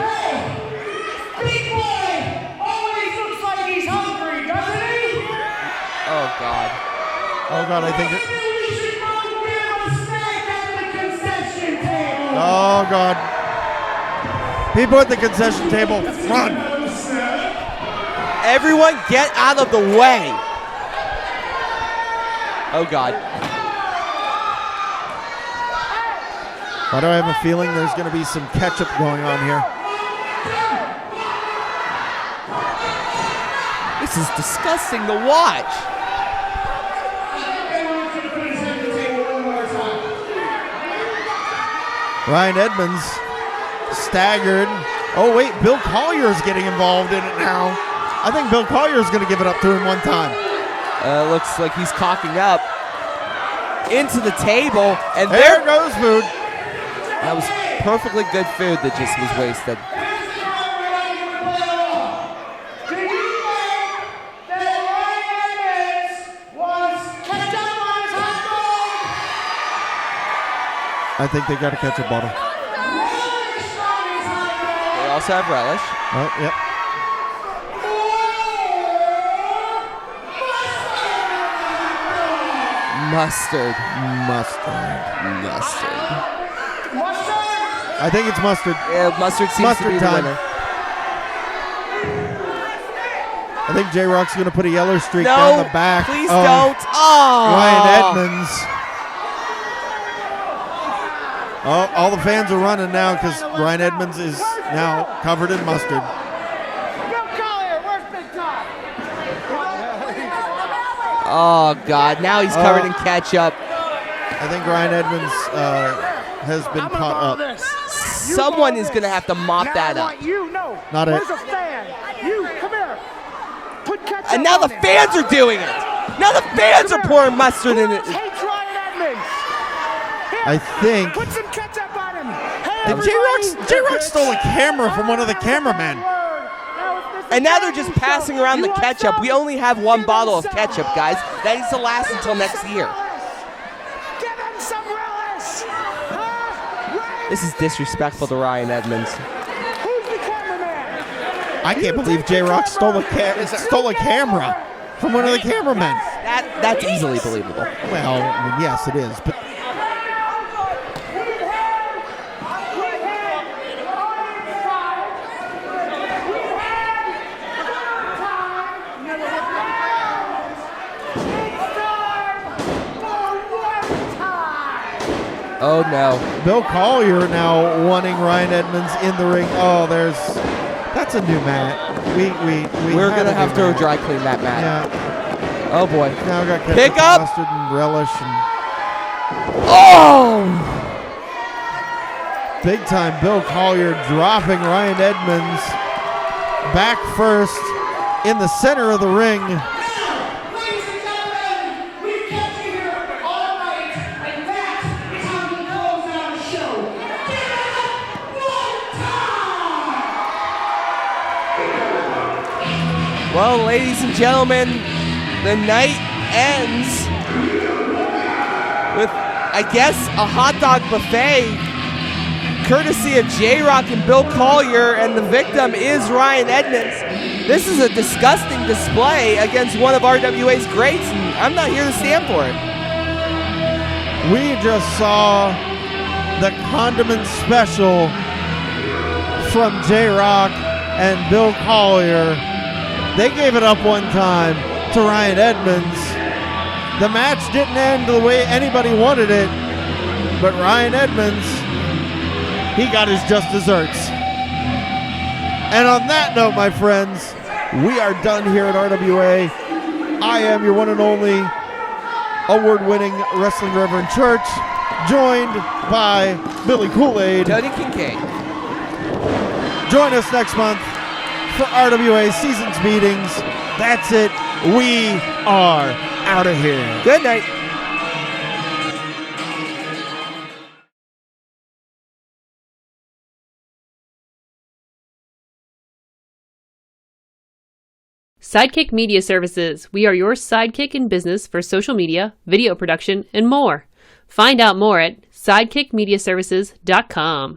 Big boy always looks like he's hungry, doesn't he? Oh, God. Oh, God, I think... Maybe we should go get him a snack at the concession table. Oh, God. People at the concession table, run. Everyone get out of the way. Oh, God. Why do I have a feeling there's going to be some ketchup going on here? This is disgusting to watch. Ryan Edmonds staggered. Oh, wait, Bill Collier is getting involved in it now. I think Bill Collier is going to give it up to him one time. Looks like he's cocking up into the table, and There goes food. that was perfectly good food that just was wasted. I think they got a ketchup bottle. They also have relish. Oh, yep. Mustard. I think it's mustard. Yeah, mustard seems Mustard to be the time. winner. I think J-Rocc's going to put a yellow streak No, down the back. please of don't. Oh, Ryan Edmonds. Oh, all the fans are running now because Ryan Edmonds is now covered in mustard. Oh, God. Now he's covered in ketchup. I think Ryan Edmonds has been caught up. Someone is going to have to mop that up. Not it. And now the fans are doing it. Now the fans are pouring mustard in it. I think Put some ketchup on him. J-Rocc stole a camera from one of the cameramen. And now they're just passing around the ketchup. We only have one bottle of ketchup, guys. That needs to last until next year. Give him some relish. This is disrespectful to Ryan Edmonds. Who's the cameraman? I can't believe J-Rocc stole a camera from one of the cameramen. That's easily believable. Well, I mean, yes, it is. But Oh, no. Bill Collier now wanting Ryan Edmonds in the ring. Oh, that's a new mat. We're going to have to dry clean that mat. Yeah. Oh, boy. Now we got ketchup, Pick up. mustard, and relish. Oh! Big time Bill Collier dropping Ryan Edmonds back first in the center of the ring. Well, ladies and gentlemen, the night ends with, I guess, a hot dog buffet courtesy of J-Rocc and Bill Collier, and the victim is Ryan Edmonds. This is a disgusting display against one of RWA's greats, and I'm not here to stand for it. We just saw the condiment special from J-Rocc and Bill Collier. They gave it up one time to Ryan Edmonds. The match didn't end the way anybody wanted it, but Ryan Edmonds, he got his just desserts. And on that note, my friends, we are done here at RWA. I am your one and only award-winning Wrestling Reverend Church, joined by Billy Kool-Aid. Tony Kincaid. Join us next month for RWA Seasons Meetings. That's it. We are out of here. Good night. Sidekick Media Services. We are your sidekick in business for social media, video production, and more. Find out more at sidekickmediaservices.com.